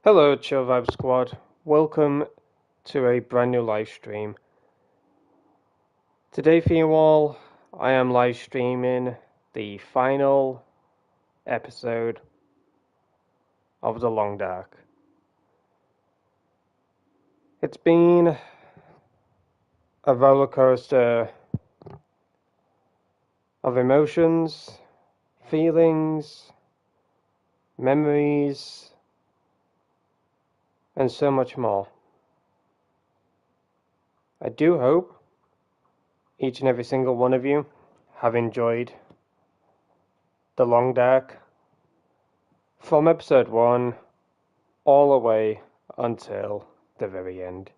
Hello, Chill Vibe Squad. Welcome to a brand new live stream. Today, for you all, I am live streaming the final episode of The Long Dark. It's been a roller coaster of emotions, feelings, memories, and so much more. I do hope each and every single one of you have enjoyed The Long Dark from episode 1 all the way until the very end.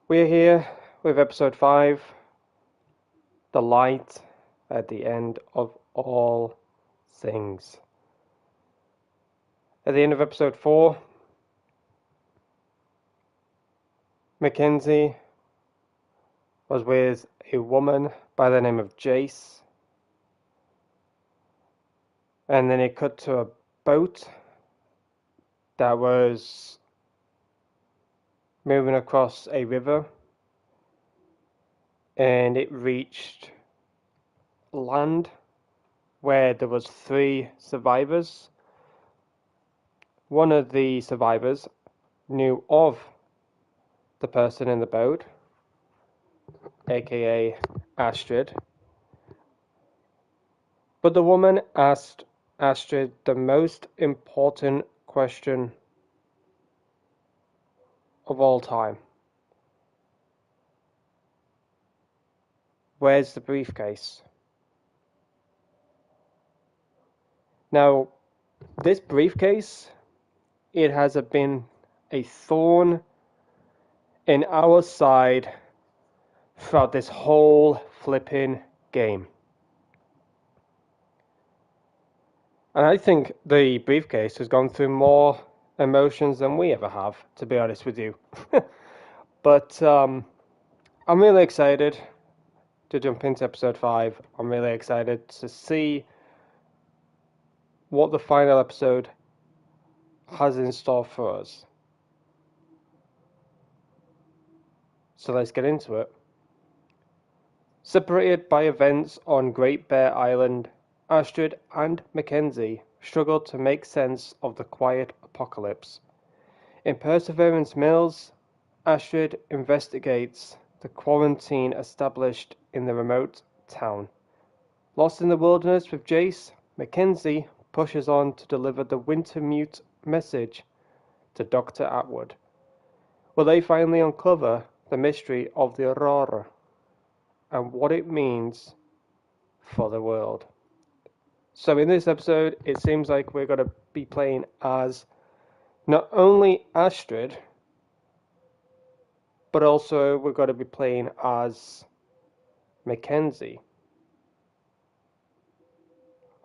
We're here with episode 5, The Light at the End of All Things. At the end of episode 4, Mackenzie was with a woman by the name of Jace, and then it cut to a boat that was moving across a river, and it reached land where there was 3 survivors. One of the survivors knew of the person in the boat, aka Astrid, but the woman asked Astrid the most important question of all time. Where's the briefcase? Now, this briefcase, it has been a thorn in our side throughout this whole flipping game. And I think the briefcase has gone through more emotions than we ever have, to be honest with you. But I'm really excited to jump into episode 5. I'm really excited to see what the final episode has in store for us. So let's get into it. Separated by events on Great Bear Island, Astrid and Mackenzie struggle to make sense of the quiet apocalypse. In Perseverance Mills, Astrid investigates the quarantine established in the remote town. Lost in the wilderness with Jace, Mackenzie pushes on to deliver the Wintermute message to Dr. Atwood. Will they finally uncover the mystery of the Aurora and what it means for the world? So in this episode, it seems like we're going to be playing as not only Astrid, but also we're going to be playing as Mackenzie.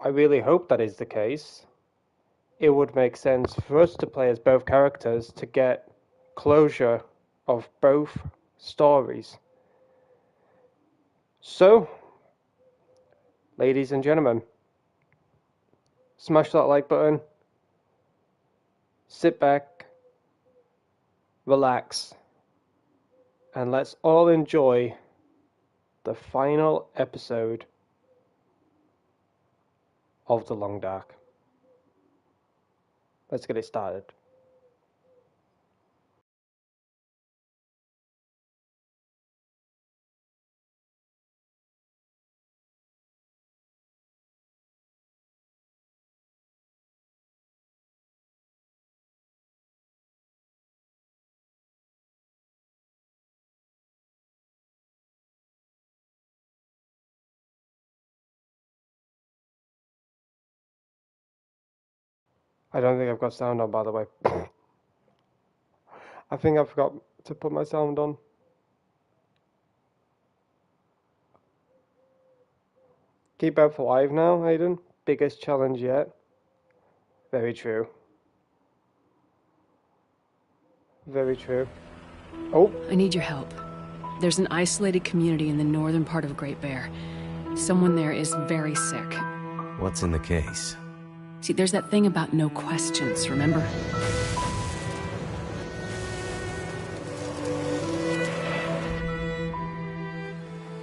I really hope that is the case. It would make sense for us to play as both characters to get closure of both stories. So, ladies and gentlemen, smash that like button, sit back, relax, and let's all enjoy the final episode of The Long Dark. Let's get it started. I don't think I've got sound on, by the way. I think I forgot to put my sound on. Keep both alive now, Aidan. Biggest challenge yet. Very true. Very true. Oh. I need your help. There's an isolated community in the northern part of Great Bear. Someone there is very sick. What's in the case? See, there's that thing about no questions, remember?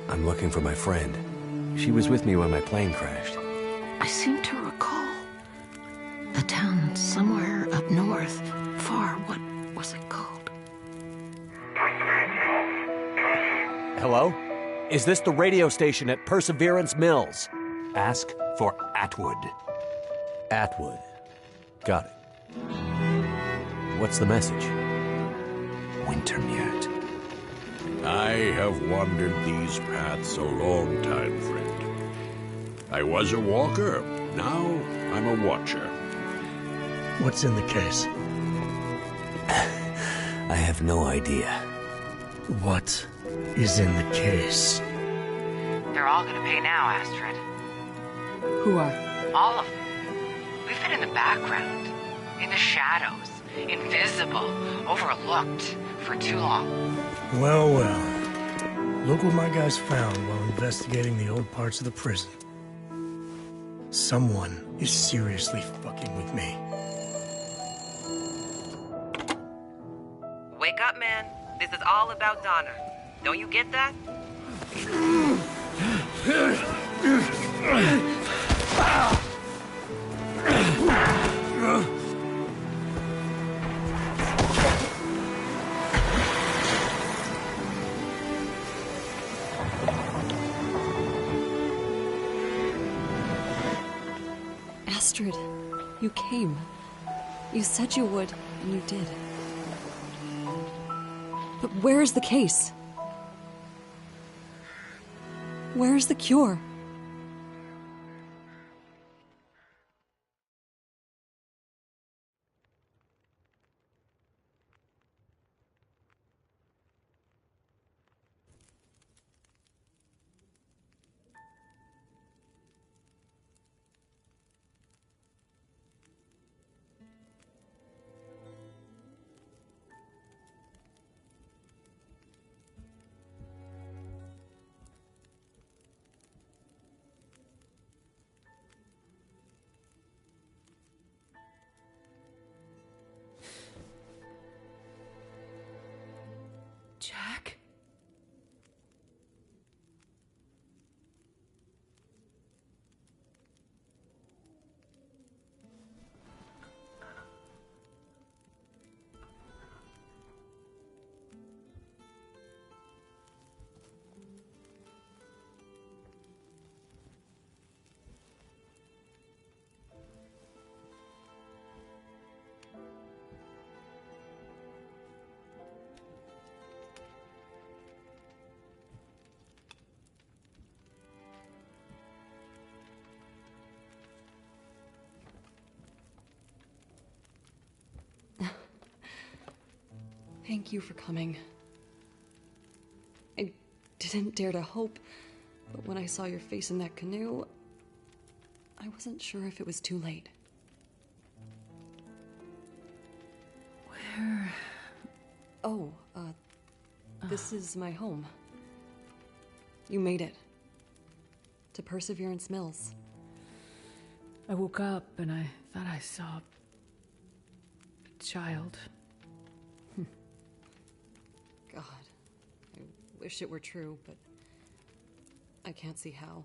I'm looking for my friend. She was with me when my plane crashed. I seem to recall a town somewhere up north. Far, what was it called? Hello? Is this the radio station at Perseverance Mills? Ask for Atwood. Atwood. Got it. What's the message? Wintermute. I have wandered these paths a long time, friend. I was a walker. Now I'm a watcher. What's in the case? I have no idea. What is in the case? They're all gonna pay now, Astrid. Who are? All of them. We've been in the background, in the shadows, invisible, overlooked for too long. Well, well. Look what my guys found while investigating the old parts of the prison. Someone is seriously fucking with me. Wake up, man. This is all about Donna. Don't you get that? Astrid, you came. You said you would, and you did. But where is the case? Where is the cure? Jack? Thank you for coming. I didn't dare to hope, but when I saw your face in that canoe, I wasn't sure if it was too late. Where? Oh, this is my home. You made it. To Perseverance Mills. I woke up and I thought I saw a child. God, I wish it were true, but I can't see how.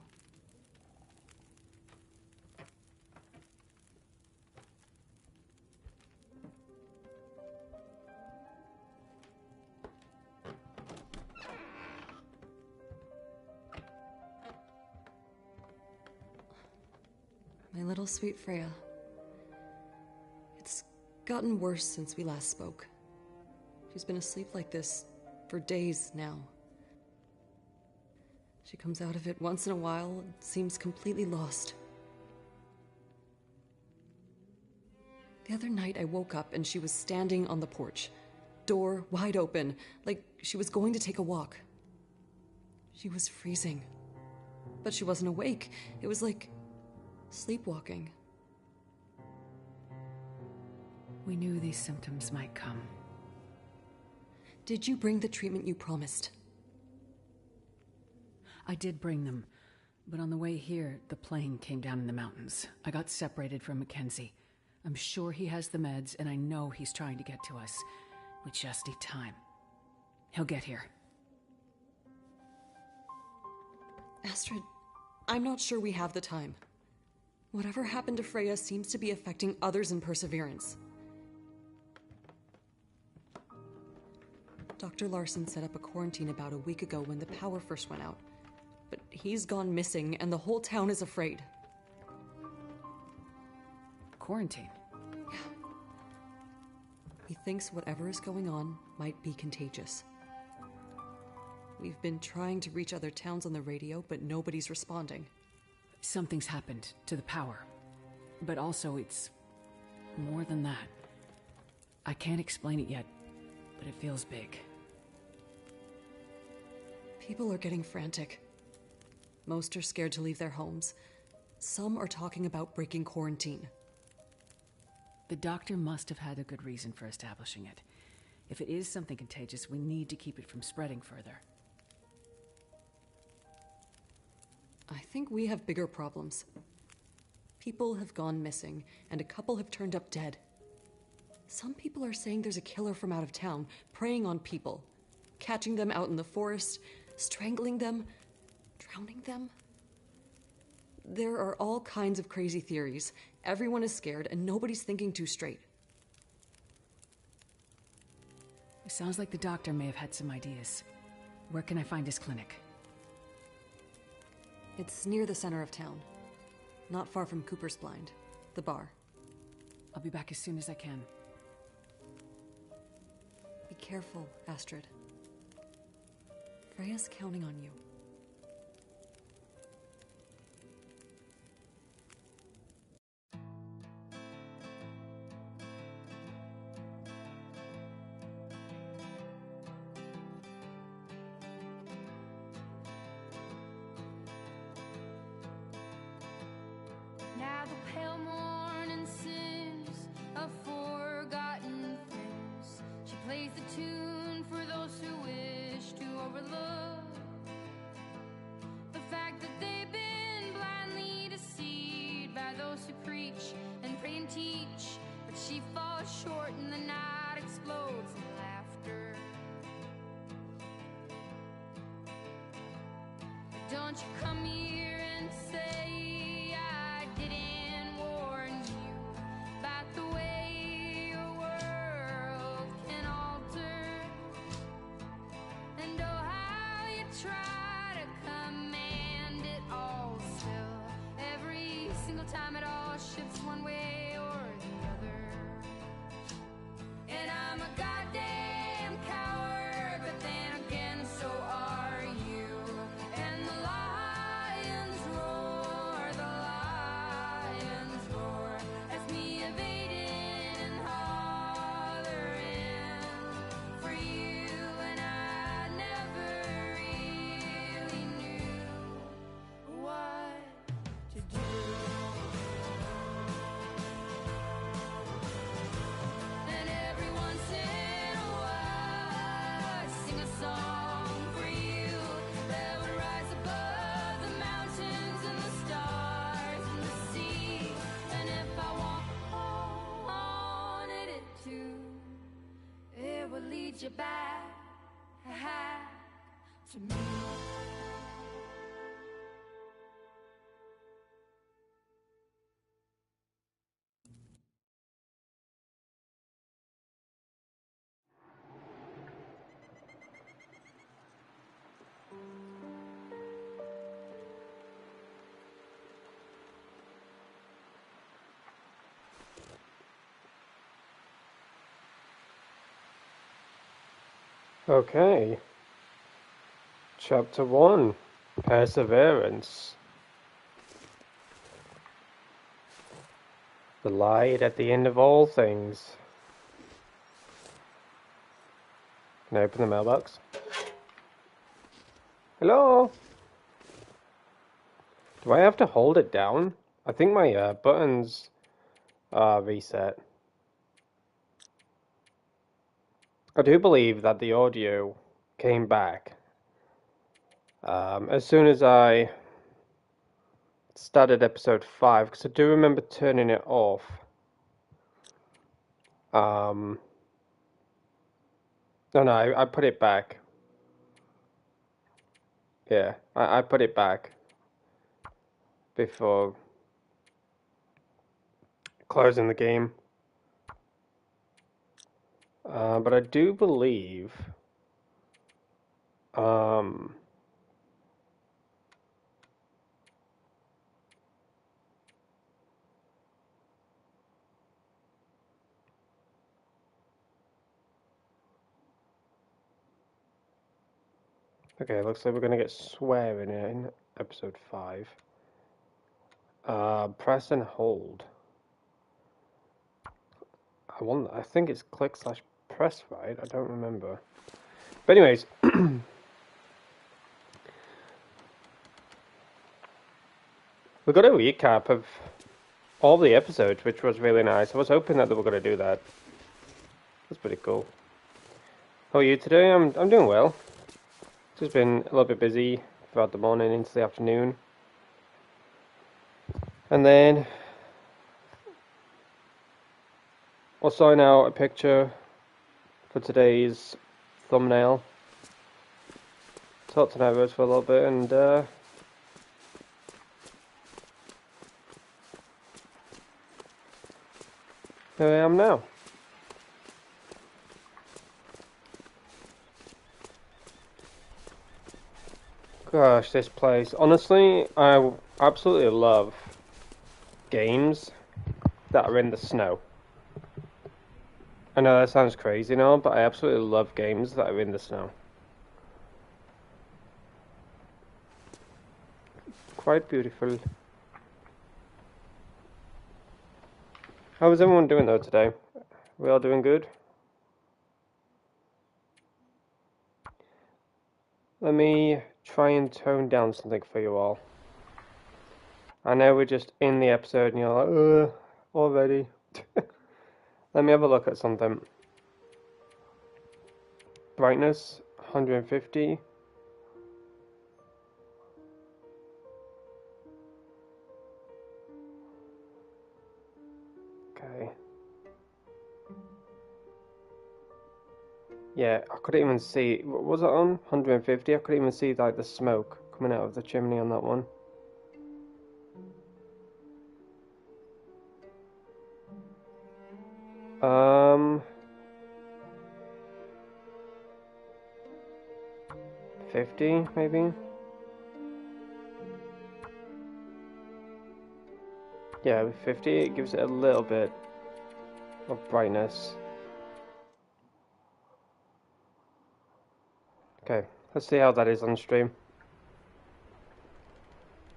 My little sweet Freya. It's gotten worse since we last spoke. She's been asleep like this for days now. She comes out of it once in a while and seems completely lost. The other night I woke up and she was standing on the porch, door wide open, like she was going to take a walk. She was freezing, but she wasn't awake. It was like sleepwalking. We knew these symptoms might come. Did you bring the treatment you promised? I did bring them, But on the way here, the plane came down in the mountains. I got separated from Mackenzie. I'm sure he has the meds, and I know he's trying to get to us. We just need time. He'll get here. Astrid, I'm not sure we have the time. Whatever happened to Freya seems to be affecting others in Perseverance. Dr. Larson set up a quarantine about a week ago when the power first went out. But he's gone missing, and the whole town is afraid. Quarantine? Yeah. He thinks whatever is going on might be contagious. We've been trying to reach other towns on the radio, but nobody's responding. Something's happened to the power. But also, it's more than that. I can't explain it yet, but it feels big. People are getting frantic. Most are scared to leave their homes. Some are talking about breaking quarantine. The doctor must have had a good reason for establishing it. If it is something contagious, we need to keep it from spreading further. I think we have bigger problems. People have gone missing, and a couple have turned up dead. Some people are saying there's a killer from out of town, preying on people, catching them out in the forest, strangling them, drowning them. There are all kinds of crazy theories. Everyone is scared, and nobody's thinking too straight. It sounds like the doctor may have had some ideas. Where can I find his clinic? It's near the center of town. Not far from Cooper's Blind, the bar. I'll be back as soon as I can. Be careful, Astrid. Freya's counting on you. Now the pale morning sings of forgotten things. She plays the tune for those who wish to overlook the fact that they've been blindly deceived by those who preach and pray and teach. But she falls short and the night explodes in laughter. Don't you come here and say I didn't warn you about the way your world can alter, and oh how you try to command it all still. Every single time it all shifts one way or the other. And I'm a goddamn coward, but then again so are you. And the lions roar as me evading and hollering for you. And I never really knew what to do. And every once in a while I sing a song for you that would rise above the mountains and the stars and the sea. And if I wanted it to, it would lead you back to me. Okay. Chapter 1. Perseverance. The light at the end of all things. Can I open the mailbox? Hello? Do I have to hold it down? I think my buttons are reset. I do believe that the audio came back as soon as I started episode 5 because I do remember turning it off. No, I put it back. Yeah, I put it back before closing the game. But I do believe okay, looks like we're gonna get swearing in episode 5. Press and hold. I think it's click/press, right? I don't remember. But anyways, we got a recap of all the episodes, which was really nice. I was hoping that they were gonna do that. That's pretty cool. How are you today? I'm doing well. Just been a little bit busy throughout the morning into the afternoon. And then I'll sign out a picture for today's thumbnail. Talk to neighbours for a little bit and here I am now. Gosh, this place. Honestly, I absolutely love games that are in the snow. I know that sounds crazy now, but I absolutely love games that are in the snow. Quite beautiful. How is everyone doing though today? We all doing good? Let me try and tone down something for you all. I know we're just in the episode and you're like, already. Let me have a look at something. Brightness, 150. Okay. Yeah, I couldn't even see. What was it on? 150? I couldn't even see like the smoke coming out of the chimney on that one. Um, 50 maybe? Yeah, with 50 it gives it a little bit of brightness. Okay, let's see how that is on stream.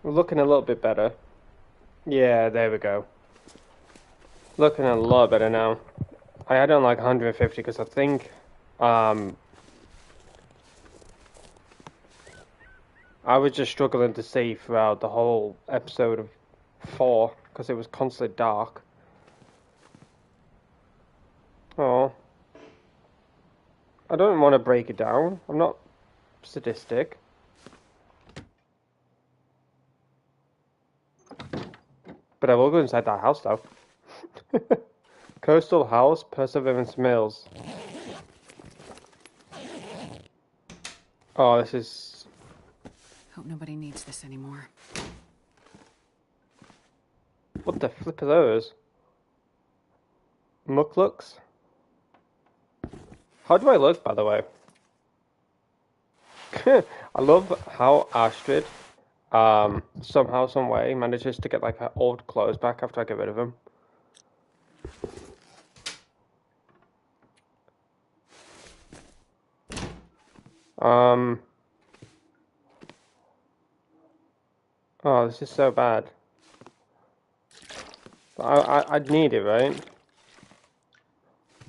We're looking a little bit better. Yeah, there we go. Looking a lot better now. I had it on like 150 because I think I was just struggling to see throughout the whole episode of 4 because it was constantly dark. Oh, I don't want to break it down. I'm not sadistic. But I will go inside that house though. Coastal House, Perseverance Mills. Oh, this is... Hope nobody needs this anymore. What the flip are those? Mucklucks? How do I look, by the way? I love how Astrid, somehow, some way, manages to get like her old clothes back after I get rid of them. Oh, this is so bad. I'd need it, right?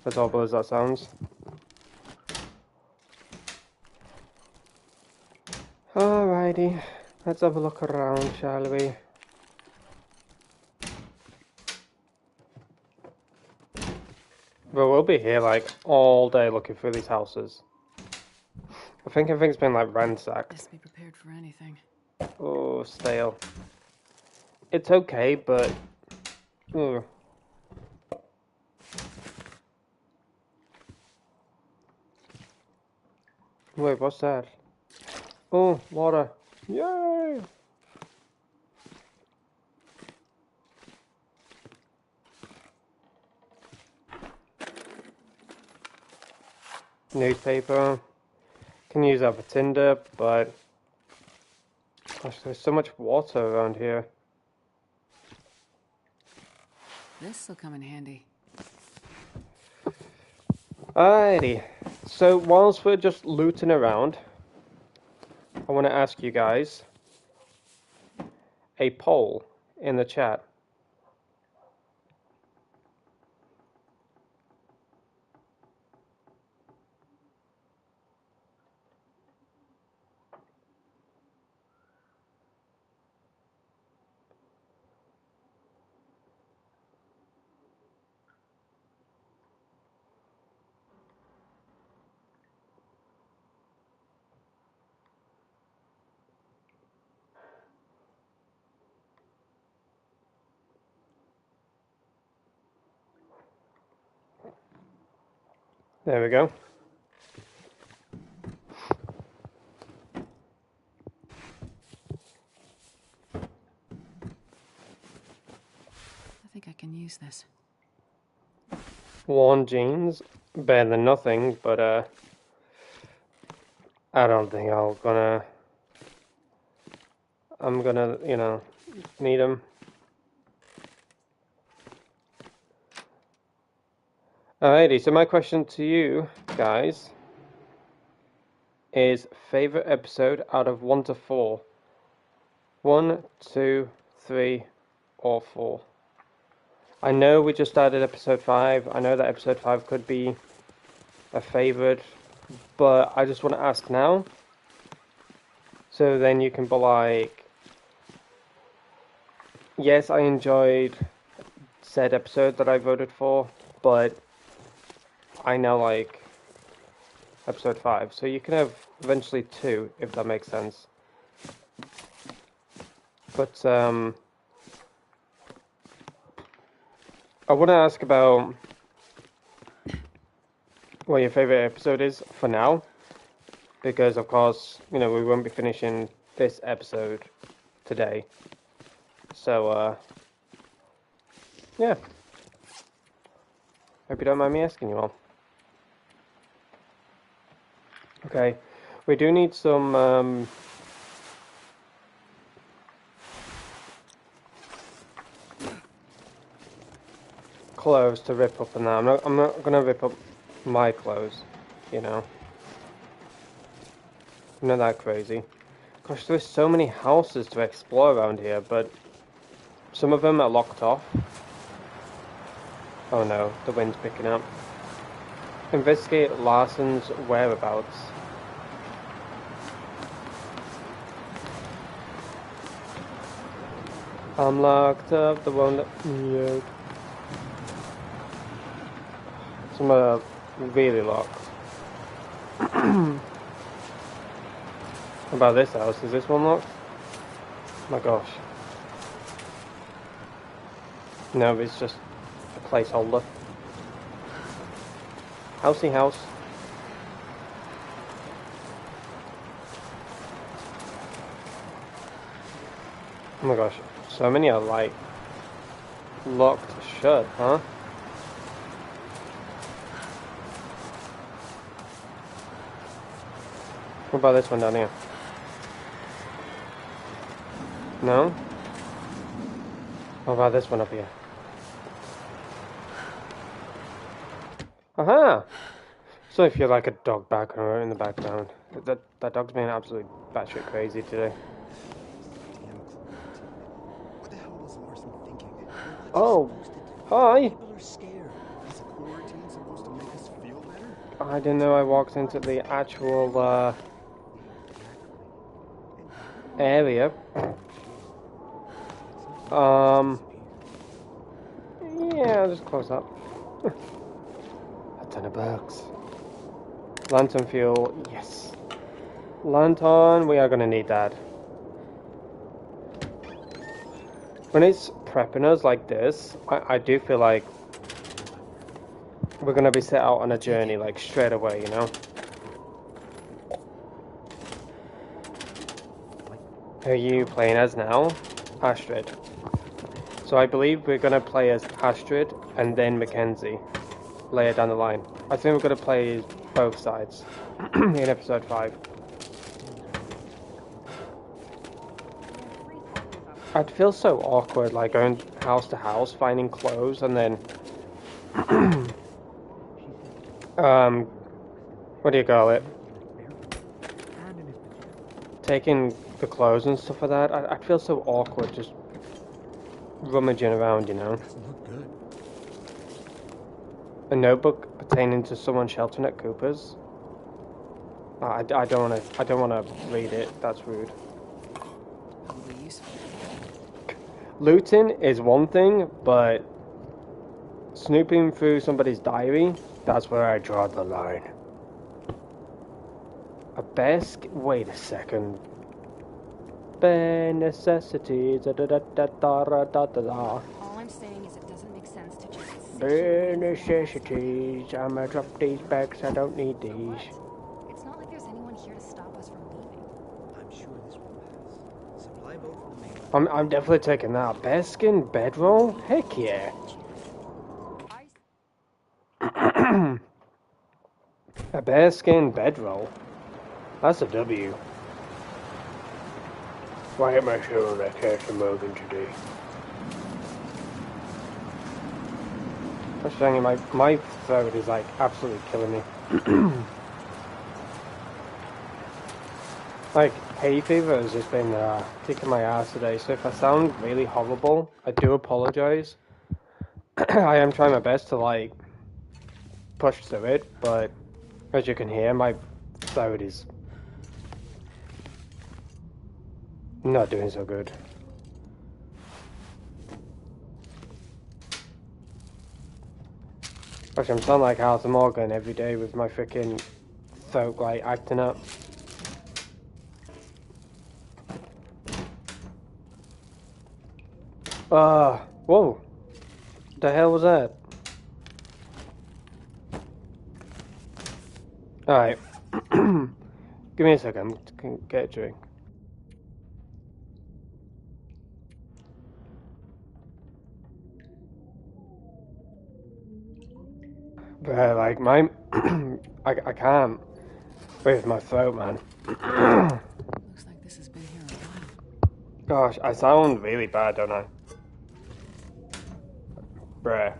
As horrible as that sounds. Alrighty, let's have a look around, shall we? But we'll be here like all day looking through these houses. I think everything's been like ransacked. Best be prepared for anything. Oh, stale. it's okay, but ugh. Wait, what's that? Oh, water! Yay! Newspaper. Can use that for tinder, but gosh, there's so much water around here. This'll come in handy. Alrighty. So whilst we're just looting around, I want to ask you guys a poll in the chat. There we go. I think I can use this. Worn jeans, better than nothing, but I don't think I'm gonna, you know, need them. Alrighty, so my question to you guys is favorite episode out of 1 to 4. 1, 2, 3, or 4. I know we just started episode 5. I know that episode 5 could be a favorite, but I just want to ask now. So then you can be like, yes, I enjoyed said episode that I voted for, but I now like episode 5. So you can have eventually 2, if that makes sense. But I want to ask about what your favorite episode is for now, because of course, you know, we won't be finishing this episode today. So yeah. Hope you don't mind me asking you all. Okay, we do need some clothes to rip up, and that I'm not gonna rip up my clothes, you know. I'm not that crazy. Gosh, there's so many houses to explore around here, but some of them are locked off. Oh no, the wind's picking up. Investigate Larson's whereabouts. I'm locked up, the one that... Yeah. Some are really locked. What about this house? Is this one locked? Oh my gosh. No, it's just a placeholder. Housey house. Oh my gosh. So many are like locked shut, huh? What about this one down here? No? What about this one up here? Aha! So if you're like a dog background in the background, that dog's being absolutely batshit crazy today. What the hell was Larson thinking? Oh, hi! People are scared. Is quarantine supposed to make us feel better? I didn't know I walked into the actual area. Yeah, I'll just close up. A ton of bugs. Lantern fuel, yes. Lantern, we are gonna need that. when it's prepping us like this, I do feel like we're gonna be set out on a journey like straight away, you know? Who are you playing as now? Astrid. So I believe we're gonna play as Astrid and then Mackenzie later down the line. I think we're gonna play both sides in episode 5. I'd feel so awkward, like going house to house, finding clothes, and then, what do you call it? Taking the clothes and stuff like that. I'd feel so awkward just rummaging around, you know. A notebook pertaining to someone sheltering at Cooper's. I don't wanna read it. That's rude. Looting is one thing, but snooping through somebody's diary, that's where I draw the line. A best... Wait a second. Bare necessities... All I'm saying is it doesn't make sense to just... Bare necessities. I'ma drop these bags, I don't need these. It's not like there's anyone here to stop us from leaving. I'm sure this will pass. Supply boat from the main. I'm definitely taking that. Bearskin bedroll? Heck yeah. A bearskin bedroll? That's a W. Why am I sure I catch a Morgan today? I'm telling you, my throat is like absolutely killing me. Like, hay fever has just been kicking my ass today, so if I sound really horrible, I do apologise. I am trying my best to, like, push through it, but as you can hear, my throat is not doing so good. Actually, I'm sounding like Arthur Morgan every day with my freaking throat, like, acting up. Whoa. The hell was that? Alright. Give me a second, I can get a drink. But, like, my... I can't with my throat, man. Looks like this has been here a while. Gosh, I sound really bad, don't I? Bruh.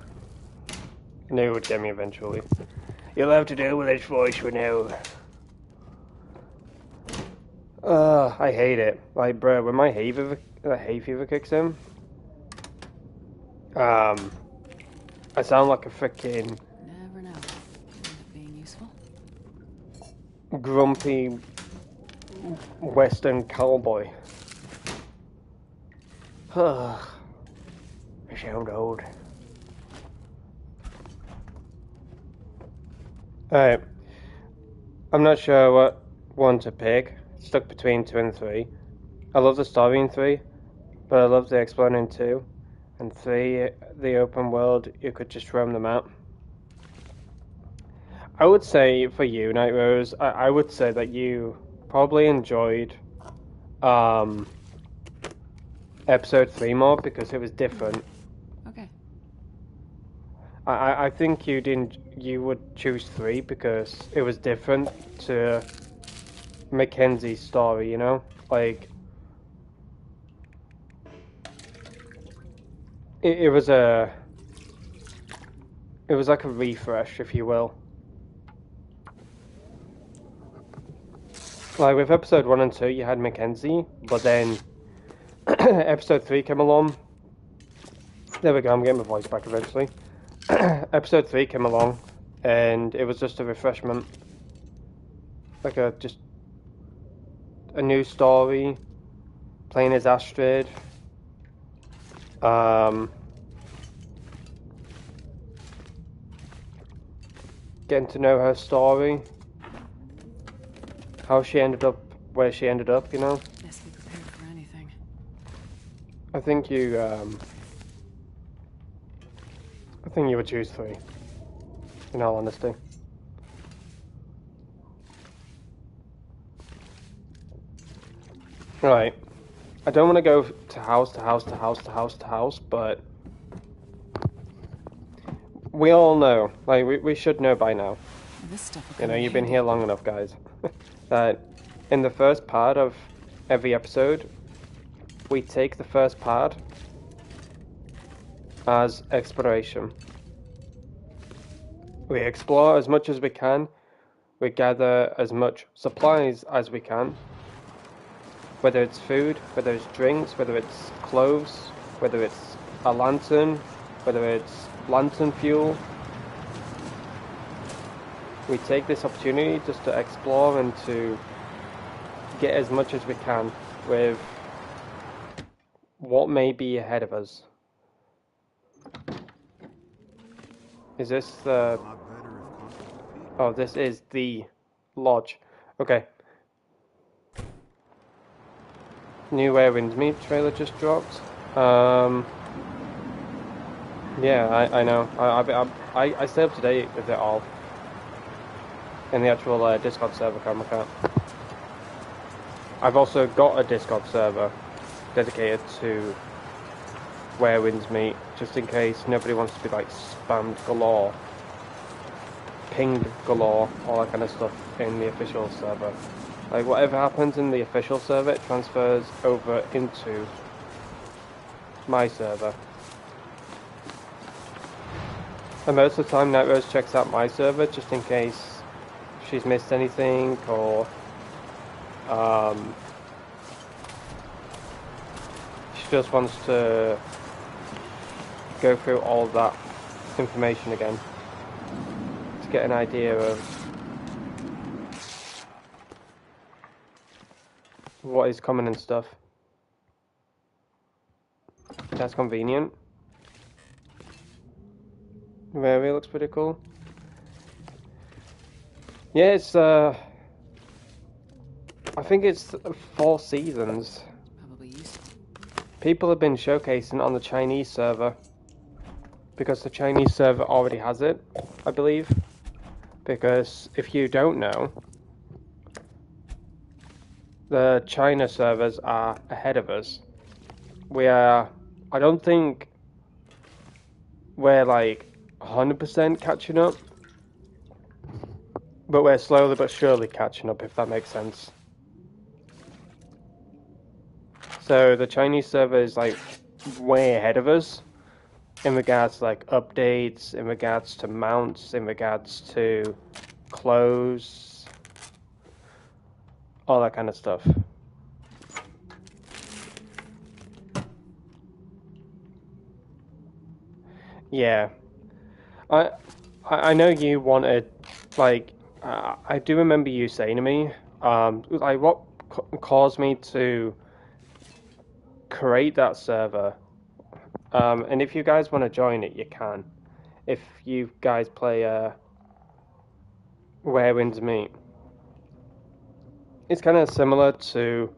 I knew it would get me eventually. You'll have to deal with this voice for now. I hate it. Like, bruh, when my hay fever kicks in, I sound like a freaking Never know. End up being useful. grumpy Western cowboy. I sound old. Alright. I'm not sure what one to pick. Stuck between 2 and 3. I love the story in 3, but I love the exploring in 2. And 3, the open world, you could just roam the map. I would say for you, Night Rose, I would say that you probably enjoyed episode 3 more because it was different. Okay. I think you would choose 3 because it was different to Mackenzie's story, you know? Like, it was like a refresh, if you will. Like, with episode 1 and 2, you had Mackenzie, but then episode 3 came along. There we go, I'm getting my voice back eventually. Episode 3 came along, and it was just a refreshment. Like just a new story, playing as Astrid. Getting to know her story. How she ended up where she ended up, you know? Best be prepared for anything. I think you would choose 3. In all honesty. Right. I don't want to go to house to house to house to house to house, but we all know, like we should know by now. This stuff will You come know, in you've been handy. here long enough, guys. That in the first part of every episode, we take the first part as exploration. We explore as much as we can. We gather as much supplies as we can. Whether it's food, whether it's drinks, whether it's clothes, whether it's a lantern, whether it's lantern fuel. We take this opportunity just to explore and to get as much as we can with what may be ahead of us. Is this the... Oh, this is the lodge. Okay. New Wintermute trailer just dropped. Yeah, I know. I stay up to date with it all. In the actual Discord server, Camera. I've also got a Discord server dedicated to Where Winds Meet, just in case nobody wants to be like spammed galore, pinged galore, all that kind of stuff in the official server. Like whatever happens in the official server, it transfers over into my server. And most of the time, Night Rose checks out my server just in case she's missed anything or she just wants to go through all of that information again to get an idea of what is coming and stuff. That's convenient. Very looks pretty cool. Yeah, it's I think it's 4 seasons. Probably useful. People have been showcasing on the Chinese server because the Chinese server already has it, I believe. Because if you don't know, the China servers are ahead of us. We are, I don't think we're like 100% catching up, but we're slowly but surely catching up, if that makes sense. So the Chinese server is like way ahead of us in regards to like updates, in regards to mounts, in regards to clothes, all that kind of stuff. Yeah, I know you wanted, like, I do remember you saying to me, like what caused me to create that server. And if you guys want to join it, you can. If you guys play Where Winds Meet, it's kind of similar to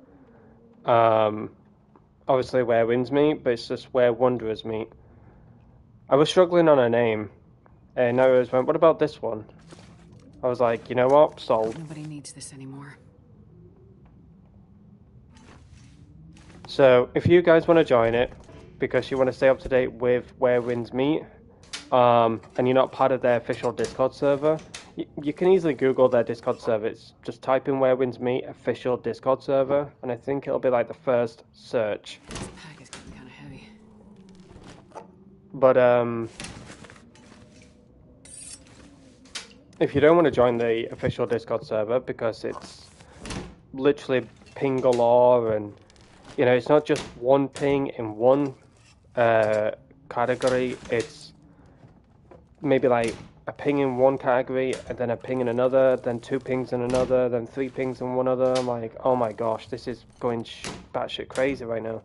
obviously Where Winds Meet, but it's just Where Wanderers Meet. I was struggling on a name, and I was went, what about this one? I was like, you know what, sold. Nobody needs this anymore. So if you guys want to join it, because you want to stay up to date with Where Winds Meet, and you're not part of their official Discord server, you can easily Google their Discord server. It's just type in Where Winds Meet official Discord server, and I think it'll be like the first search. This pack is getting kind of heavy. But if you don't want to join the official Discord server because it's literally ping galore, and you know it's not just one ping in one category, it's maybe like a ping in one category and then a ping in another, then 2 pings in another, then 3 pings in one other. I'm like, oh my gosh, this is going batshit crazy right now.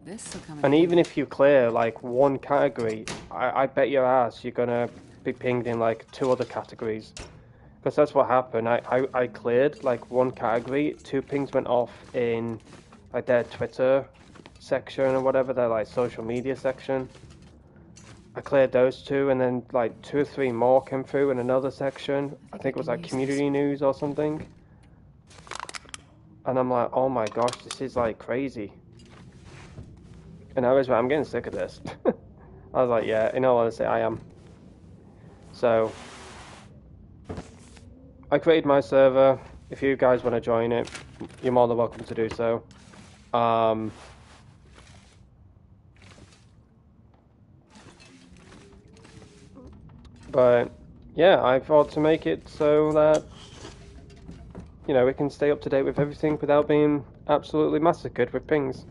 This will come. And even if you clear like one category, I bet your ass you're gonna be pinged in like 2 other categories, because that's what happened. I cleared like one category, 2 pings went off in like their Twitter section or whatever, their like social media section. I cleared those two, and then like 2 or 3 more came through in another section. I think it was like community news or something. And I'm like, oh my gosh, this is like crazy. And I was like, I'm getting sick of this. I was like, yeah, in all honesty, I am. So I created my server. If you guys want to join it, you're more than welcome to do so. But yeah, I thought to make it so that, you know, we can stay up to date with everything without being absolutely massacred with pings.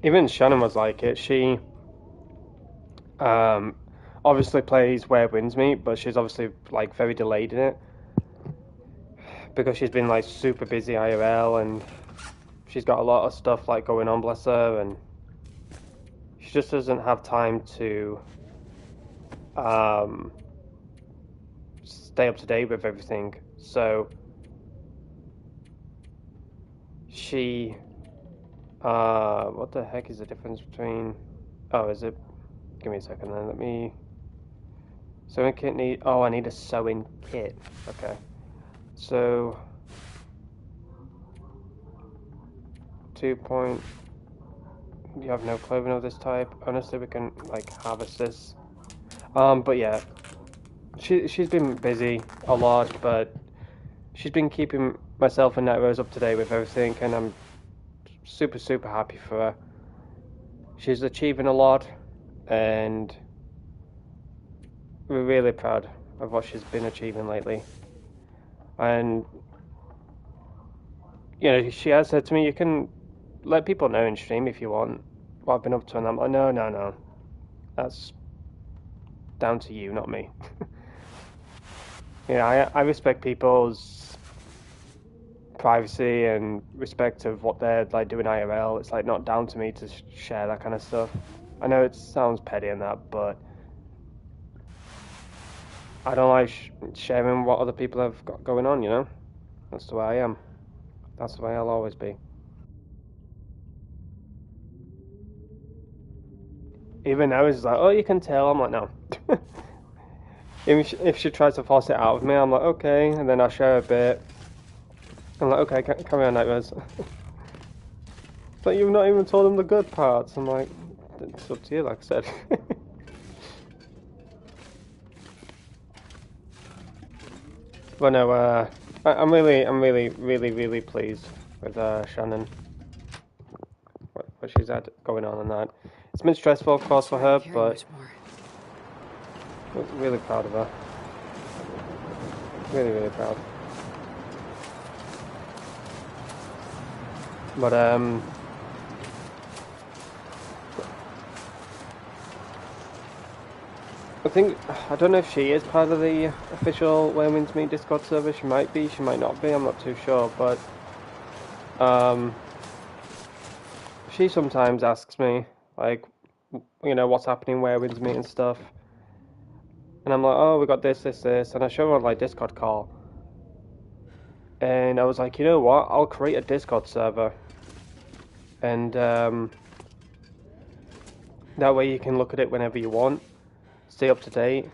Even Shannon was like it. She obviously plays Where Winds Meet, but she's obviously like very delayed in it because she's been like super busy IRL, and she's got a lot of stuff like going on, bless her, and she just doesn't have time to stay up to date with everything. So she what the heck is the difference between, oh, is it, give me a second then, let me, sewing kit need, oh, I need a sewing kit, okay, so 2 point, you have no clothing of this type, honestly we can like harvest this, but yeah, she's been busy a lot, but she's been keeping myself and Netrose up to date with everything, and I'm super happy for her. She's achieving a lot, and we're really proud of what she's been achieving lately. And you know, she has said to me, you can let people know in stream if you want what I've been up to, and I'm like, no, that's down to you, not me. You know, I respect people's privacy and respect of what they're like doing IRL. It's like not down to me to share that kind of stuff. I know it sounds petty and that, but I don't like sharing what other people have got going on, you know? That's the way I am. That's the way I'll always be. Even now it's like, oh, you can tell. I'm like, no. If she tries to force it out of me, I'm like, okay, and then I'll share a bit. I'm like, okay, carry on, Nightmares. But you've not even told them the good parts. I'm like, it's up to you, like I said. But no, I'm really pleased with Shannon. What she's had going on and that. It's been stressful, of course, for her, but really proud of her. Really proud. But I don't know if she is part of the official Wintermute Discord server. She might be, she might not be, I'm not too sure, but she sometimes asks me, like, you know, what's happening where Wintermute and stuff. And I'm like, oh, we got this, and I show her on like Discord call. And I was like, you know what, I'll create a Discord server. And that way you can look at it whenever you want. Stay up to date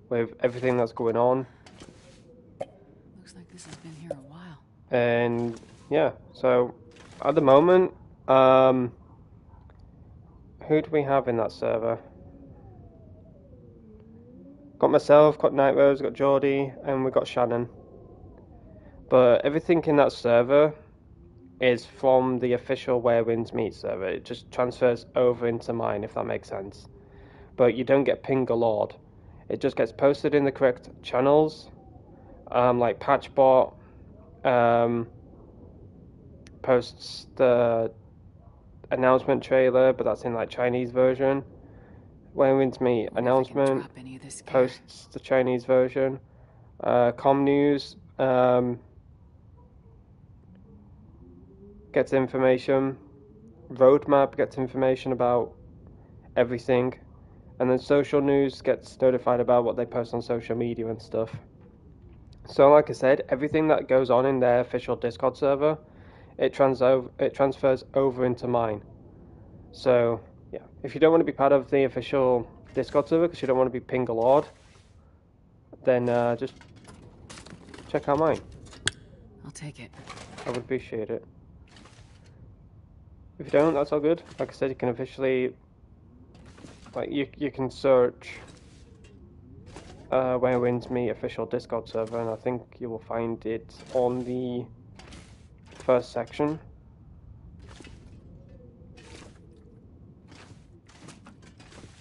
with everything that's going on. Looks like this has been here a while. And yeah, so at the moment, who do we have in that server? Got myself, got Night Rose, got Geordie, and we got Shannon. But everything in that server is from the official Where Winds Meet server. It just transfers over into mine, if that makes sense. But you don't get ping galore. It just gets posted in the correct channels, like Patchbot posts the announcement trailer, but that's in like Chinese version. When Winds Meet announcement posts the Chinese version. Com News gets information. Roadmap gets information about everything. And then social news gets notified about what they post on social media and stuff. So like I said, everything that goes on in their official Discord server, it transfers over into mine. So yeah, if you don't want to be part of the official Discord server because you don't want to be ping-a-lord, then just check out mine. I'll take it. I would appreciate it. If you don't, that's all good. Like I said, you can officially, like you can search Where Winds Meet official Discord server, and I think you will find it on the first section.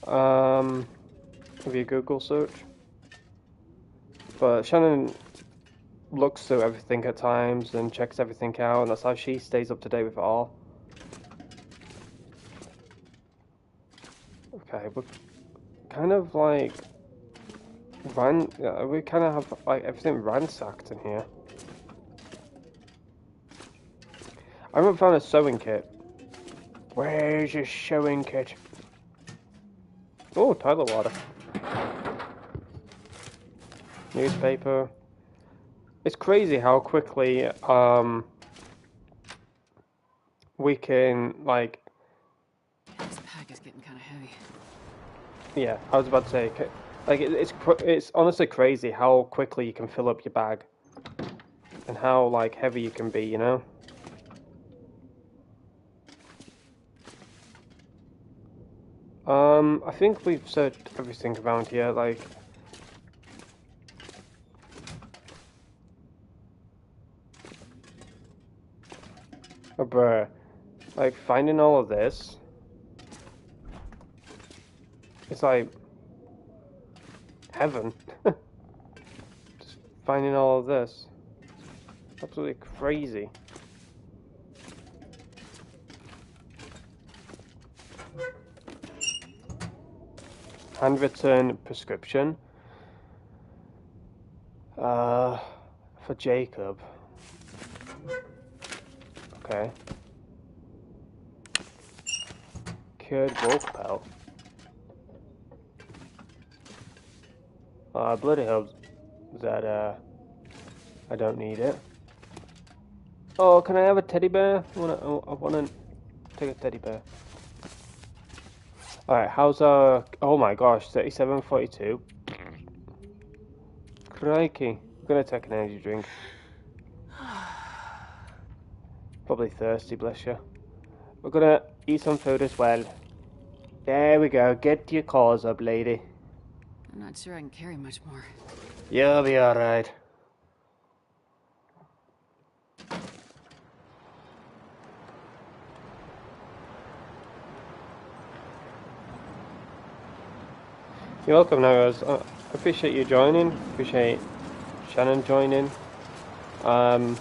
If you Google search. But Shannon looks through everything at times and checks everything out, and that's how she stays up to date with it all. Okay, we're kind of like we kind of have like everything ransacked in here. I haven't found a sewing kit. Where's your sewing kit? Oh, toilet water. Newspaper. It's crazy how quickly we can like. This pack is getting kind of heavy. Yeah, I was about to say, like it's honestly crazy how quickly you can fill up your bag, and how like heavy you can be, you know. I think we've searched everything around here, like. Oh, bruh. Like, finding all of this. It's like. Heaven. Just finding all of this. Absolutely crazy. Handwritten prescription. For Jacob. Okay. Cured wolf pelt. Bloody hell. That, I don't need it. Oh, can I have a teddy bear? I wanna take a teddy bear. Alright, how's oh my gosh, 37.42. Crikey. I'm gonna take an energy drink. Probably thirsty, bless you. We're gonna eat some food as well. There we go, get your claws up, lady. I'm not sure I can carry much more. You'll be alright. You're welcome, Narrows. I appreciate you joining. Appreciate Shannon joining. I'm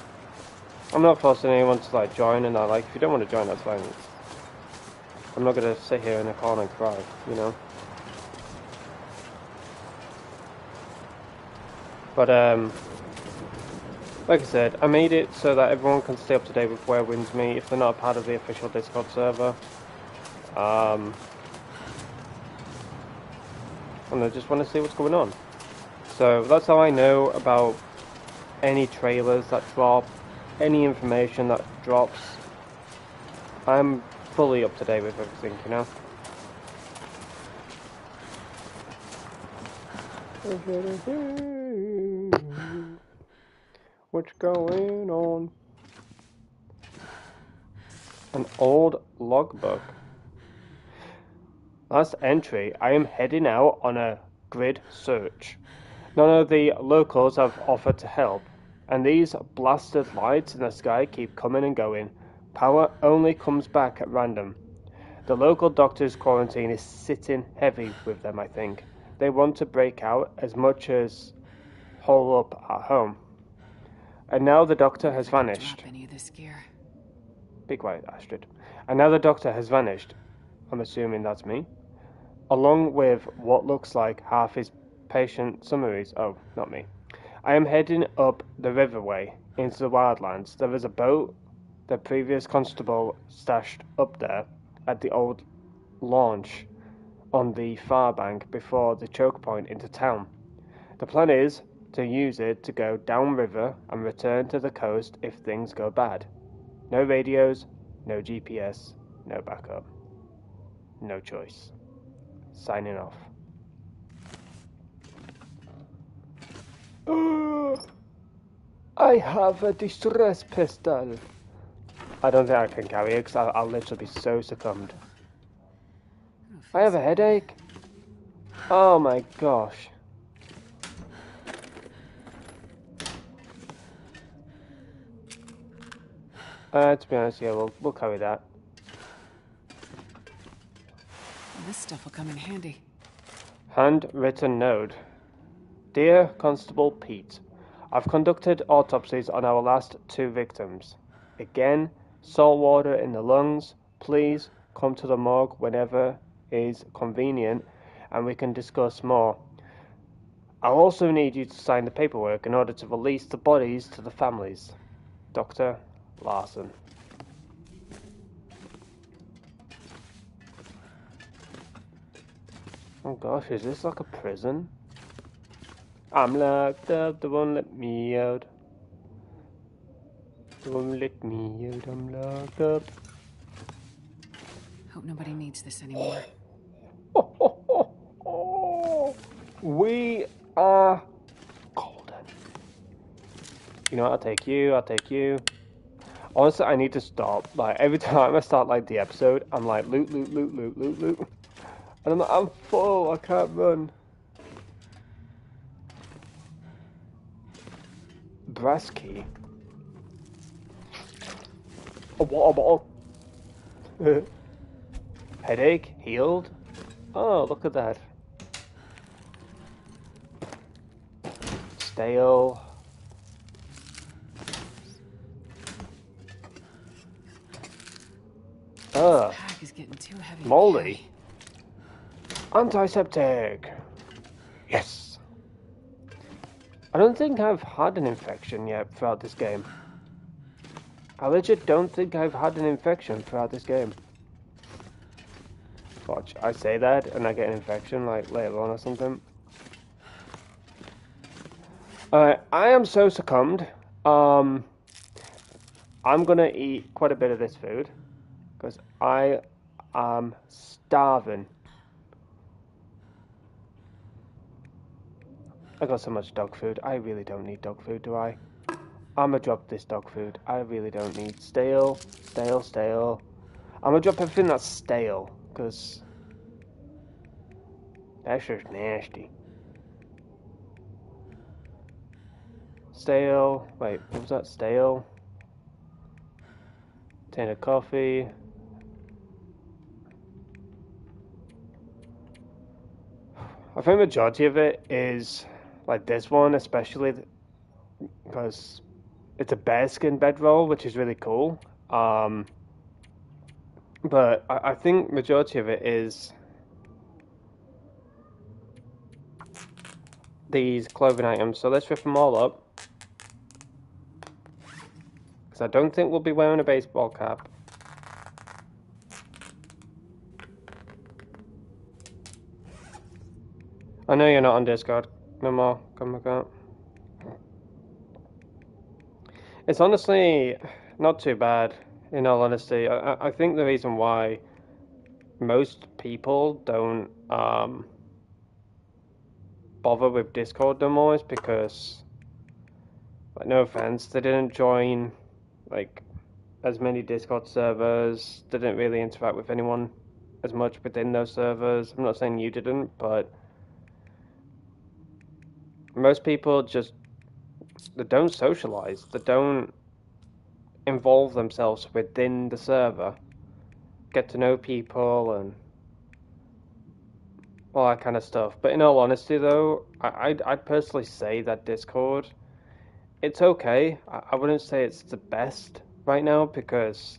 not forcing anyone to like join and that. Like, if you don't want to join, that's fine. I'm not gonna sit here in a corner and cry, you know. But like I said, I made it so that everyone can stay up to date with Where Winds Meet if they're not a part of the official Discord server. And I just want to see what's going on. So that's how I know about any trailers that drop, any information that drops. I'm fully up to date with everything, you know. What's going on? An old logbook. Last entry, I am heading out on a grid search. None of the locals have offered to help, and these blasted lights in the sky keep coming and going. Power only comes back at random. The local doctor's quarantine is sitting heavy with them, I think. They want to break out as much as hole up at home. And now the doctor has vanished. Drop any of this gear. Be quiet, Astrid. And now the doctor has vanished. I'm assuming that's me. Along with what looks like half his patient summaries. Oh, not me. I am heading up the riverway into the wildlands. There is a boat the previous constable stashed up there at the old launch on the far bank before the choke point into town. The plan is to use it to go downriver and return to the coast if things go bad. No radios, no GPS, no backup. No choice. Signing off. I have a distress pistol. I don't think I can carry it because I'll literally be so succumbed. I have a headache. Oh my gosh. To be honest, yeah, we'll carry that. This stuff will come in handy. Handwritten note. Dear Constable Pete, I've conducted autopsies on our last 2 victims. Again, salt water in the lungs. Please come to the morgue whenever is convenient and we can discuss more. I'll also need you to sign the paperwork in order to release the bodies to the families. Dr. Larson. Oh gosh, is this like a prison? I'm locked up, they won't let me out. They won't let me out, I'm locked up. Hope nobody needs this anymore. We are golden. You know what, I'll take you. Honestly, I need to stop. Like, every time I start, like, the episode, I'm like, loot. And I'm like, I'm full, I can't run. Brass key. A water bottle. Headache healed. Oh, look at that. Stale. This pack is getting too heavy. Moldy. Antiseptic. Yes. I don't think I've had an infection yet throughout this game. I legit don't think I've had an infection throughout this game. Watch, I say that and I get an infection like later on or something. I am so succumbed. I'm gonna eat quite a bit of this food because I am starving. I got so much dog food. I really don't need dog food, do I? I'ma drop this dog food. I really don't need stale. I'ma drop everything that's stale, because that's just nasty. Stale. Wait, what was that? Stale. Tin of coffee. I think the majority of it is like this one, especially because it's a bearskin bedroll, which is really cool. But I think majority of it is these clothing items. So let's rip them all up. Because I don't think we'll be wearing a baseball cap. I know you're not on Discord. No more. Come back out. It's honestly not too bad, in all honesty. I think the reason why most people don't bother with Discord no more is because, like, no offense, they didn't join like as many Discord servers. They didn't really interact with anyone as much within those servers. I'm not saying you didn't, but most people just, they don't socialize. They don't involve themselves within the server, get to know people and all that kind of stuff. But in all honesty, though, I'd personally say that Discord, it's okay. I wouldn't say it's the best right now because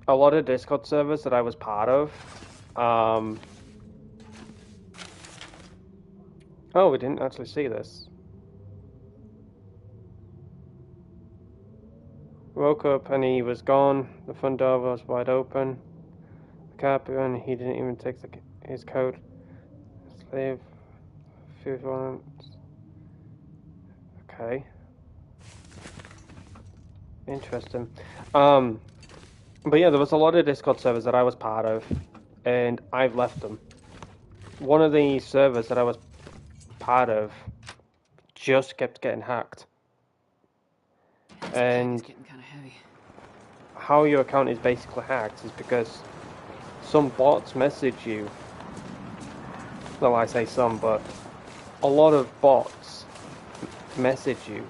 a lot of Discord servers that I was part of, oh, we didn't actually see this. Woke up and he was gone. The front door was wide open. The carpet, and he didn't even take his coat. Sleeve. Food ones. Okay. Interesting. But yeah, there was a lot of Discord servers that I was part of, and I've left them. One of the servers that I was part of just kept getting hacked. And It's getting kind of heavy. how your account is basically hacked is because some bots message you. Well, I say some, but a lot of bots message you.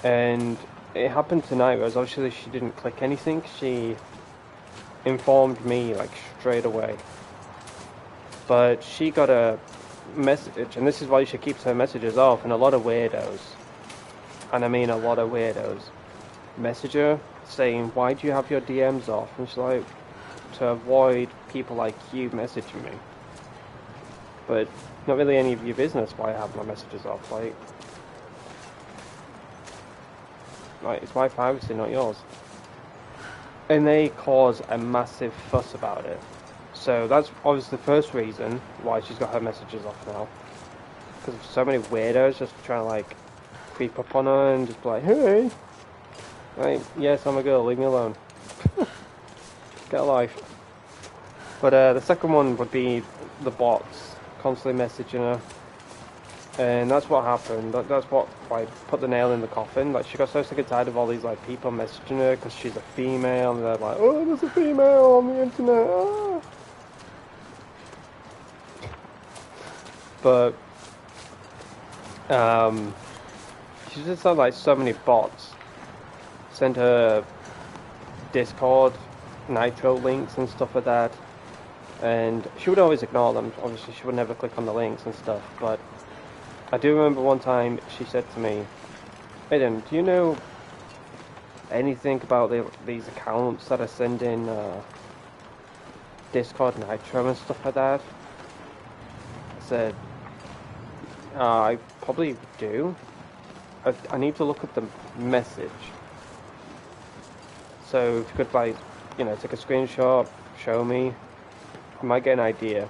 And it happened tonight, whereas obviously she didn't click anything. She informed me like straight away. But she got a message, and this is why she keeps her messages off, and a lot of weirdos, and I mean a lot of weirdos, message her saying, why do you have your DMs off? And she's like, to avoid people like you messaging me. But not really any of your business why I have my messages off, like it's my privacy, not yours. And they cause a massive fuss about it. So that's obviously the first reason why she's got her messages off now. Because so many weirdos just trying to like creep up on her and just be like, hey, like, yes, I'm a girl, leave me alone. Get a life. But the second one would be the bots constantly messaging her. And that's what happened. That's what like put the nail in the coffin. Like she got so sick and tired of all these like people messaging her because she's a female, and they're like, "Oh, there's a female on the internet." Ah. But she just had like so many bots send her Discord, Nitro links and stuff like that, and she would always ignore them. Obviously, she would never click on the links and stuff, but I do remember one time she said to me, Aidan, do you know anything about these accounts that are sending Discord Nitro and stuff like that? I said, I probably do. I need to look at the message. So if you could like, take a screenshot, show me, I might get an idea.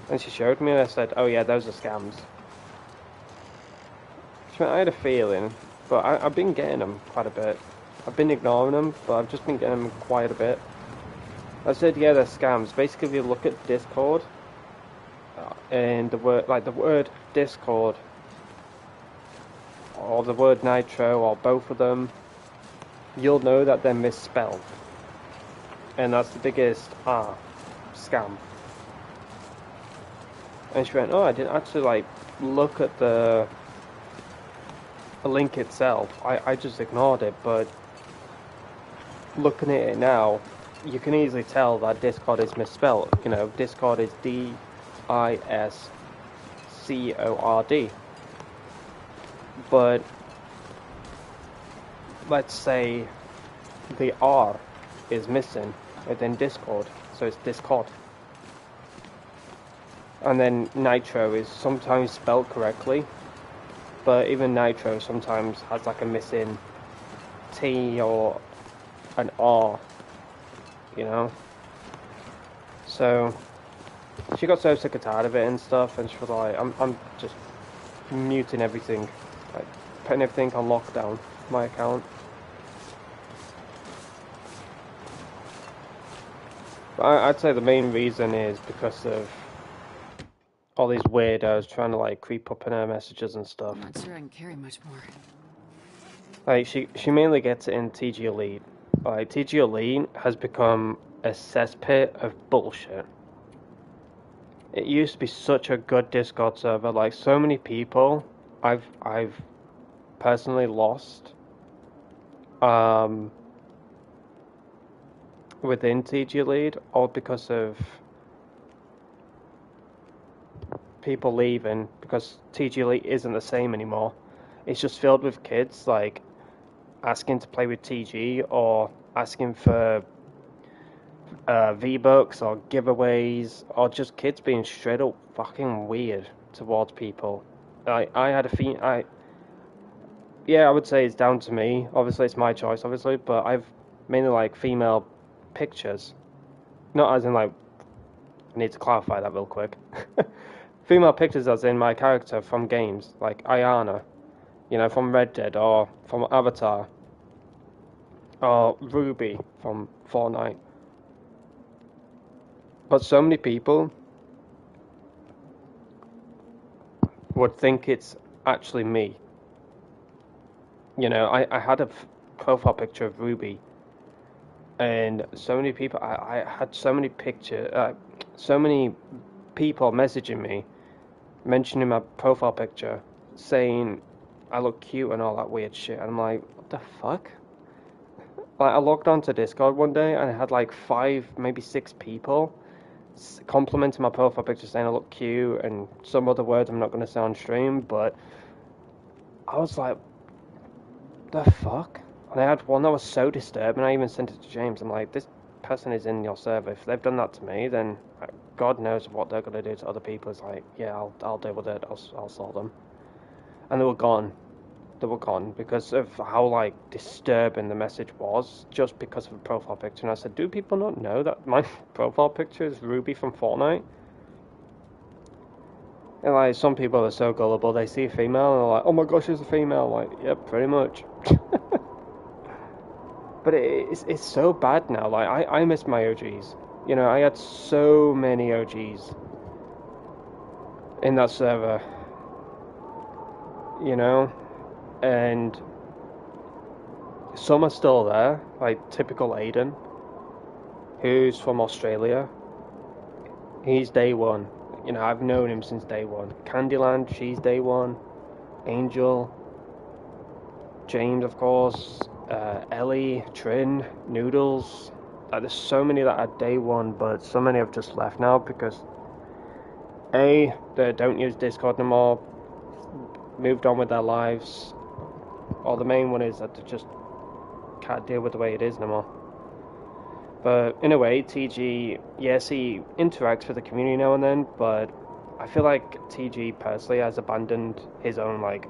And she showed me and I said, oh yeah, those are scams. I had a feeling, but I've been getting them quite a bit. I've been ignoring them, but I've just been getting them quite a bit. I said, yeah, they're scams. Basically, if you look at Discord, and the word Discord, or the word Nitro, or both of them, you'll know that they're misspelled. And that's the biggest scam. And she went, oh, I didn't actually look at the link itself. I just ignored it, but looking at it now, you can easily tell that Discord is misspelled. Discord is D-I-S-C-O-R-D. But let's say the R is missing within Discord, so it's Discord. And then Nitro is sometimes spelled correctly, but even Nitro sometimes has like a missing T or an R, So she got so sick and tired of it and stuff, and she was like, I'm just muting everything, like putting everything on lockdown, my account. But I'd say the main reason is because of all these weirdos trying to like creep up in her messages and stuff. I'm not sure I can carry much more. Like she mainly gets it in TG Elite. Like TG Elite has become a cesspit of bullshit. It used to be such a good Discord server. Like so many people I've personally lost within TG Elite, all because of people leaving, because TG Elite isn't the same anymore. It's just filled with kids like asking to play with TG or asking for V-Bucks or giveaways, or just kids being straight up fucking weird towards people. I had a yeah, I would say it's down to me. Obviously, it's my choice, obviously, but I've mainly like female pictures. Not as in like, I need to clarify that real quick. Female pictures as in my character from games, like Ayana, you know, from Red Dead, or from Avatar, or Ruby from Fortnite. But so many people would think it's actually me. You know, I had a profile picture of Ruby, and so many people, I had so many so many people messaging me, mentioning my profile picture, saying I look cute and all that weird shit. And I'm like, what the fuck? Like, I logged onto Discord one day and I had like 5, maybe 6 people complimenting my profile picture, saying I look cute and some other words I'm not going to say on stream, but I was like, the fuck? And I had one that was so disturbing, I even sent it to James. I'm like, this person is in your server. If they've done that to me, then God knows what they're going to do to other people. It's like, yeah, I'll deal with it. I'll sort them. And they were gone. They were gone because of how like disturbing the message was, just because of a profile picture. And I said, do people not know that my profile picture is Ruby from Fortnite? And like, some people are so gullible, they see a female and they're like, oh my gosh, it's a female. Like, yep, pretty much. But it's so bad now. Like, I miss my OGs. You know, I had so many OGs in that server. You know? And some are still there, like typical Aidan, who's from Australia. He's day one. You know, I've known him since day one. Candyland, she's day one. Angel, James, of course, Ellie, Trin, Noodles. There's so many that are day one, but so many have just left now because A, they don't use Discord no more, moved on with their lives, or the main one is that they just can't deal with the way it is no more. But in a way, TG, yes, he interacts with the community now and then, but I feel like TG personally has abandoned his own like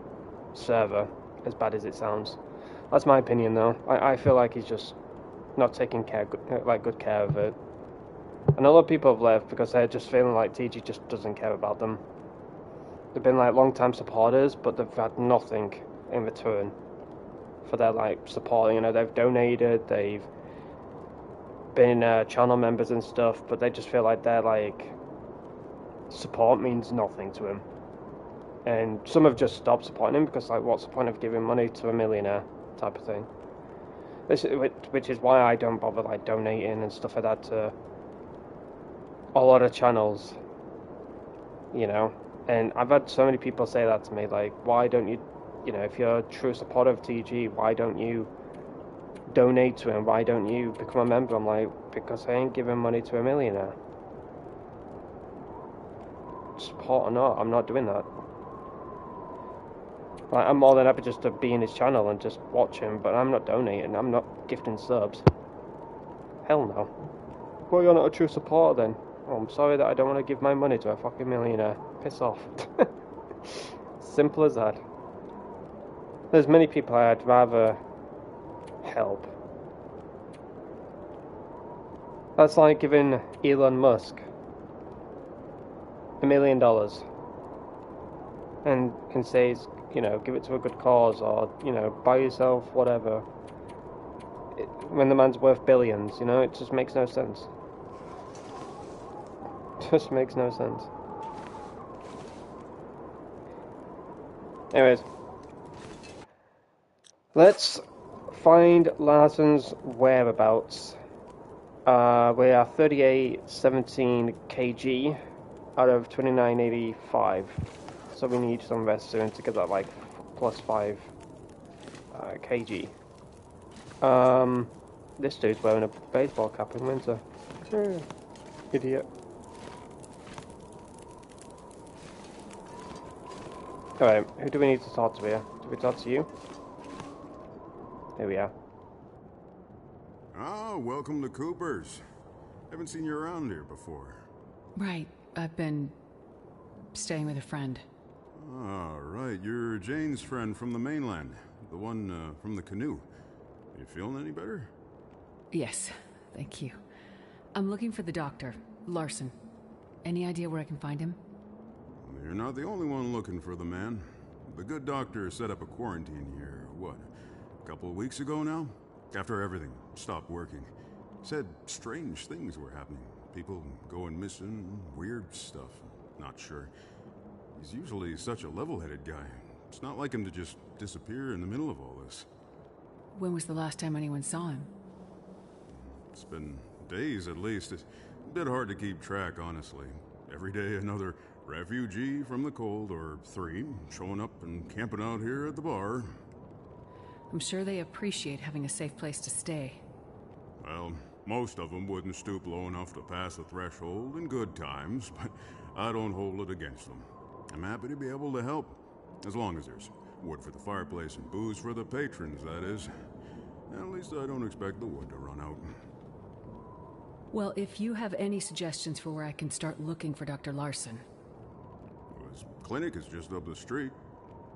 server, as bad as it sounds. That's my opinion though. I feel like he's just not taking good care of it. And a lot of people have left because they're just feeling like TG just doesn't care about them. They've been like long-time supporters, but they've had nothing in return for their like support. You know, they've donated, they've been channel members and stuff, but they just feel like their like support means nothing to him. And some have just stopped supporting him because like, what's the point of giving money to a millionaire type of thing? Which is why I don't bother like donating and stuff like that to a lot of channels, you know. And I've had so many people say that to me, like, why don't you, you know, if you're a true supporter of TG, why don't you donate to him? Why don't you become a member? I'm like, because I ain't giving money to a millionaire. Support or not, I'm not doing that. Like, I'm more than happy just to be in his channel and just watch him, but I'm not donating, I'm not gifting subs. Hell no. Well, you're not a true supporter then. Oh, I'm sorry that I don't want to give my money to a fucking millionaire. Piss off. Simple as that. There's many people I'd rather help. That's like giving Elon Musk $1 million and says, you know, give it to a good cause, or, you know, buy yourself whatever. When the man's worth billions, you know, it just makes no sense. Just makes no sense. Anyways, let's find Larson's whereabouts. We are 3817 kg out of 2985, so we need some rest soon to get that like +5 kg. This dude's wearing a baseball cap in winter. Idiot. Alright, who do we need to talk to here? Do we talk to you? Here we are. Ah, welcome to Cooper's. Haven't seen you around here before. Right. I've been staying with a friend. Ah, right. You're Jane's friend from the mainland. The one from the canoe. You feeling any better? Yes, thank you. I'm looking for the doctor, Larson. Any idea where I can find him? You're not the only one looking for the man. The good doctor set up a quarantine here, what, a couple of weeks ago now? After everything stopped working. Said strange things were happening. People going missing, weird stuff. Not sure. He's usually such a level-headed guy. It's not like him to just disappear in the middle of all this. When was the last time anyone saw him? It's been days at least. It's a bit hard to keep track, honestly. Every day another refugee from the cold, or 3, showing up and camping out here at the bar. I'm sure they appreciate having a safe place to stay. Well, most of them wouldn't stoop low enough to pass the threshold in good times, but I don't hold it against them. I'm happy to be able to help, as long as there's wood for the fireplace and booze for the patrons, that is. At least I don't expect the wood to run out. Well, if you have any suggestions for where I can start looking for Dr. Larson. His clinic is just up the street.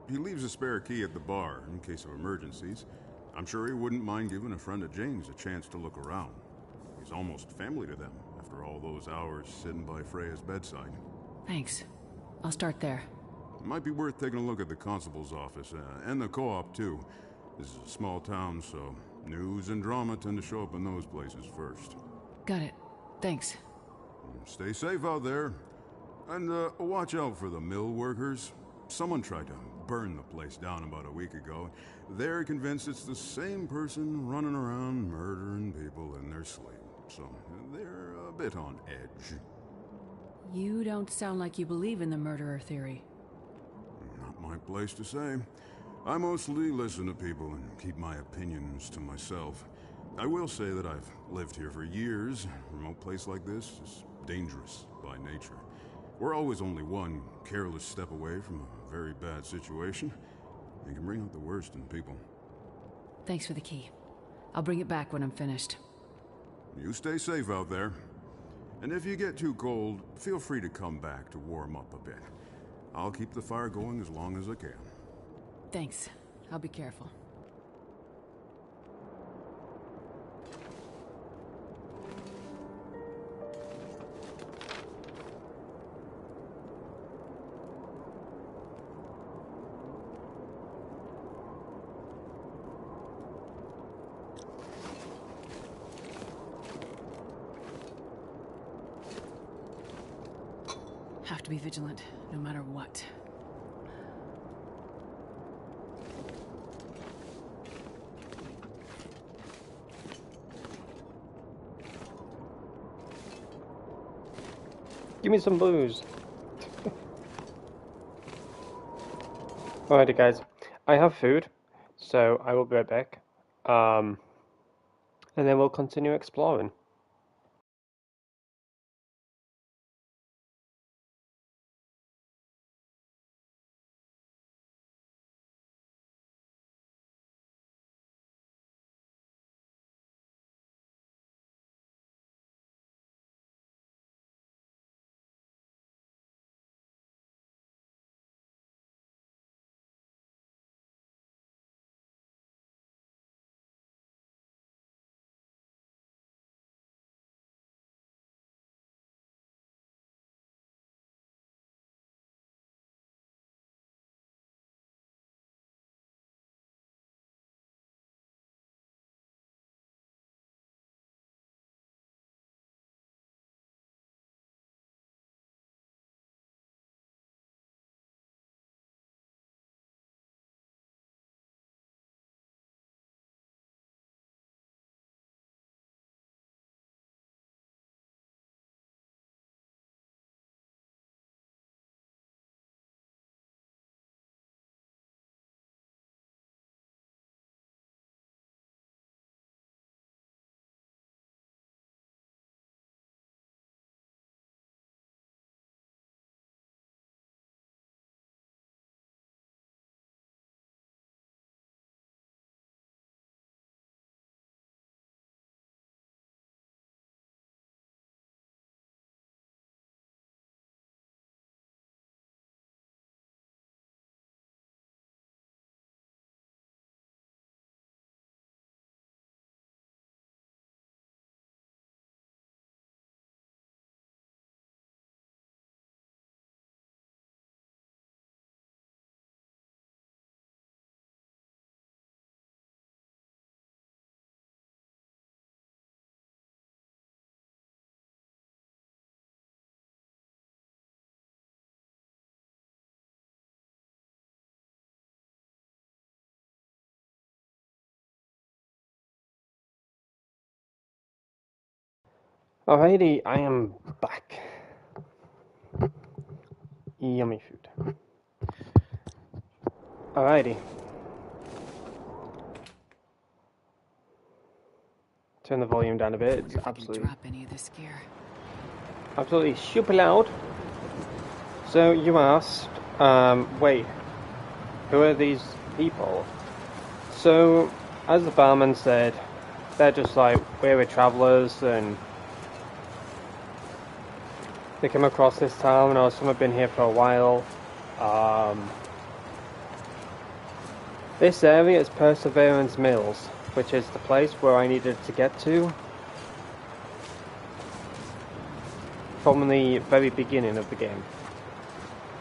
He leaves a spare key at the bar in case of emergencies. I'm sure he wouldn't mind giving a friend of Jane's a chance to look around. He's almost family to them after all those hours sitting by Freya's bedside. Thanks. I'll start there. It might be worth taking a look at the constable's office, and the co-op too. This is a small town, so news and drama tend to show up in those places first. Got it. Thanks. Stay safe out there. And watch out for the mill workers. Someone tried to burn the place down about a week ago. They're convinced it's the same person running around murdering people in their sleep. So they're a bit on edge. You don't sound like you believe in the murderer theory. Not my place to say. I mostly listen to people and keep my opinions to myself. I will say that I've lived here for years. A remote place like this is dangerous by nature. We're always only one careless step away from a very bad situation. It can bring out the worst in people. Thanks for the key. I'll bring it back when I'm finished. You stay safe out there. And if you get too cold, feel free to come back to warm up a bit. I'll keep the fire going as long as I can. Thanks. I'll be careful. Have to be vigilant, no matter what. Give me some booze. Alrighty guys, I have food, so I will be right back. And then we'll continue exploring. Alrighty, I am back. Yummy food. Alrighty. Turn the volume down a bit. It's absolutely drop any of this gear. Absolutely super loud. So you asked, wait, who are these people? So, as the barman said, they're just like weary travelers, and they come across this town, or some have been here for a while. This area is Perseverance Mills, which is the place where I needed to get to from the very beginning of the game.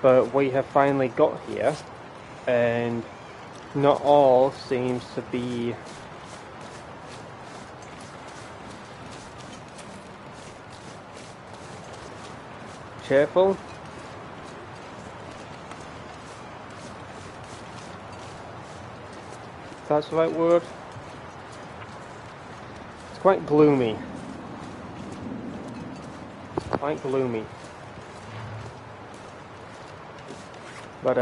But we have finally got here, and not all seems to be cheerful. If that's the right word. It's quite gloomy. Quite gloomy. But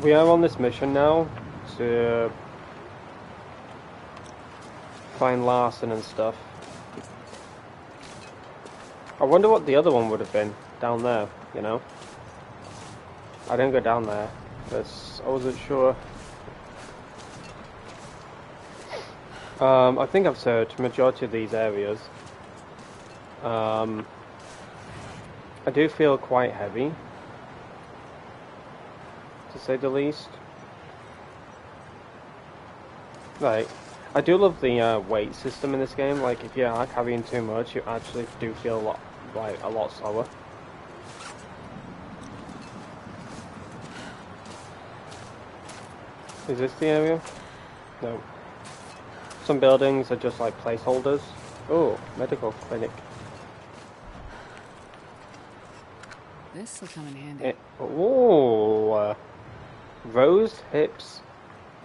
we are on this mission now to find Larson and stuff. I wonder what the other one would have been down there, you know? I didn't go down there because I wasn't sure. I think I've searched majority of these areas. I do feel quite heavy, to say the least. Like, I do love the weight system in this game. Like, if you are carrying too much, you actually do feel a lot slower. Is this the area? No. Some buildings are just like placeholders. Oh, medical clinic. This will come in handy. Rose hips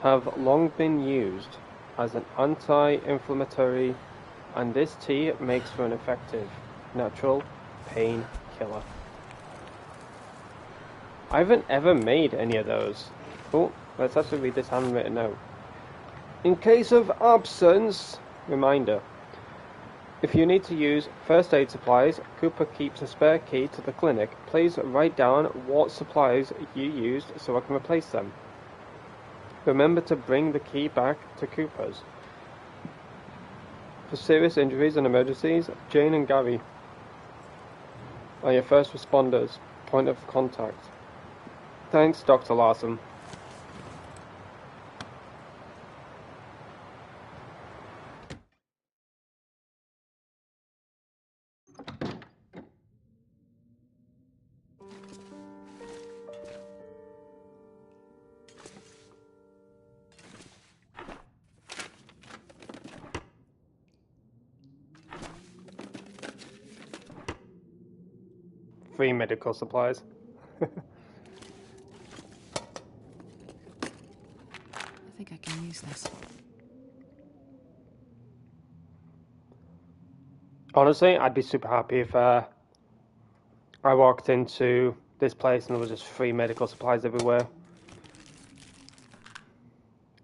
have long been used as an anti-inflammatory, and this tea makes for an effective natural pain killer. I haven't ever made any of those. Oh, let's actually read this handwritten note. In case of absence, reminder. If you need to use first aid supplies, Cooper keeps a spare key to the clinic. Please write down what supplies you used so I can replace them. Remember to bring the key back to Cooper's. For serious injuries and emergencies, Jane and Gary are your first responders. Point of contact. Thanks, Dr. Larson. Free medical supplies. I think I can use this. Honestly, I'd be super happy if I walked into this place and there was just free medical supplies everywhere.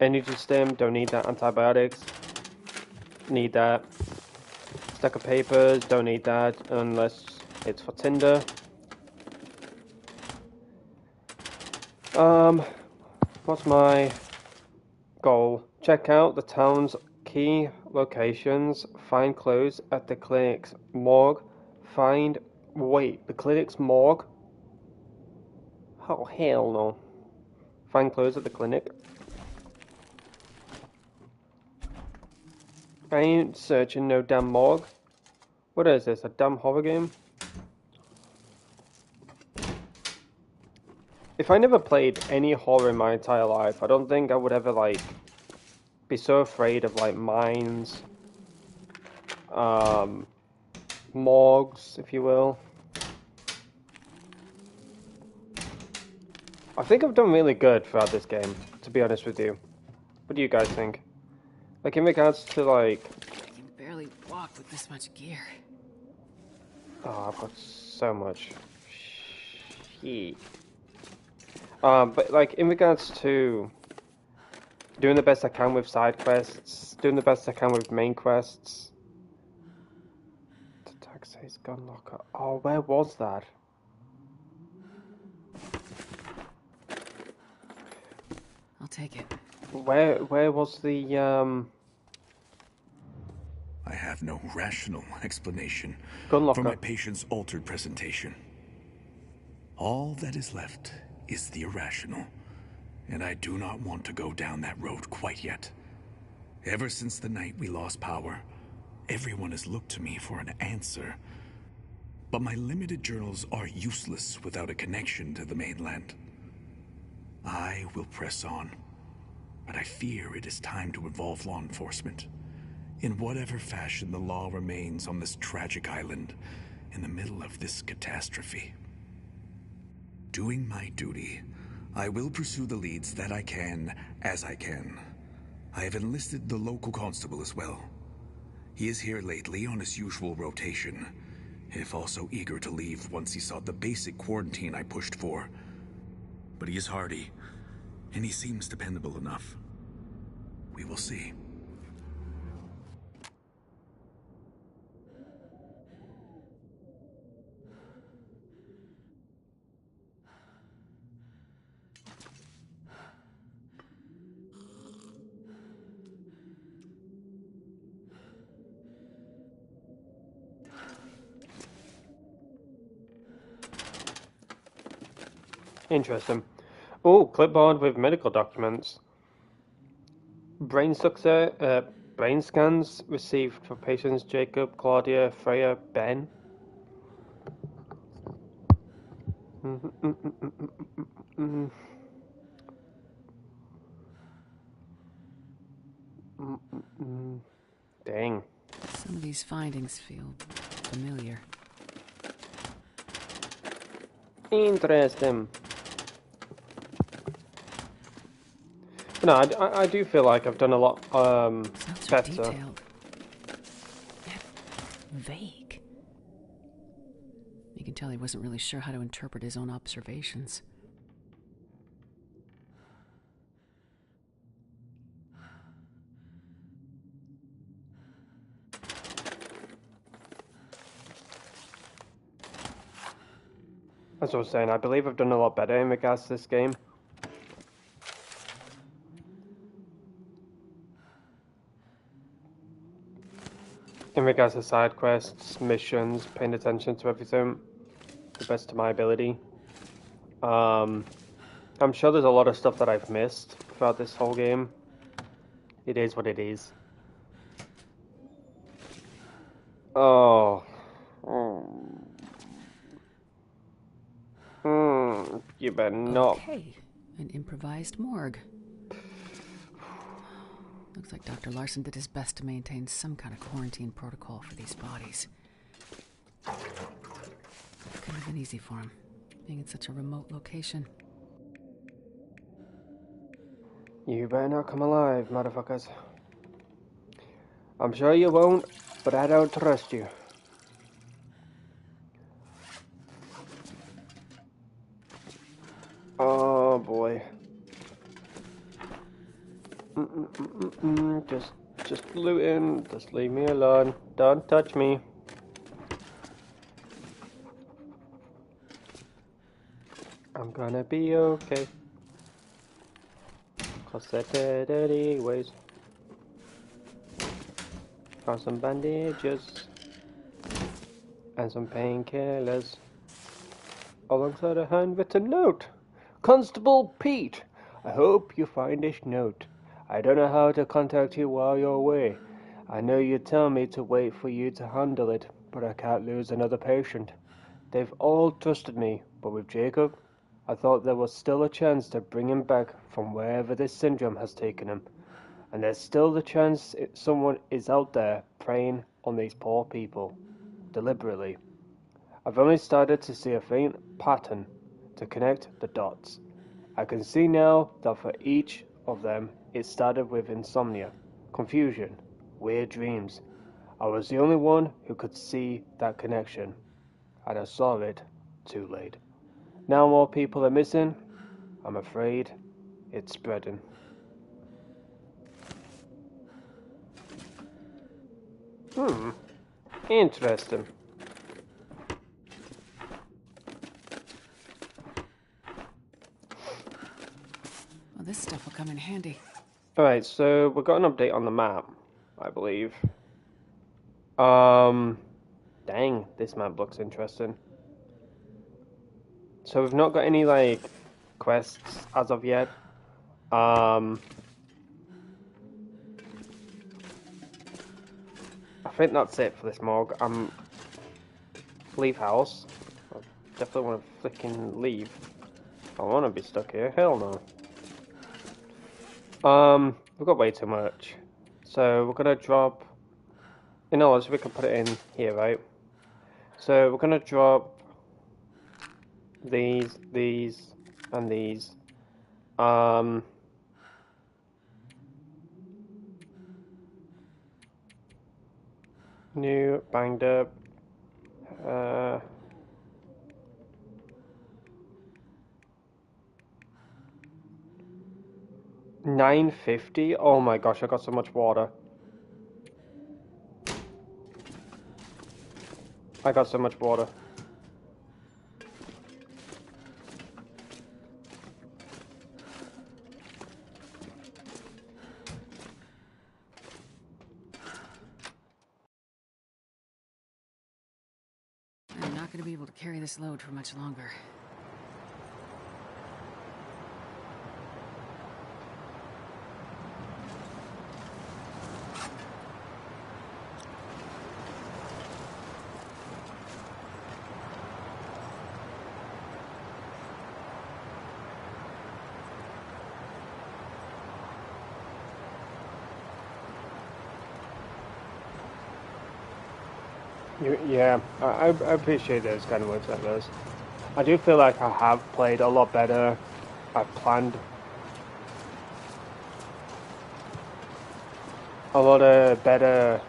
Energy stim, don't need that. Antibiotics, need that. Stack of papers, don't need that unless it's for Tinder. What's my goal? Check out the town's key locations, find clues at the clinic's morgue, the clinic's morgue? Oh, hell no. Find clues at the clinic. I ain't searching no damn morgue. What is this, a damn horror game? If I never played any horror in my entire life, I don't think I would ever, like, be so afraid of, like, mines, morgues, if you will. I think I've done really good throughout this game, to be honest with you. What do you guys think? Like, in regards to, like... I can barely walk with this much gear. Oh, I've got so much shit. But, like, in regards to doing the best I can with side quests, doing the best I can with main quests... Taxis gun locker. Oh, where was that? I'll take it. Where was the, I have no rational explanation gun locker? for my patient's altered presentation. All that is left is the irrational, and I do not want to go down that road quite yet. Ever since the night we lost power, everyone has looked to me for an answer. But my limited journals are useless without a connection to the mainland. I will press on, but I fear it is time to involve law enforcement. In whatever fashion the law remains on this tragic island, in the middle of this catastrophe. Doing my duty, I will pursue the leads that I can, as I can. I have enlisted the local constable as well. He is here lately on his usual rotation, if also eager to leave once he saw the basic quarantine I pushed for. But he is hardy, and he seems dependable enough. We will see. Interesting. Oh, clipboard with medical documents. Brain scans received for patients Jacob, Claudia, Freya, Ben. Dang. Some of these findings feel familiar. Interesting. No, I do feel like I've done a lot Sounds better. detailed. Yet vague. You can tell he wasn't really sure how to interpret his own observations. As I was saying, I believe I've done a lot better in regards to this game. In regards to side quests, missions, paying attention to everything, the best of my ability. I'm sure there's a lot of stuff that I've missed throughout this whole game. It is what it is. Oh. You better not. Okay, an improvised morgue. Looks like Dr. Larson did his best to maintain some kind of quarantine protocol for these bodies. Couldn't have been easy for him, being in such a remote location. You better not come alive, motherfuckers. I'm sure you won't, but I don't trust you. Oh boy. Just looting. Just leave me alone. Don't touch me. I'm gonna be okay. Cause they're dead anyways. Got some bandages. And some painkillers. Alongside a handwritten note. Constable Pete, I hope you find this note. I don't know how to contact you while you're away. I know you tell me to wait for you to handle it, but I can't lose another patient. They've all trusted me, but with Jacob, I thought there was still a chance to bring him back from wherever this syndrome has taken him. And there's still the chance someone is out there preying on these poor people, deliberately. I've only started to see a faint pattern to connect the dots. I can see now that for each of them it started with insomnia, confusion, weird dreams. I was the only one who could see that connection, and I saw it too late. Now more people are missing. I'm afraid it's spreading. Interesting. Well, this stuff will come in handy. Alright, so we've got an update on the map, I believe. Dang, this map looks interesting. So we've not got any, like, quests as of yet. I think that's it for this morgue. Leave house. I definitely want to freaking leave. I don't want to be stuck here. Hell no. We've got way too much. So we're gonna drop. In other words, we can put it in here, right? So we're gonna drop these, and these. New, banged up. 950. Oh my gosh, I got so much water. I got so much water. I'm not going to be able to carry this load for much longer. Yeah, I appreciate those kind of words like those. I do feel like I have played a lot better. I've planned a lot of better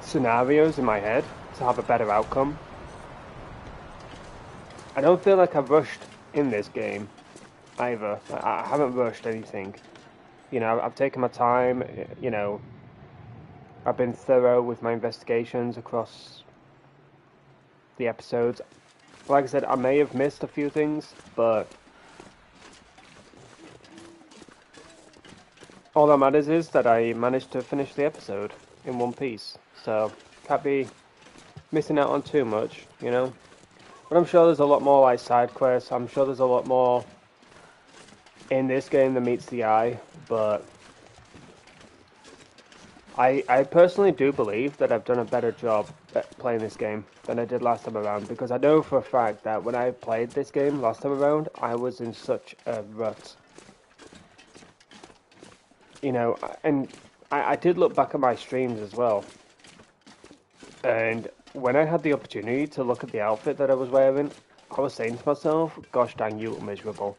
scenarios in my head to have a better outcome. I don't feel like I've rushed in this game either. I haven't rushed anything. You know, I've taken my time, you know, I've been thorough with my investigations across the episodes. Like I said, I may have missed a few things, but all that matters is that I managed to finish the episode in one piece. So, can't be missing out on too much, you know? But I'm sure there's a lot more like side quests. I'm sure there's a lot more in this game that meets the eye, but I personally do believe that I've done a better job at playing this game than I did last time around, because I know for a fact that when I played this game last time around, I was in such a rut. You know, and I did look back at my streams as well, and when I had the opportunity to look at the outfit that I was wearing, I was saying to myself, gosh dang, you look miserable.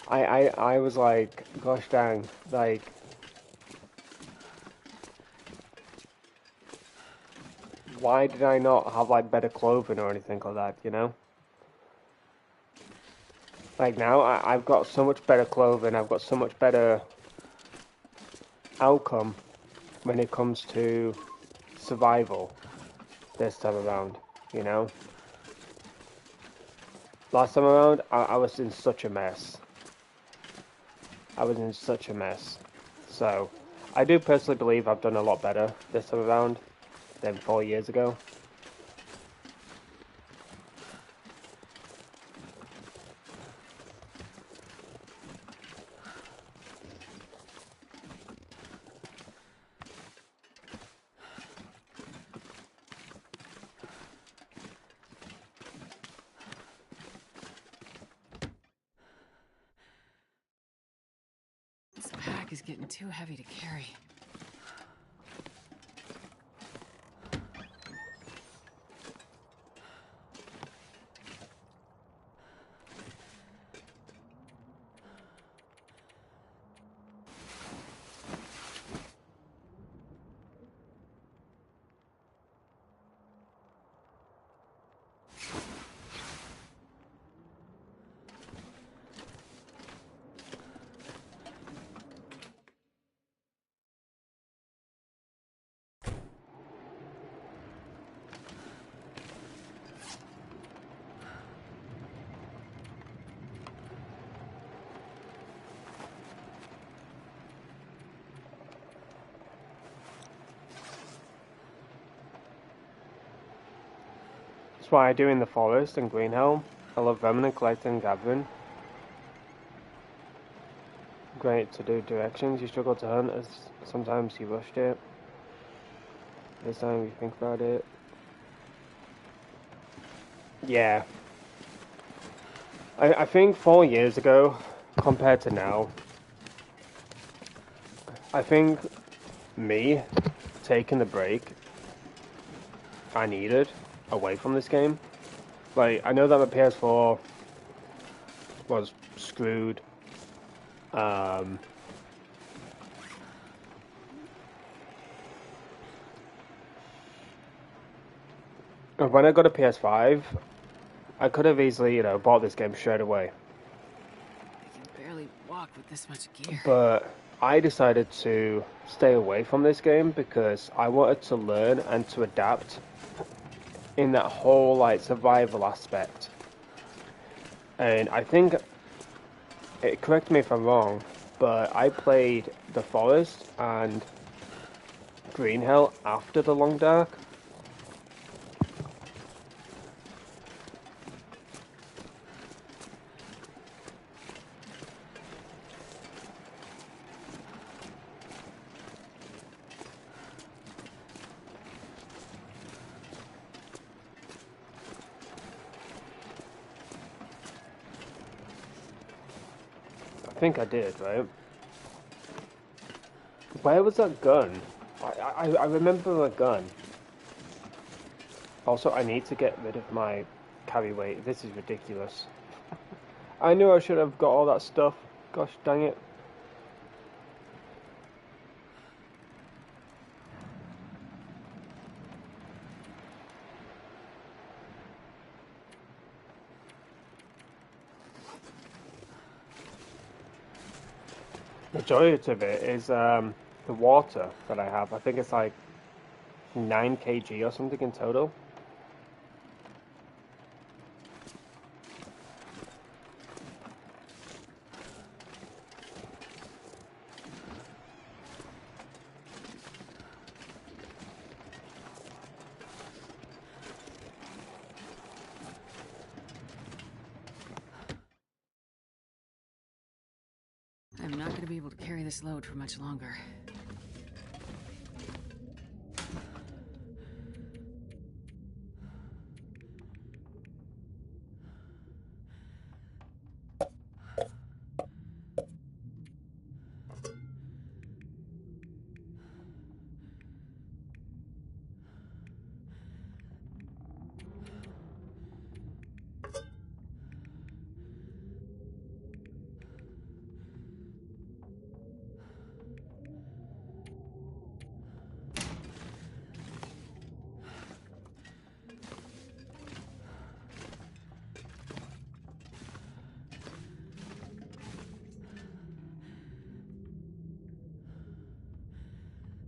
I was like, gosh dang, like, why did I not have like better clothing or anything like that, you know? Like now, I've got so much better clothing, I've got so much better outcome when it comes to survival this time around, you know? Last time around, I was in such a mess. I was in such a mess. So, I do personally believe I've done a lot better this time around than 4 years ago. This pack is getting too heavy to carry. what I do in the forest and Greenhill. I love remnant collecting and gathering. Great to do directions. You struggle to hunt as sometimes you rushed it. This time you think about it. Yeah. I think 4 years ago, compared to now, I think me taking the break I needed away from this game. Like, I know that my PS4 was screwed. When I got a PS5, I could have easily, bought this game straight away. I can barely walk with this much gear. But I decided to stay away from this game because I wanted to learn and to adapt in that whole, like, survival aspect. And I think, correct me if I'm wrong, but I played The Forest and Greenhill after The Long Dark. I think I did, right? Where was that gun? I remember a gun. Also, I need to get rid of my carry weight. This is ridiculous. I knew I should have got all that stuff. Gosh dang it. Majority of it is the water that I have. I think it's like 9 kg or something in total. I'm not going to be able to carry this load for much longer.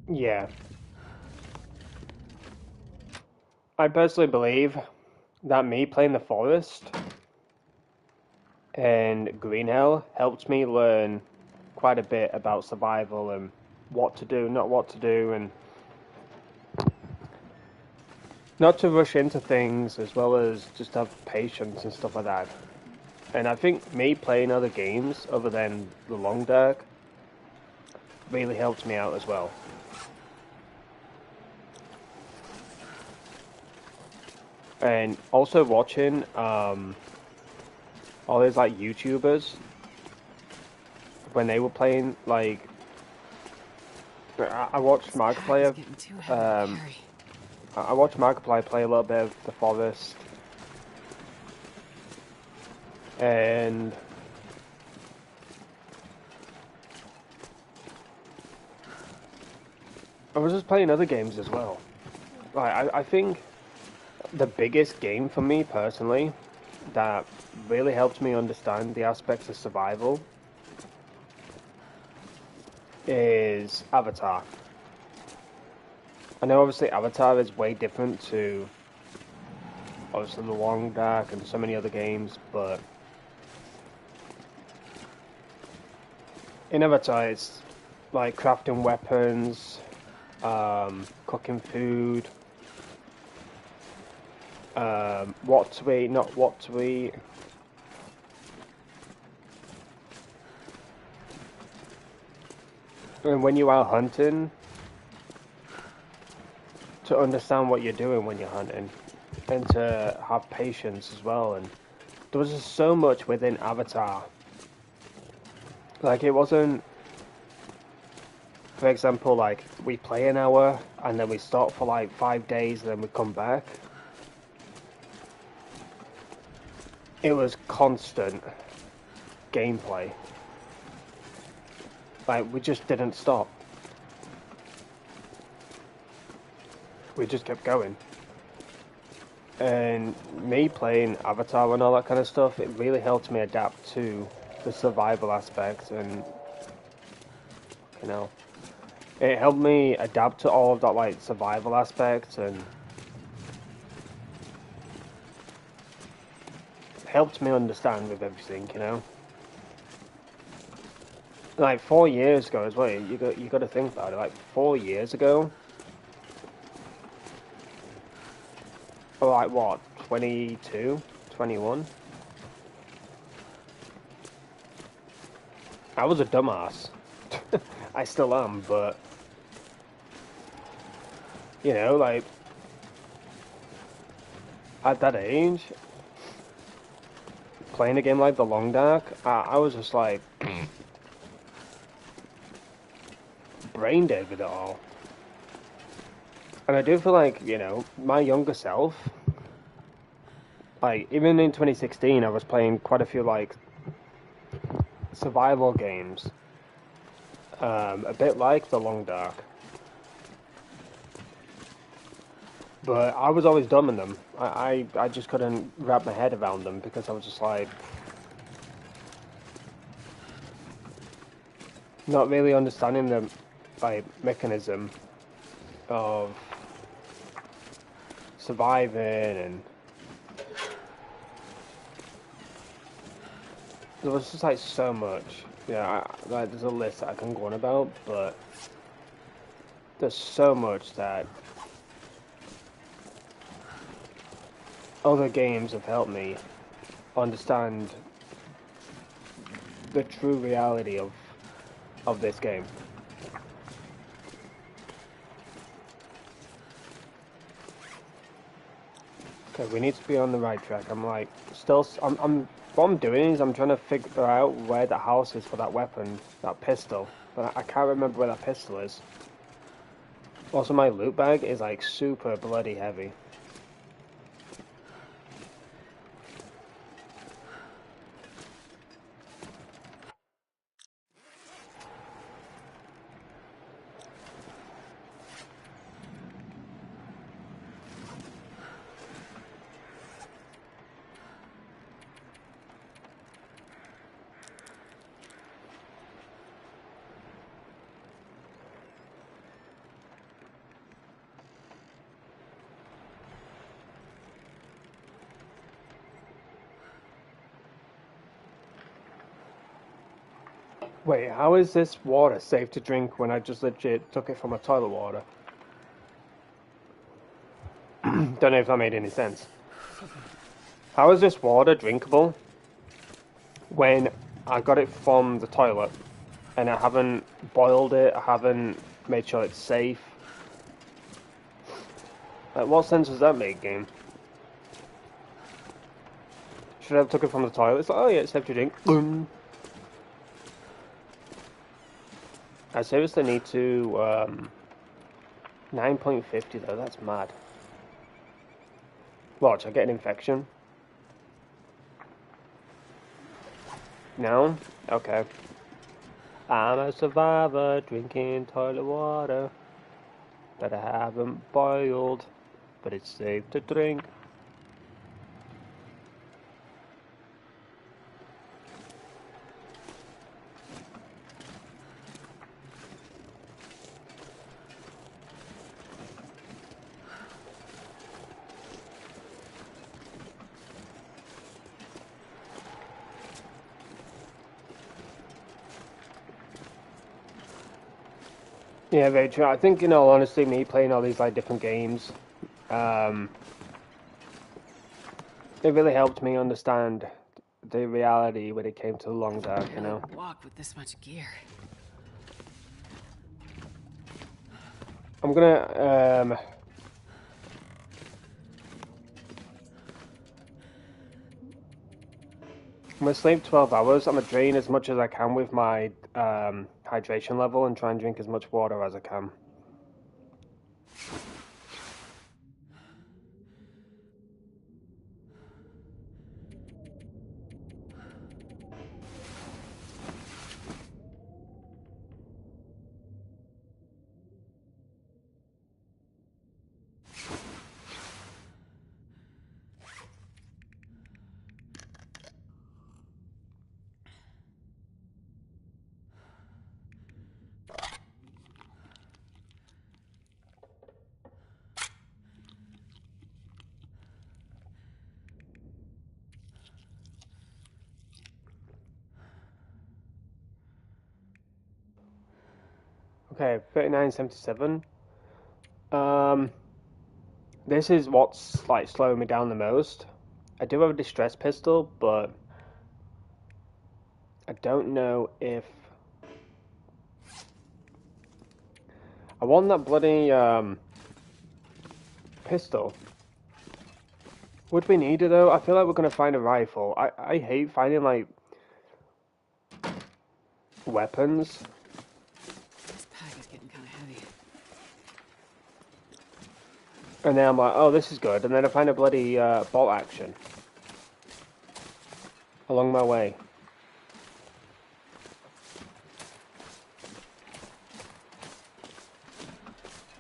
Yeah. I personally believe that me playing the forest and Greenhill helped me learn quite a bit about survival and what to do, not what to do, and not to rush into things, as well as just have patience and stuff like that. And I think me playing other games other than The Long Dark really helped me out as well. And also watching all those like YouTubers when they were playing, like I watched Markiplier. I watched Markiplier play a little bit of The Forest, and I was just playing other games as well. Like I think the biggest game for me personally that really helped me understand the aspects of survival is Avatar. I know obviously Avatar is way different to obviously The Long Dark and so many other games, but in Avatar it's like crafting weapons, cooking food, what to eat, not what to eat. And when you are hunting, to understand what you're doing when you're hunting, and to have patience as well. And there was just so much within Avatar. Like, it wasn't, for example, like, we play an hour, and then we stop for like 5 days, and then we come back. It was constant gameplay. Like, we just didn't stop. We just kept going. And me playing Avatar and all that kind of stuff, it really helped me adapt to the survival aspect, and, you know, it helped me adapt to all of that, like, survival aspect, and helped me understand with everything, you know. Like 4 years ago as well, you got to think about it. Like 4 years ago, or like what, 22, 21? I was a dumbass. I still am, but you know, like at that age, playing a game like The Long Dark, I was just like brain dead with it all. And I do feel like, you know, my younger self, like, even in 2016, I was playing quite a few, like, survival games. A bit like The Long Dark. But I was always dumb in them. I just couldn't wrap my head around them, because I was just like, not really understanding the, like, mechanism of surviving, and there was just like so much. Yeah, like there's a list that I can go on about, but there's so much that other games have helped me understand the true reality of this game. Okay, we need to be on the right track. I'm like, what I'm doing is I'm trying to figure out where the house is for that weapon, that pistol. But I can't remember where that pistol is. Also, my loot bag is like super bloody heavy. Wait, how is this water safe to drink when I just legit took it from a toilet water? Don't know if that made any sense. How is this water drinkable when I got it from the toilet and I haven't boiled it, I haven't made sure it's safe? Like, what sense does that make, game? Should I have took it from the toilet? It's like, oh yeah, it's safe to drink. Boom. I seriously need to, 9.50 though, that's mad. Watch, I get an infection. No? Okay. I'm a survivor, drinking toilet water that I haven't boiled, but it's safe to drink. Yeah, very true. I think, in all honesty, me playing all these like different games, It really helped me understand the reality when it came to the long dark, you know. Walk with this much gear. I'm gonna sleep 12 hours. I'm gonna drain as much as I can with my hydration level and try and drink as much water as I can. Okay, 39.77. This is what's like slowing me down the most. I do have a distress pistol, but I don't know if I want that bloody pistol. Would we need it though? I feel like we're gonna find a rifle. I hate finding like weapons. This pack is getting kind of heavy. And then I'm like, oh, this is good. And then I find a bloody bolt action along my way.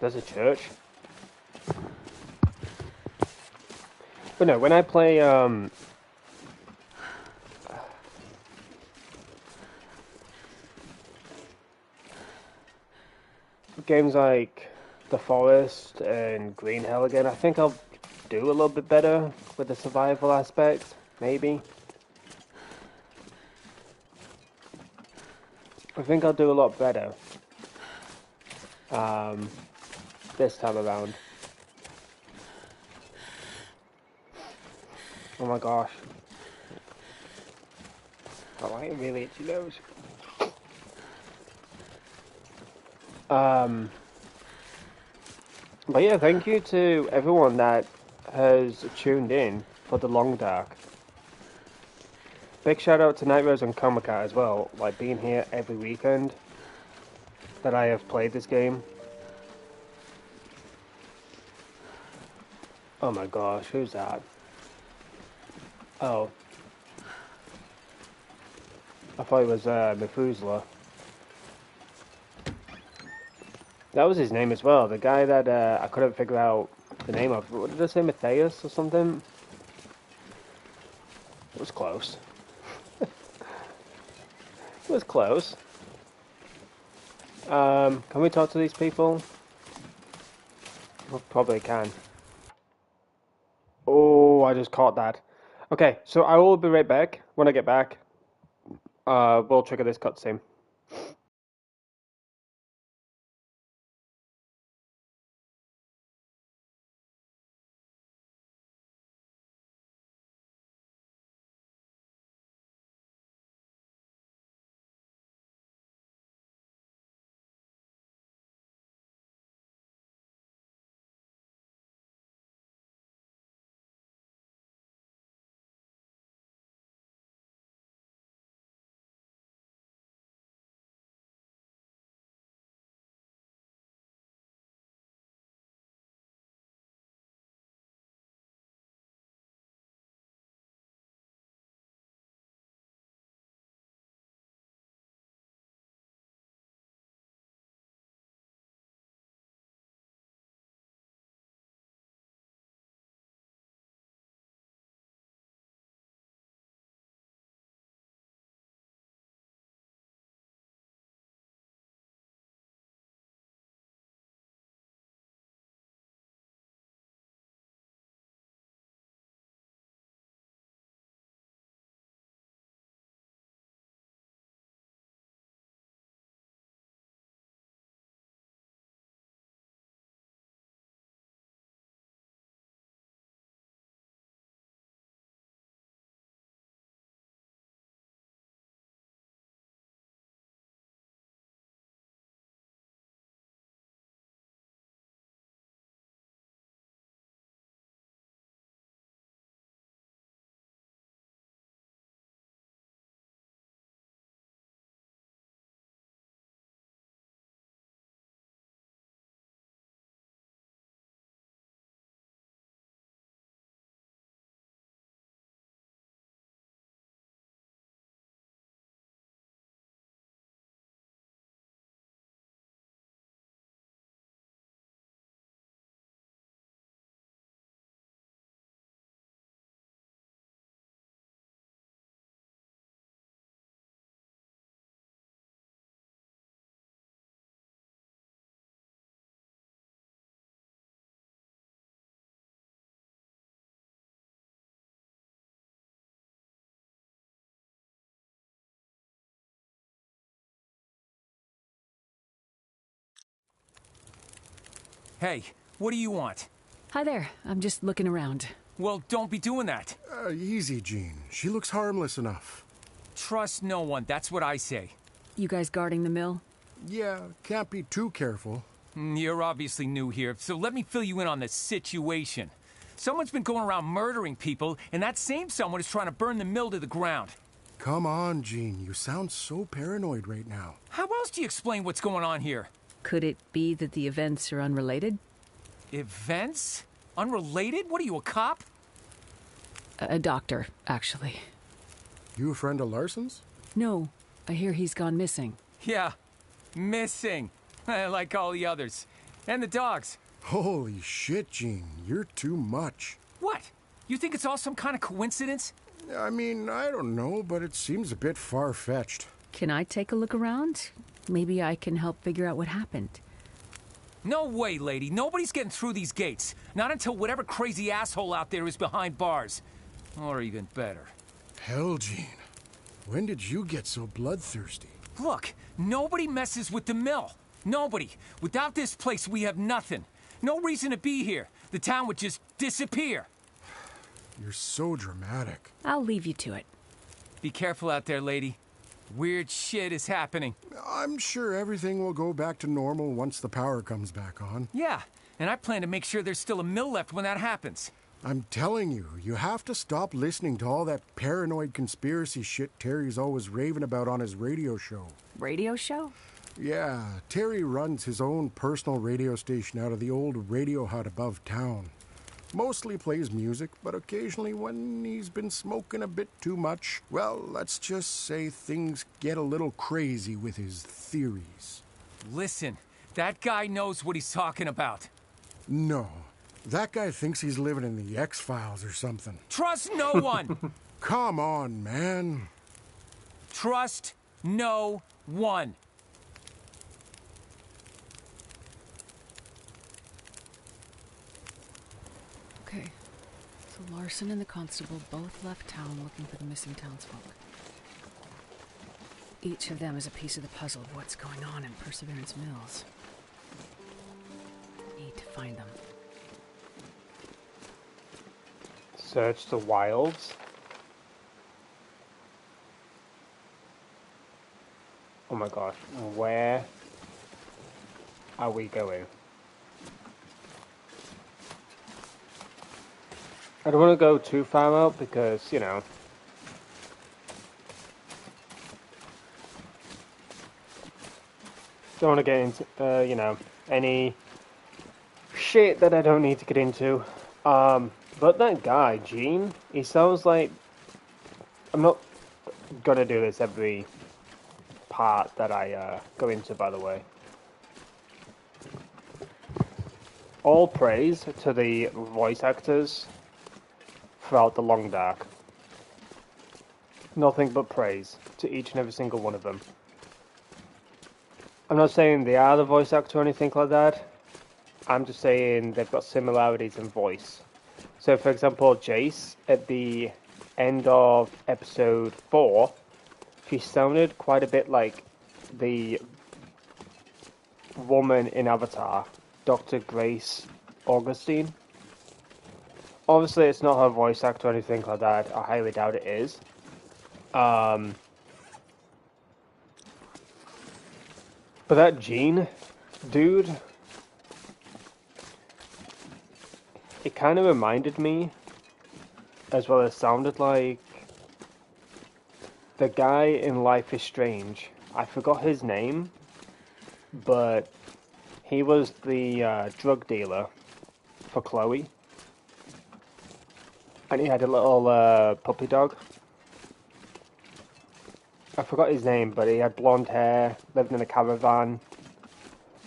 There's a church. But no, when I play games like The Forest and Green Hell again, I think I'll do a little bit better with the survival aspect, maybe. I think I'll do a lot better this time around. Oh my gosh. I like it really itchy nose. But yeah, thank you to everyone that has tuned in for the Long Dark. Big shout out to Night Rose and Comicat as well, like being here every weekend that I have played this game. Oh my gosh, who's that? Oh. I thought it was Methuselah. That was his name as well, the guy that I couldn't figure out the name of. What did I say, Matthias or something? It was close. It was close. Can we talk to these people? We probably can. Oh, I just caught that. Okay, so I will be right back. When I get back, we'll trigger this cutscene. Hey, what do you want? Hi there. I'm just looking around. Well, don't be doing that. Easy, Jean. She looks harmless enough. Trust no one, that's what I say. You guys guarding the mill? Yeah, can't be too careful. You're obviously new here, so let me fill you in on the situation. Someone's been going around murdering people, and that same someone is trying to burn the mill to the ground. Come on, Jean. You sound so paranoid right now. How else do you explain what's going on here? Could it be that the events are unrelated? Events? Unrelated? What are you, a cop? A doctor, actually. You a friend of Larson's? No, I hear he's gone missing. Yeah, missing. Like all the others. And the dogs. Holy shit, Jean. You're too much. What? You think it's all some kind of coincidence? I mean, I don't know, but it seems a bit far-fetched. Can I take a look around? Maybe I can help figure out what happened. No way, lady. Nobody's getting through these gates. Not until whatever crazy asshole out there is behind bars. Or even better. Hell, Jean. When did you get so bloodthirsty? Look, nobody messes with the mill. Nobody. Without this place, we have nothing. No reason to be here. The town would just disappear. You're so dramatic. I'll leave you to it. Be careful out there, lady. Weird shit is happening. I'm sure everything will go back to normal once the power comes back on. Yeah, and I plan to make sure there's still a mill left when that happens. I'm telling you, you have to stop listening to all that paranoid conspiracy shit Terry's always raving about on his radio show. Radio show? Yeah, Terry runs his own personal radio station out of the old radio hut above town. Mostly plays music, but occasionally when he's been smoking a bit too much, well, let's just say things get a little crazy with his theories. Listen, that guy knows what he's talking about. No, that guy thinks he's living in the X-Files or something. Trust no one! Come on, man. Trust no one. Okay, so Larson and the constable both left town looking for the missing townsfolk. Each of them is a piece of the puzzle of what's going on in Perseverance Mills. Need to find them. Search the wilds. Oh my gosh, where are we going? I don't want to go too far out because, you know, don't want to get into, you know, any shit that I don't need to get into. But that guy, Gene, he sounds like... I'm not gonna do this every part that I go into, by the way. All praise to the voice actors throughout The Long Dark. Nothing but praise to each and every single one of them. I'm not saying they are the voice actor or anything like that. I'm just saying they've got similarities in voice. So, for example, Jace, at the end of episode 4, she sounded quite a bit like the woman in Avatar, Dr. Grace Augustine. Obviously, it's not her voice actor or anything like that. I highly doubt it is. But that Gene dude, it kind of reminded me, as well as sounded like, the guy in Life is Strange. I forgot his name, but he was the drug dealer for Chloe. And he had a little puppy dog. I forgot his name, but he had blonde hair, lived in a caravan.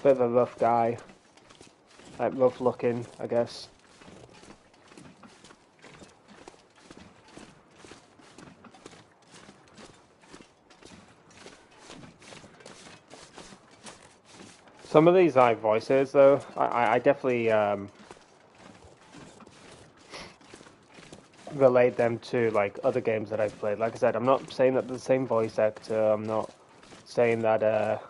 Bit of a rough guy. Like, rough looking, I guess. Some of these voices, though, I definitely relate them to like other games that I've played. Like I said, I'm not saying that they're the same voice actor. I'm not saying that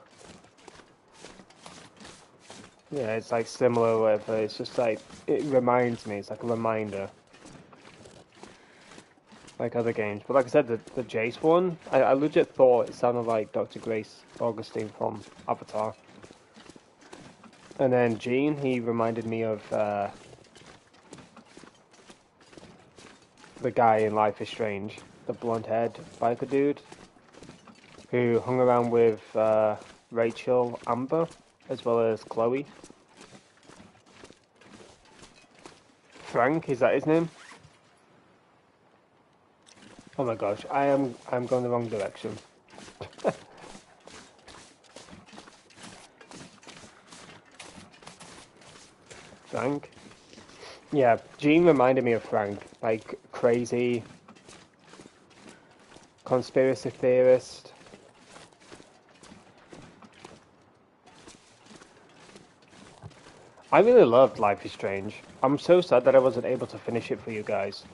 Yeah, it's like similar or whatever. It's just like, it reminds me, it's like a reminder. Like other games. But like I said, the Jace one, I legit thought it sounded like Dr. Grace Augustine from Avatar. And then Gene, he reminded me of the guy in Life is Strange, the blonde-haired biker dude, who hung around with Rachel Amber, as well as Chloe. Frank, is that his name? Oh my gosh, I'm going the wrong direction. Frank? Yeah, Gene reminded me of Frank, like crazy conspiracy theorist. I really loved Life is Strange. I'm so sad that I wasn't able to finish it for you guys.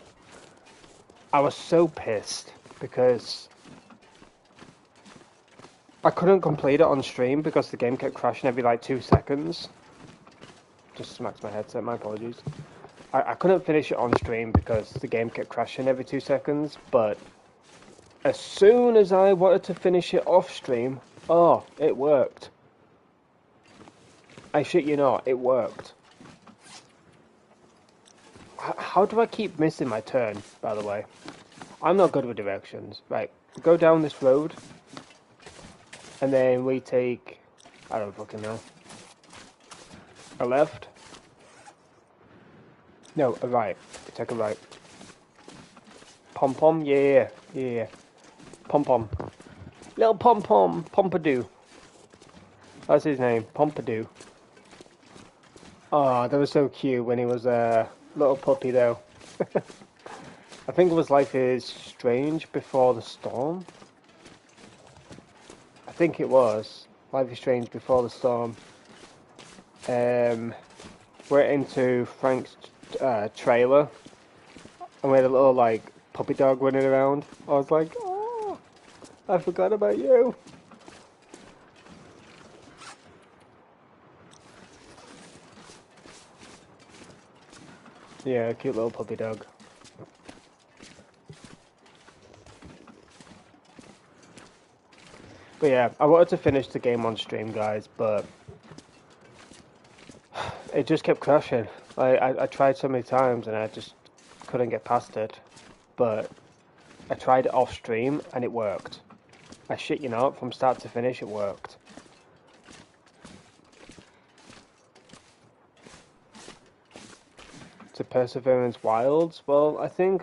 I was so pissed because I couldn't complete it on stream because the game kept crashing every like 2 seconds. Just smacked my headset, my apologies. I couldn't finish it on stream because the game kept crashing every 2 seconds, but as soon as I wanted to finish it off stream, oh, it worked. I shit you not, it worked. How do I keep missing my turn, by the way? I'm not good with directions. Right, go down this road, and then we take, I don't fucking know, a left? No, a right. We take a right. Pom-pom? Yeah, yeah. Pom-pom. Little pom-pom. Pompadour. That's his name. Pompadour. Oh, that was so cute when he was a little puppy, though. I think it was Life is Strange Before the Storm. I think it was Life is Strange Before the Storm. We're into Frank's trailer, and we had a little like puppy dog running around. I was like, oh, I forgot about you. Yeah, cute little puppy dog. But yeah, I wanted to finish the game on stream, guys, but it just kept crashing. I tried so many times and I just couldn't get past it. But I tried it off stream and it worked. I shit you not, from start to finish it worked. To Perseverance Wilds, well, I think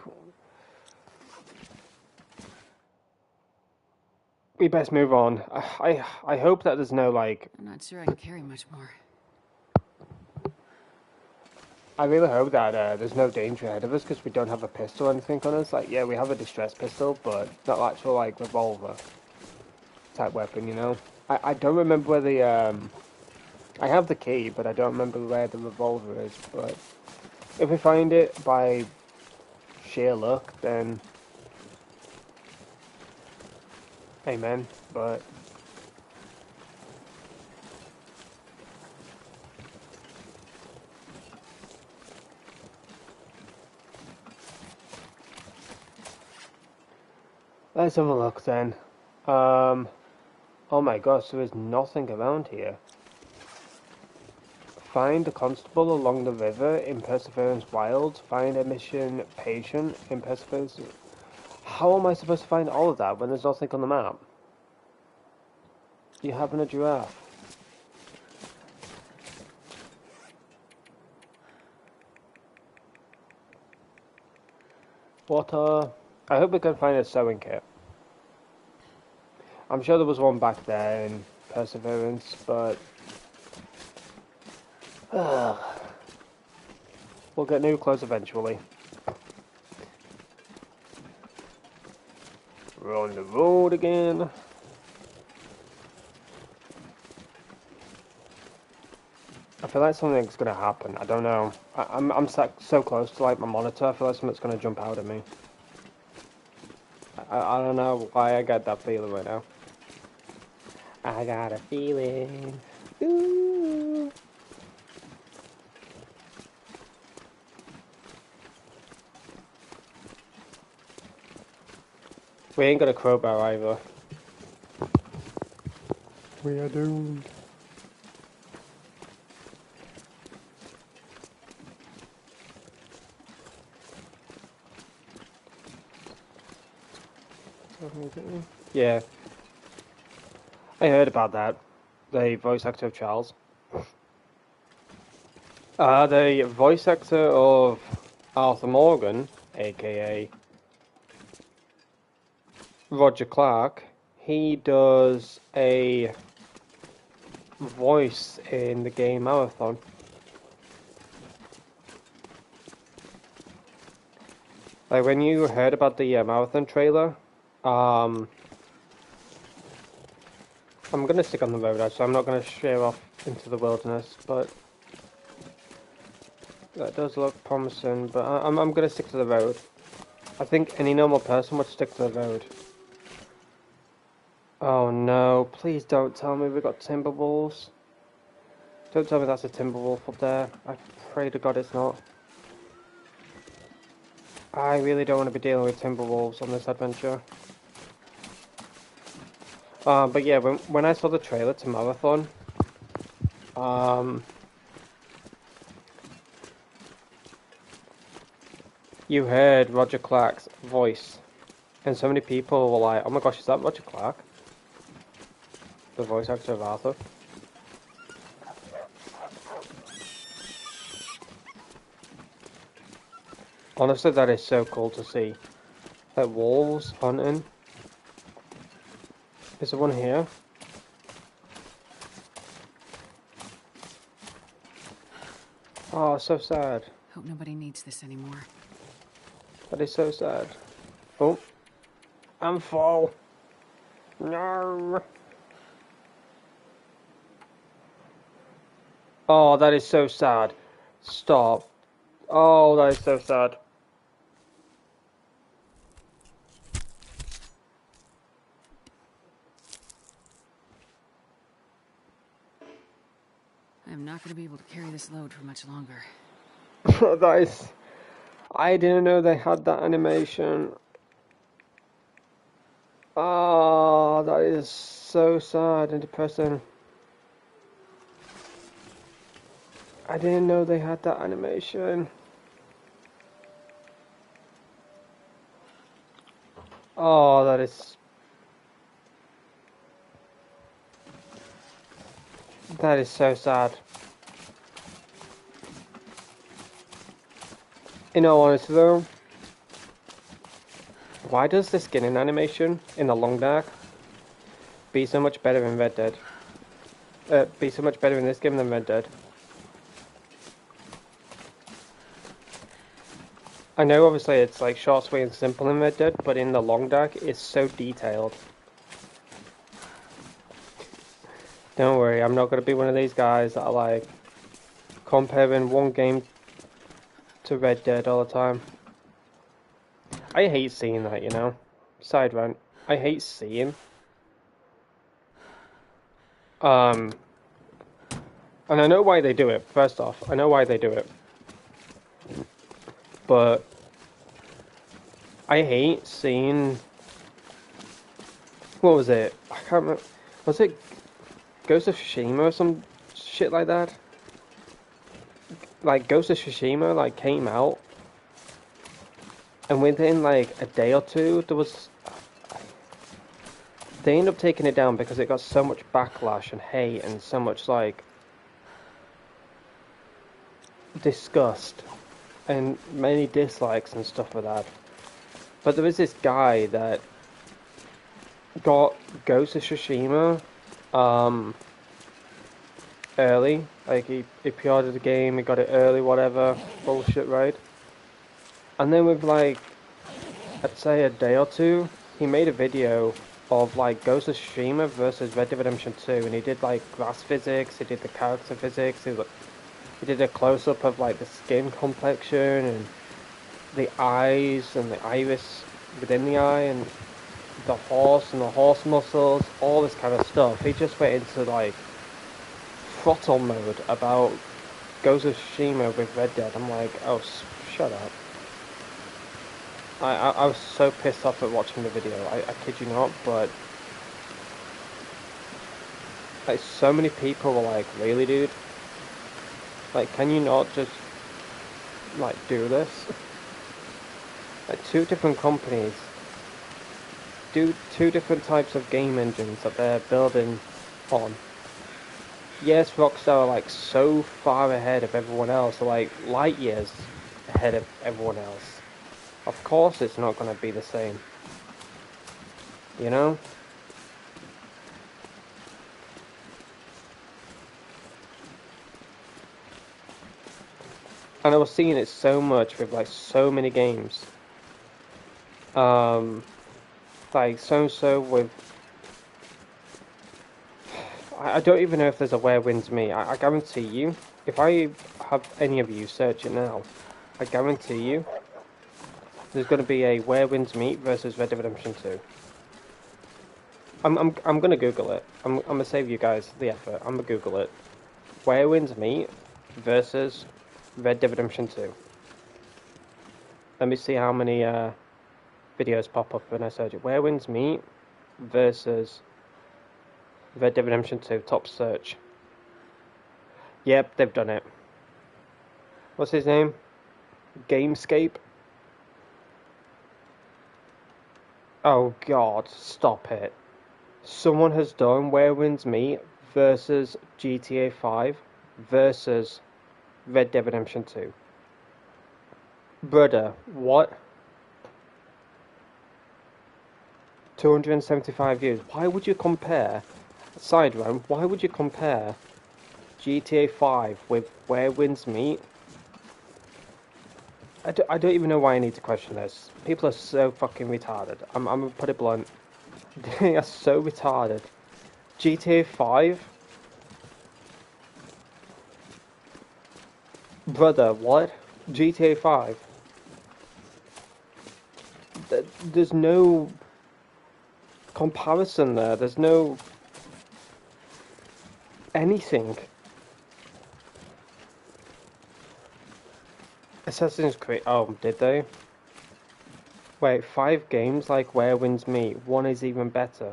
we best move on. I hope that there's no like. I'm not sure I can carry much more. I really hope that there's no danger ahead of us because we don't have a pistol or anything on us. Like, yeah, we have a distress pistol, but not actual like revolver type weapon, you know. I don't remember where the I have the key, but I don't remember where the revolver is. But if we find it by sheer luck, then amen. But let's have a look then. Oh my gosh, there is nothing around here. Find a constable along the river in Perseverance Wilds. Find a mission patient in Perseverance. How am I supposed to find all of that when there's nothing on the map? You having a giraffe? What I hope we can find a sewing kit. I'm sure there was one back there in Perseverance, but we'll get new clothes eventually. We're on the road again. I feel like something's gonna happen. I don't know. I'm sat so close to like my monitor. I feel like something's gonna jump out at me. I don't know why I got that feeling right now. I got a feeling. Ooh. We ain't got a crowbar either. We are doomed. Yeah. I heard about that. The voice actor of Charles. The voice actor of Arthur Morgan, aka Roger Clark, he does a voice in the game Marathon. Like when you heard about the Marathon trailer, I'm gonna stick on the road actually, I'm not gonna sheer off into the wilderness, but that does look promising, but I'm gonna stick to the road. I think any normal person would stick to the road. Oh no, please don't tell me we got timber wolves. Don't tell me that's a timber wolf up there. I pray to God it's not. I really don't want to be dealing with timber wolves on this adventure. But yeah, when I saw the trailer to Marathon, you heard Roger Clark's voice, and so many people were like, "Oh my gosh, is that Roger Clark? The voice actor of Arthur?" Honestly, that is so cool to see. Like wolves hunting. Is there one here? Oh, so sad. Hope nobody needs this anymore. That is so sad. Oh, I'm full. No. Oh, that is so sad. Stop. Oh, that is so sad. I'm not going to be able to carry this load for much longer. That is... I didn't know they had that animation. Oh, that is so sad and depressing. I didn't know they had that animation. Oh, that is... That is so sad. In all honesty though, why does the skinning animation in the long dark be so much better in Red Dead? Be so much better in this game than Red Dead? I know obviously it's like short, sweet and simple in Red Dead, but in the long dark it's so detailed. Don't worry, I'm not going to be one of these guys that are like comparing one game to Red Dead all the time. I hate seeing that, you know. Side rant. I hate seeing. And I know why they do it, first off. I know why they do it. But I hate seeing... What was it? I can't remember. Was it Ghost of Tsushima or some shit like that? Like, Ghost of Tsushima, like, came out. And within, like, a day or two, there was... They ended up taking it down because it got so much backlash and hate and so much, like... disgust. And many dislikes and stuff like that. But there was this guy that got Ghost of Tsushima, early. Like, he pre-ordered the game, he got it early, whatever. Bullshit, right? And then with, like, I'd say a day or two, he made a video of, like, Ghost of Tsushima versus Red Dead Redemption 2, and he did, like, grass physics, he did the character physics, he did a close-up of, like, the skin complexion, and the eyes, and the iris within the eye, and the horse muscles, all this kind of stuff. He just went into, like, throttle mode about Ghost of Tsushima with Red Dead. I'm like, oh, shut up. I was so pissed off at watching the video. I kid you not, but like so many people were like, "Really, dude? Like, can you not just like do this?" Like two different companies do two different types of game engines that they're building on. Yes, Rockstar are like so far ahead of everyone else, they're like light years ahead of everyone else. Of course it's not going to be the same. You know? And I was seeing it so much with like so many games. Like so with... I don't even know if there's a Where Winds Meet. I guarantee you, if I have any of you search it now, I guarantee you there's going to be a Where Winds Meet versus Red Dead Redemption 2. I'm gonna Google it. I'm gonna save you guys the effort. I'm gonna Google it. Where Winds Meet versus Red Dead Redemption 2. Let me see how many videos pop up when I search it. Where Winds Meet versus Red Dead Redemption 2 top search. Yep, they've done it. What's his name? Gamescape? Oh god, stop it. Someone has done Where Winds Meet versus GTA 5 versus Red Dead Redemption 2. Brother, what? 275 views. Why would you compare, side round, why would you compare GTA 5 with Where Winds Meet? I don't even know why I need to question this. People are so fucking retarded. I'm gonna put it blunt. They are so retarded. GTA 5? Brother, what? GTA 5? There's no comparison there. There's no anything. Assassin's Creed. Oh, did they? Wait, 5 games like Where Winds Meet. One is even better.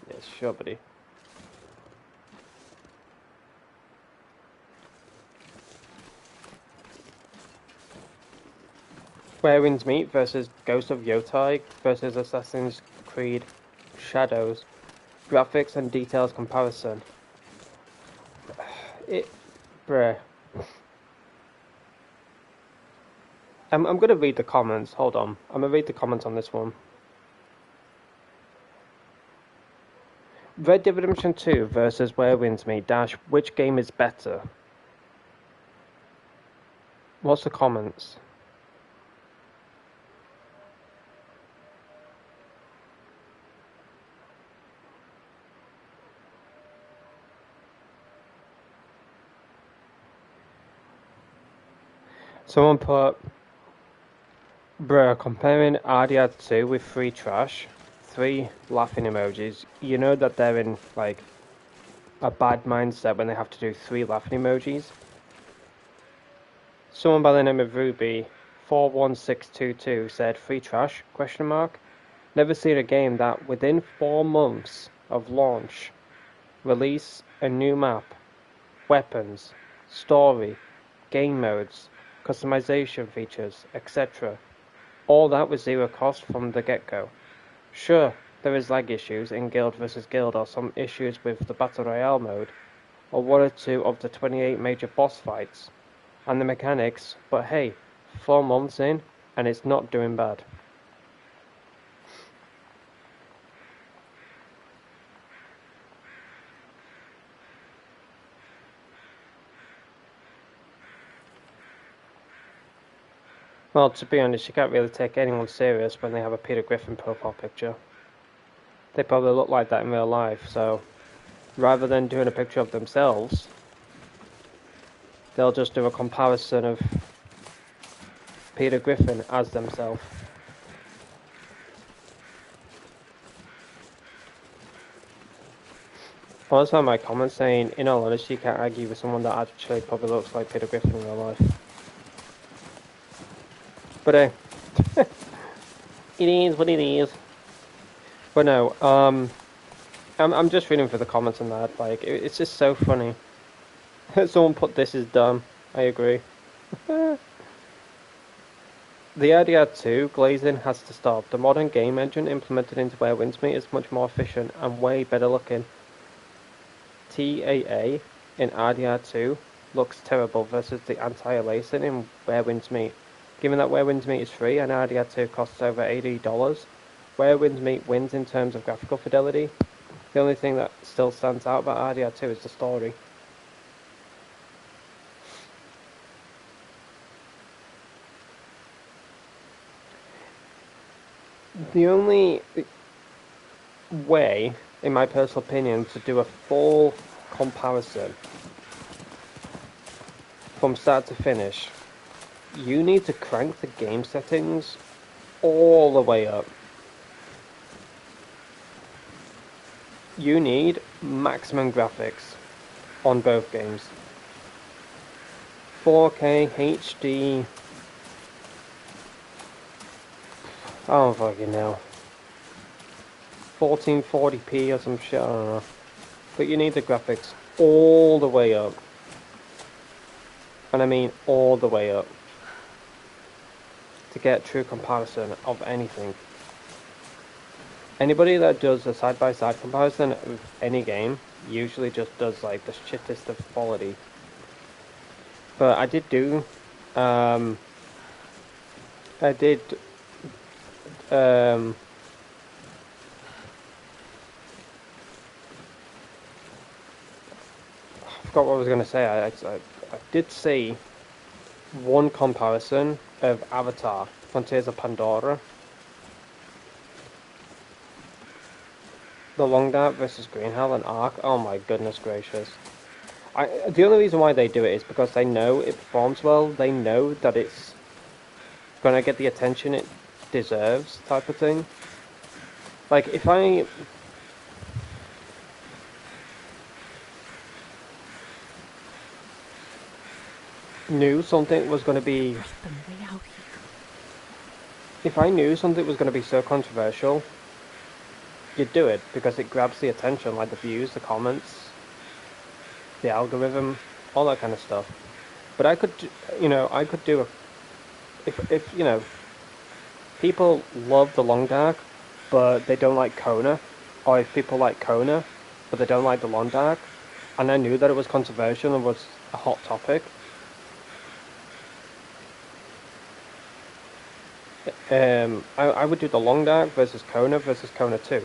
Yes, sure, buddy. Where Winds Meet versus Ghost of Yotai versus Assassin's Creed Shadows. Graphics and details comparison. Bruh. I'm gonna read the comments. Hold on. I'm gonna read the comments on this one. Red Dead Redemption 2 versus Where Winds Meet dash. Which game is better? What's the comments? Someone put, bruh, comparing RDR 2 with Free Trash, 3 laughing emojis. You know that they're in, like, a bad mindset when they have to do 3 laughing emojis. Someone by the name of Ruby 41622 said, Free Trash, question mark. Never seen a game that within 4 months of launch, release a new map, weapons, story, game modes, customization features, etc. All that with zero cost from the get-go. Sure, there is lag issues in Guild vs Guild or some issues with the Battle Royale mode, or 1 or 2 of the 28 major boss fights, and the mechanics, but hey, 4 months in, and it's not doing bad. Well, to be honest, you can't really take anyone serious when they have a Peter Griffin profile picture. They probably look like that in real life, so rather than doing a picture of themselves, they'll just do a comparison of Peter Griffin as themselves. I was on my comments saying, in all honesty, you can't argue with someone that actually probably looks like Peter Griffin in real life. But It is what it is. But no, I'm just reading through the comments on that. Like, it's just so funny. Someone put this is dumb. I agree. The RDR2 glazing has to stop. The modern game engine implemented into Where Winds Meet is much more efficient and way better looking. TAA in RDR2 looks terrible versus the anti-aliasing in Where Winds Meet. Given that Where Winds Meet is free and RDR2 costs over $80, Where Winds Meet wins in terms of graphical fidelity. The only thing that still stands out about RDR2 is the story. The only way, in my personal opinion, to do a full comparison from start to finish, you need to crank the game settings all the way up. You need maximum graphics on both games. 4K, HD, I don't fucking know. 1440p or some shit, I don't know. But you need the graphics all the way up. And I mean all the way up. To get true comparison of anything. Anybody that does a side-by-side comparison of any game usually just does like the shittest of quality. But I did do I forgot what I was going to say. I did see one comparison of Avatar, Frontiers of Pandora. The Long Dark versus Green Hell and Ark. Oh my goodness gracious. The only reason why they do it is because they know it performs well. They know that it's going to get the attention it deserves, type of thing. Like, if I knew something was going to be... If I knew something was going to be so controversial, you'd do it, because it grabs the attention, like the views, the comments, the algorithm, all that kind of stuff. But I could, I could do a... If people love the Long Dark, but they don't like Kona, or if people like Kona, but they don't like the Long Dark, and I knew that it was controversial and was a hot topic, I would do the Long Dark versus Kona 2.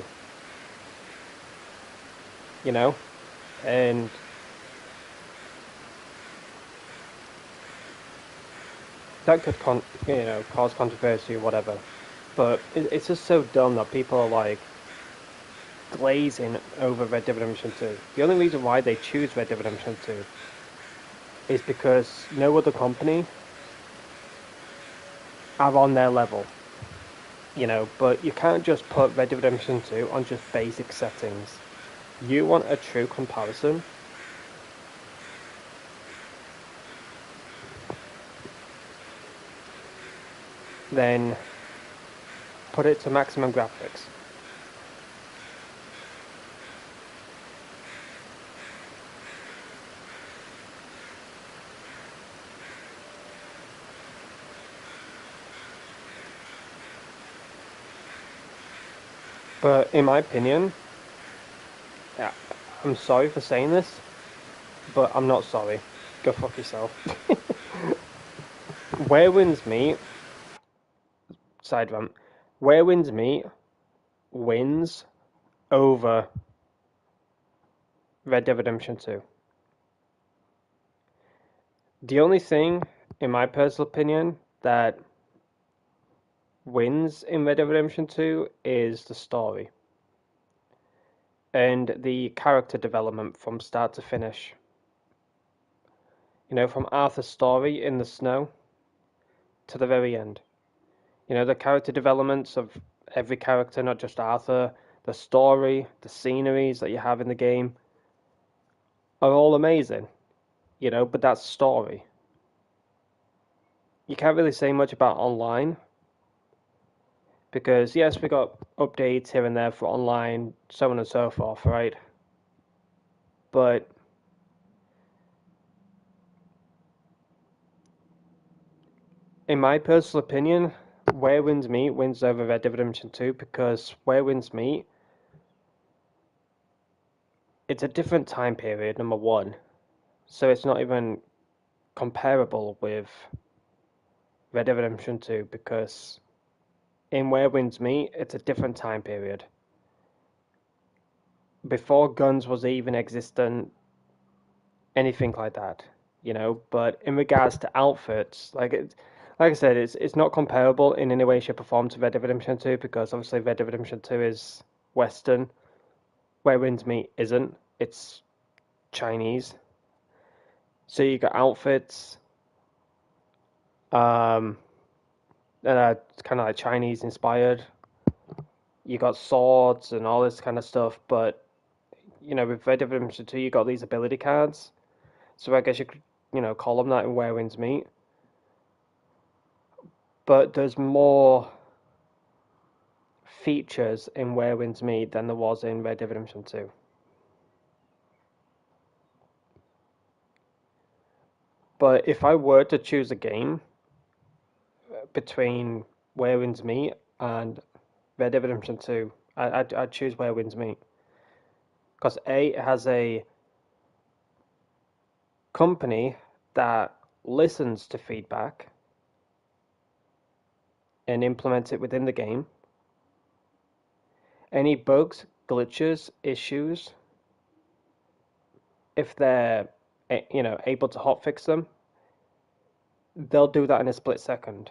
And that could cause controversy or whatever. But it's just so dumb that people are like glazing over Red Dead Redemption 2. The only reason why they choose Red Dead Redemption 2 is because no other company are on their level. But you can't just put Red Dead Redemption 2 on just basic settings. You want a true comparison. Then put it to maximum graphics. But in my opinion, yeah, I'm sorry for saying this, but I'm not sorry. Go fuck yourself. Where Winds Meet, side rant, Where Winds Meet wins over Red Dead Redemption 2. The only thing, in my personal opinion, that wins in Red Dead Redemption 2 is the story. And the character development from start to finish. From Arthur's story in the snow to the very end. The character developments of every character, not just Arthur, the story, the sceneries that you have in the game are all amazing. But that's story. You can't really say much about online. Because, yes, we got updates here and there for online, so on and so forth, right? But in my personal opinion, Where Winds Meet wins over Red Dead Redemption 2 because Where Winds Meet, it's a different time period, number one. So it's not even comparable with Red Dead Redemption 2 because in Where Winds Meet, it's a different time period. Before guns was even existent, anything like that, you know. But in regards to outfits, like I said, it's not comparable in any way, shape, or form to Red Dead Redemption 2 because obviously Red Dead Redemption 2 is Western, Where Winds Meet isn't. It's Chinese. So you got outfits, that are kind of like Chinese inspired. You got swords and all this kind of stuff, but you know, with Red Dead Redemption 2, you got these ability cards. So I guess you could, you know, call them that in Where Winds Meet. But there's more features in Where Winds Meet than there was in Red Dead Redemption 2. But if I were to choose a game between Where Winds Meet and Red Dead Redemption 2, I'd choose Where Winds Meet. Because A, it has a company that listens to feedback and implements it within the game. Any bugs, glitches, issues, if they're, you know, able to hotfix them, they'll do that in a split second.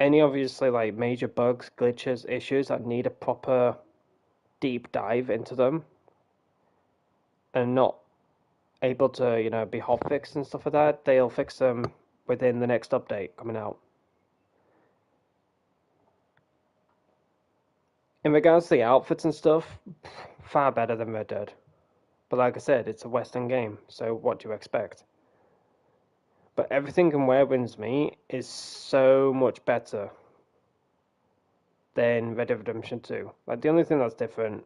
Any obviously like major bugs, glitches, issues that need a proper deep dive into them and not able to, you know, be hotfixed and stuff like that, they'll fix them within the next update coming out. In regards to the outfits and stuff, far better than Red Dead. But like I said, it's a Western game, so what do you expect? But everything in Where Winds Meet is so much better than Red Dead Redemption 2. Like, the only thing that's different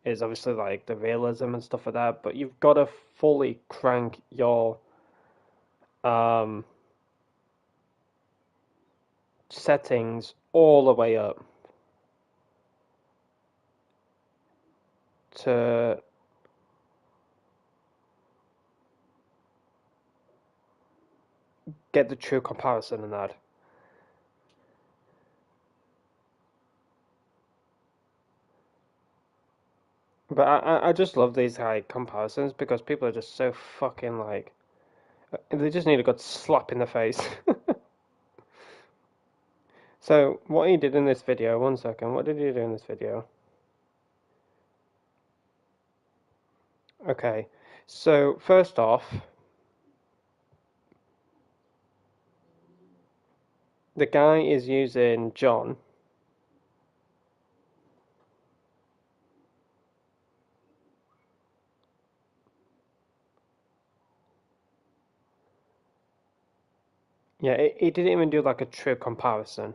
is obviously like the realism and stuff like that, but you've got to fully crank your settings all the way up to get the true comparison in that. But I just love these like comparisons because people are just so fucking like, they just need a good slap in the face. So what he did in this video, one second, what did he do in this video? Okay, so first off, the guy is using John. Yeah, he didn't even do like a true comparison.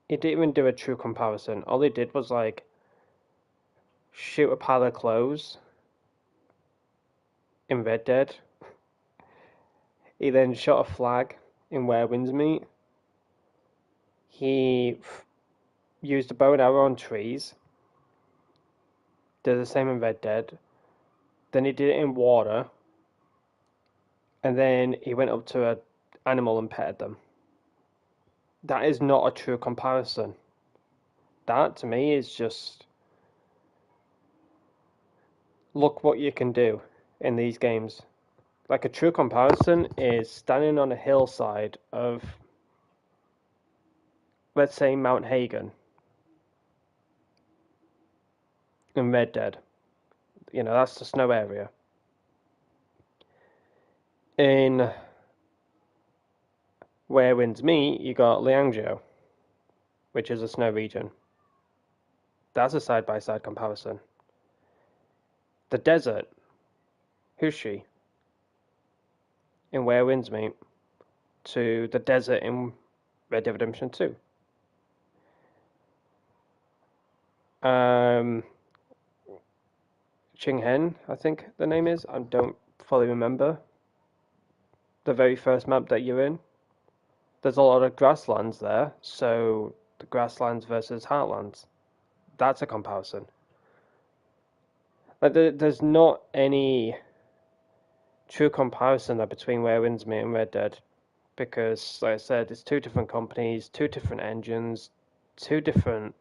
He didn't even do a true comparison. All he did was like shoot a pile of clothes in Red Dead. He then shot a flag in Where Winds Meet. He used a bow and arrow on trees. Did the same in Red Dead. Then he did it in water. And then he went up to an animal and petted them. That is not a true comparison. That to me is just, look what you can do in these games. Like a true comparison is standing on a hillside of, let's say, Mount Hagen in Red Dead. You know, that's the snow area. In Where Winds Meet, you got Liangzhou, which is a snow region. That's a side-by-side comparison. The desert, Hushi, in Where Winds Meet, to the desert in Red Dead Redemption 2. Um, Hen, I think the name is. I don't fully remember. The very first map that you're in. There's a lot of grasslands there, so the grasslands versus heartlands. That's a comparison. Like there's not any true comparison there between Where Winds Meet and Red Dead, because, like I said, it's two different companies, two different engines, two different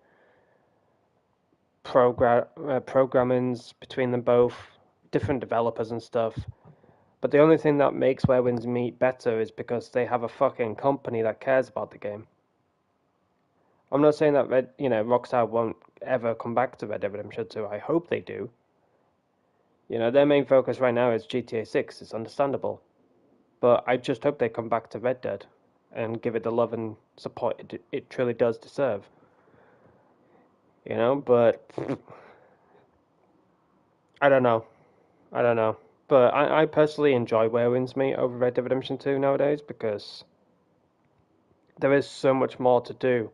programmings between them both, different developers and stuff. But the only thing that makes Where Winds Meet better is because they have a fucking company that cares about the game. I'm not saying that Rockstar won't ever come back to Red Dead Redemption 2. I hope they do. Their main focus right now is GTA 6. It's understandable. But I just hope they come back to Red Dead and give it the love and support it truly does deserve. But I don't know. But I personally enjoy Where Winds Meet over Red Dead Redemption 2 nowadays because there is so much more to do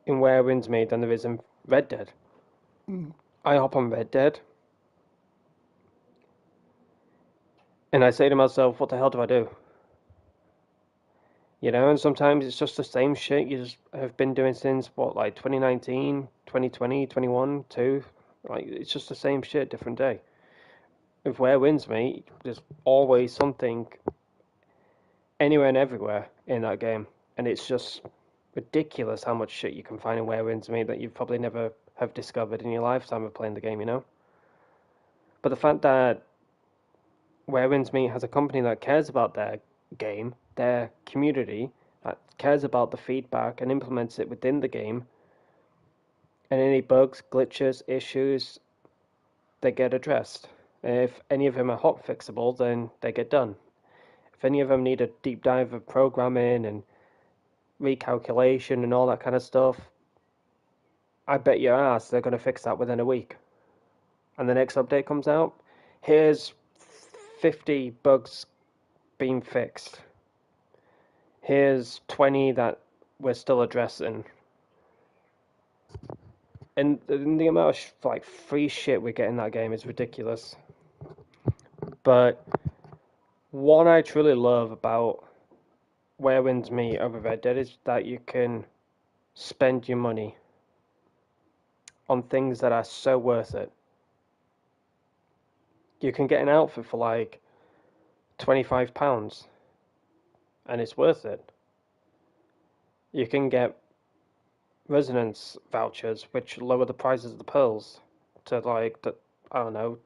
in Where Winds Meet than there is in Red Dead. I hop on Red Dead and I say to myself, what the hell do I do? And sometimes it's just the same shit you just have been doing since, 2019, 2020, 21, 2? Like, it's just the same shit, different day. With Where Winds Meet, there's always something anywhere and everywhere in that game. And it's just ridiculous how much shit you can find in Where Winds Meet that you probably never have discovered in your lifetime of playing the game, But the fact that Where Winds Meet has a company that cares about their game, their community, that cares about the feedback and implements it within the game, and any bugs, glitches, issues, they get addressed. If any of them are hot fixable, then they get done. If any of them need a deep dive of programming and recalculation and all that kind of stuff, I bet your ass they're going to fix that within a week. And the next update comes out, here's 50 bugs being fixed. Here's 20 that we're still addressing. And the amount of free shit we get in that game is ridiculous. But what I truly love about Where Winds Meet over Red Dead is that you can spend your money on things that are so worth it. You can get an outfit for £25 and it's worth it. You can get resonance vouchers which lower the prices of the pearls to I don't know,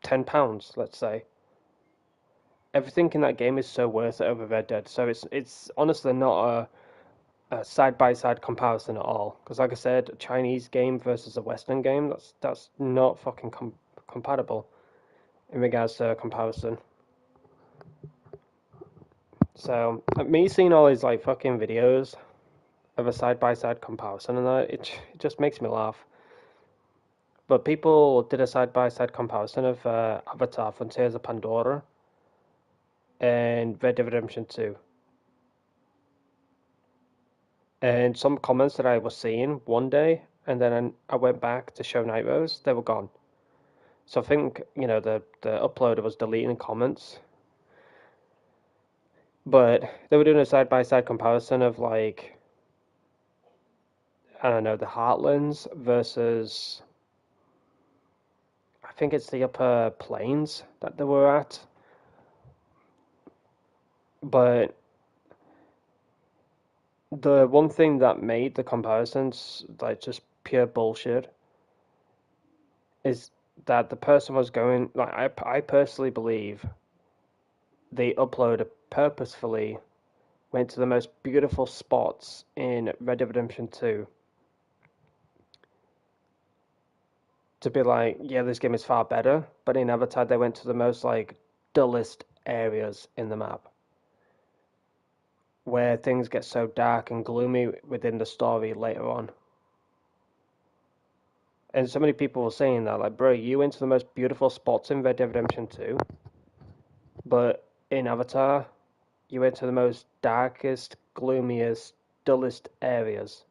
£10, let's say. Everything in that game is so worth it over Red Dead. So it's honestly not a side-by-side comparison at all. Because like I said, a Chinese game versus a Western game, that's not fucking compatible in regards to a comparison. So me seeing all these fucking videos of a side-by-side comparison and that, it just makes me laugh. But people did a side-by-side comparison of Avatar: Frontiers of Pandora and Red Dead Redemption 2. And some comments that I was seeing one day, and then I went back to show Night Rose, they were gone. So I think, the uploader was deleting comments. But they were doing a side-by-side comparison of I don't know, the Heartlands versus, I think it's the Upper Plains that they were at. But the one thing that made the comparisons just pure bullshit is that the person was going, I personally believe the uploader purposefully went to the most beautiful spots in Red Dead Redemption 2 to be yeah, this game is far better, but in Avatar they went to the most dullest areas in the map where things get so dark and gloomy within the story later on. And so many people were saying that, bro, you went to the most beautiful spots in Red Dead Redemption 2, but in Avatar, you went to the most darkest, gloomiest, dullest areas.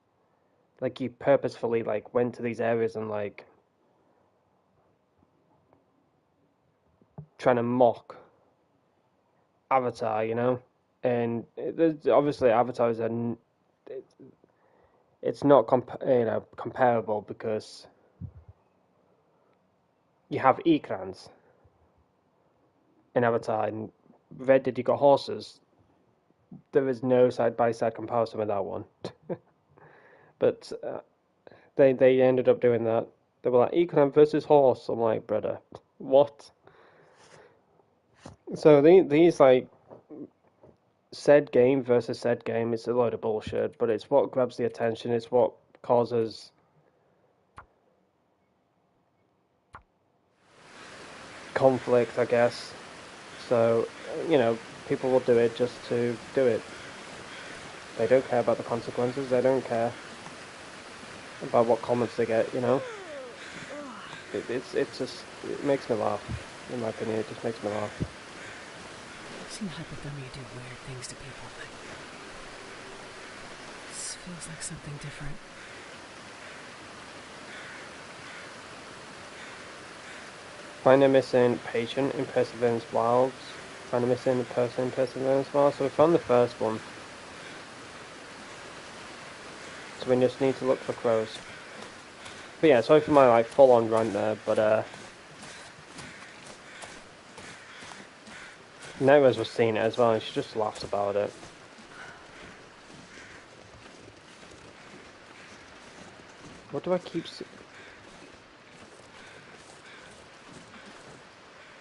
like you purposefully like went to these areas and like trying to mock Avatar, you know, and there's obviously Avatar is it's not comparable because you have ekrans in Avatar, and Red Dead you got horses. There is no side by side comparison with that one. But they ended up doing that. They were like Ekran versus horse. I'm like, brother, what? So these like said game versus said game, it's a load of bullshit. But it's what grabs the attention. It's what causes conflict, I guess. So you know, people will do it just to do it. They don't care about the consequences. They don't care about what comments they get. You know, it's just it makes me laugh. In my opinion, it just makes me laugh. I've seen hypothermia do weird things to people, but this feels like something different. Find a missing patient in Perseverance Wilds. Find a missing person in Perseverance Wilds. So we found the first one. So we just need to look for crows. But yeah, sorry for my like full-on rant there, but Nightmares was seeing it as well, and she just laughs about it. What do I keep?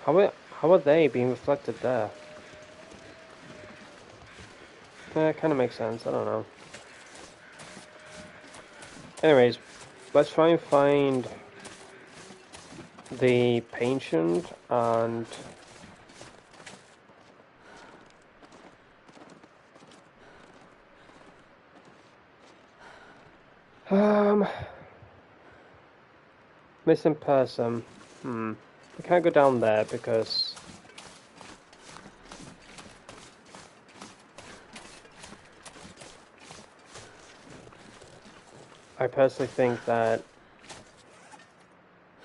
How are they being reflected there? Yeah, it kind of makes sense. I don't know. Anyways, let's try and find the patient and missing person. We can't go down there because I personally think that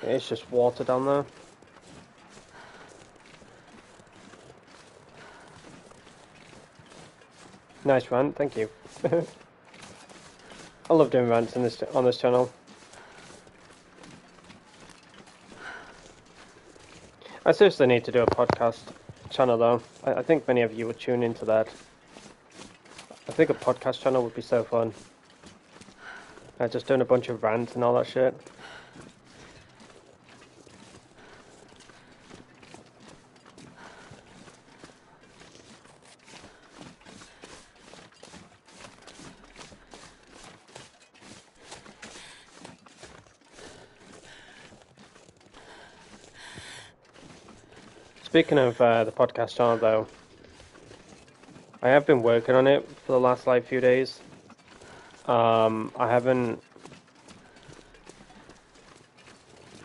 it's just water down there. Nice rant, thank you. I love doing rants on this channel. I seriously need to do a podcast channel though. I think many of you would tune into that. I think a podcast channel would be so fun. Just doing a bunch of rants and all that shit. Speaking of the podcast channel though, I have been working on it for the last like few days. I haven't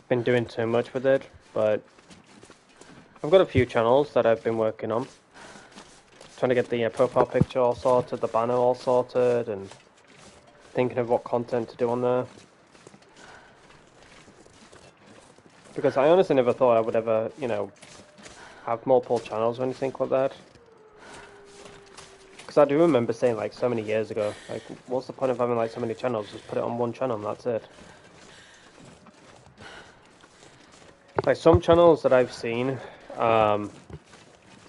been doing too much with it, but I've got a few channels that I've been working on. Trying to get the profile picture all sorted, the banner all sorted, and thinking of what content to do on there. Because I honestly never thought I would ever, you know, have multiple channels or anything like that. Because I do remember saying like so many years ago, like what's the point of having like so many channels, just put it on one channel and that's it. Like some channels that I've seen that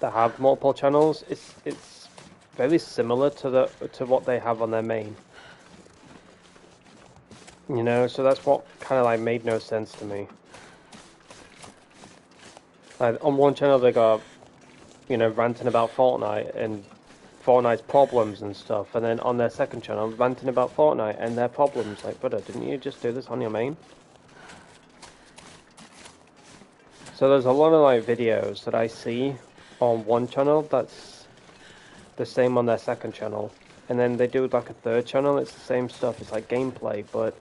have multiple channels, it's very similar to what they have on their main. You know, so that's what kind of like made no sense to me. Like on one channel they got, you know, ranting about Fortnite and Fortnite's problems and stuff, and then on their second channel ranting about Fortnite and their problems. Like, brother, didn't you just do this on your main? So there's a lot of like videos that I see on one channel that's the same on their second channel, and then they do like a third channel, it's the same stuff, it's like gameplay, but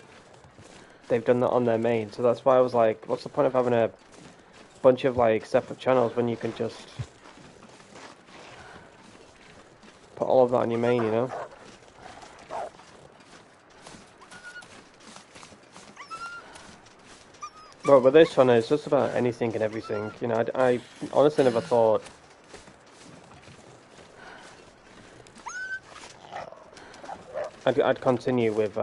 they've done that on their main. So that's why I was like, what's the point of having a bunch of like separate channels when you can just put all of that on your main, you know? But with this one, it's just about anything and everything. You know, I honestly never thought I'd continue with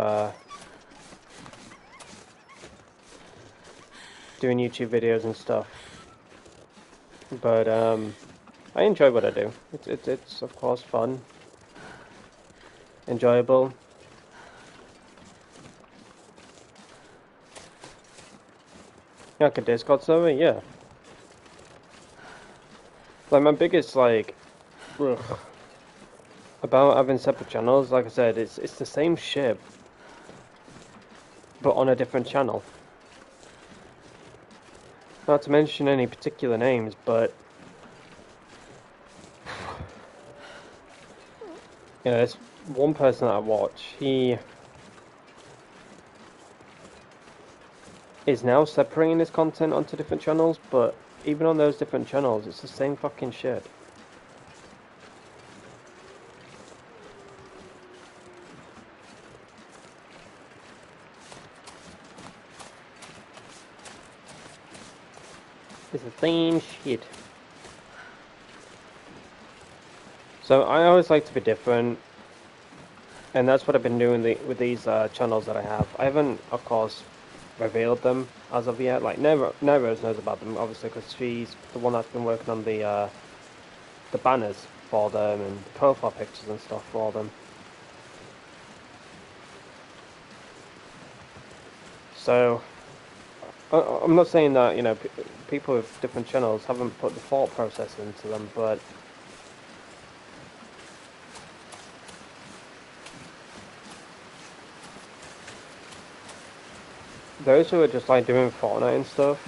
doing YouTube videos and stuff. But I enjoy what I do. It's of course fun, enjoyable. Like a Discord server, yeah. Like my biggest ugh, about having separate channels, like I said, it's the same shit, but on a different channel. Not to mention any particular names, but you know, there's one person that I watch. He is now separating his content onto different channels, but even on those different channels, it's the same fucking shit. It's the same shit. So I always like to be different, and that's what I've been doing with these channels that I have. I haven't, of course, revealed them as of yet. Like Rose knows about them, obviously, because she's the one that's been working on the banners for them and the profile pictures and stuff for them. So I'm not saying that, you know, people with different channels haven't put the thought process into them, but those who are just like doing Fortnite and stuff,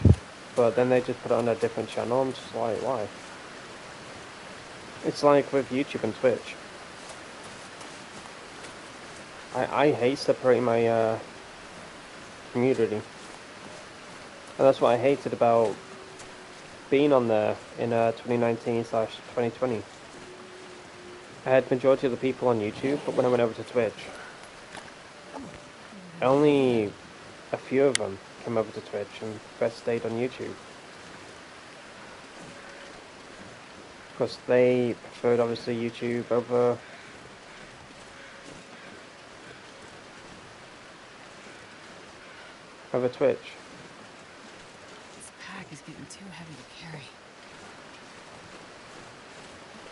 but then they just put it on a different channel, I'm just like, why? It's like with YouTube and Twitch. I hate separating my community. And that's what I hated about being on there in 2019/2020. I had majority of the people on YouTube, but when I went over to Twitch, only a few of them came over to Twitch and the rest stayed on YouTube. Because they preferred, obviously, YouTube over Twitch. This pack is getting too heavy to carry.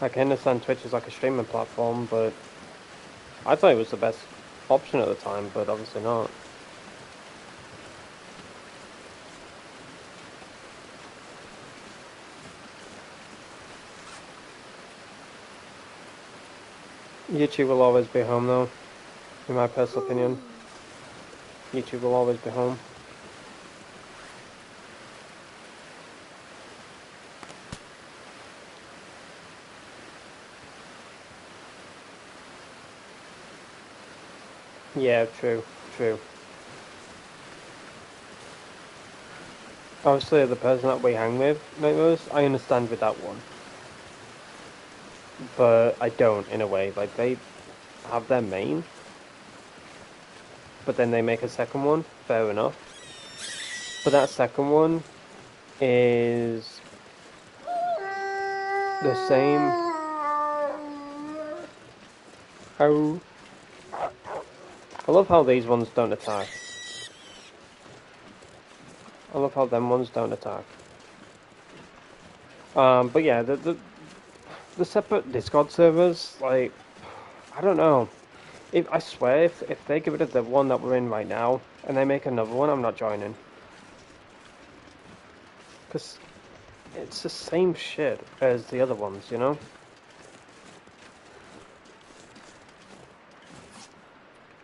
I can understand Twitch is like a streaming platform, but I thought it was the best option at the time, but obviously not. YouTube will always be home though, in my personal opinion. YouTube will always be home. Yeah, true. Obviously, the person that we hang with, I understand with that one. But I don't, in a way. Like, they have their main, but then they make a second one, fair enough. But that second one is the same. Oh. I love how these ones don't attack. I love how them ones don't attack. But yeah, the separate Discord servers, like, I don't know. I swear, if they get rid of the one that we're in right now, and they make another one, I'm not joining. Because it's the same shit as the other ones, you know?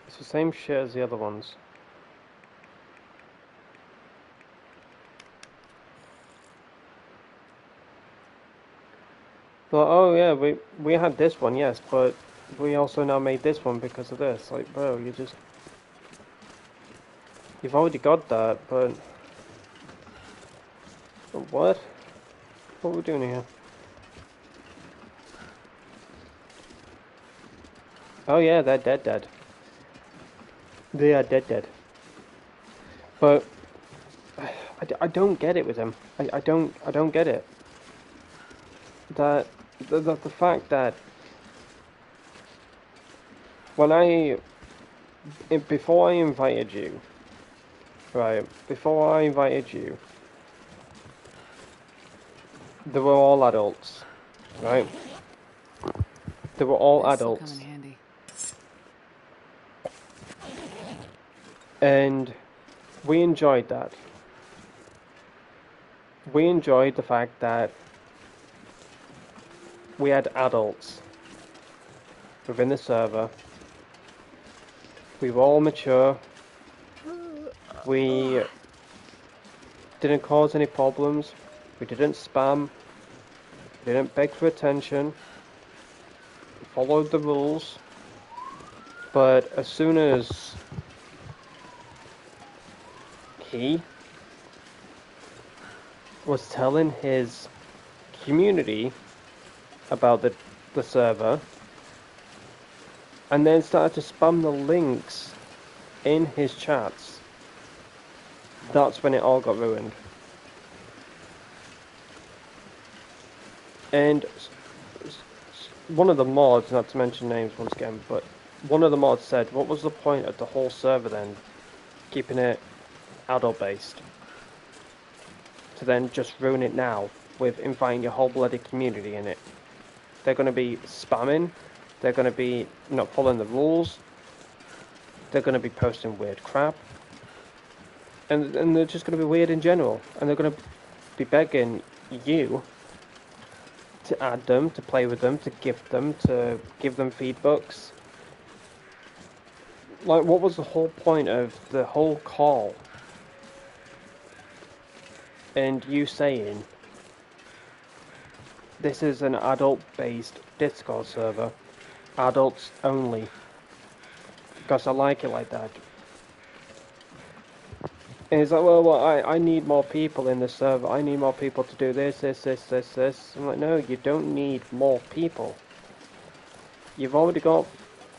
It's the same shit as the other ones. Well, oh yeah, we had this one, yes, but we also now made this one because of this. Like, bro, you've already got that, but what? What are we doing here? Oh yeah, they're dead. They are dead. But I I don't get it with him. I don't get it. That the fact that when before I invited you, right? Before I invited you, they were all adults, right? They were all This'll adults. come in handy. And we enjoyed that. We enjoyed the fact that we had adults within the server. We were all mature. We didn't cause any problems. We didn't spam. We didn't beg for attention. We followed the rules. But as soon as he was telling his community about the server, and then started to spam the links in his chats, that's when it all got ruined. And one of the mods, not to mention names once again, but one of the mods said, what was the point of the whole server then, keeping it adult based, to then just ruin it now with inviting your whole bloody community in it? They're going to be spamming, they're going to be not following the rules, they're going to be posting weird crap, and they're just going to be weird in general, and they're going to be begging you to add them, to play with them, to gift them, to give them feedbacks. Like, what was the whole point of the whole call? And you saying, this is an adult-based Discord server, adults only, because I like it like that. And he's like, well, I need more people in the server, I need more people to do this. I'm like, no, you don't need more people. You've already got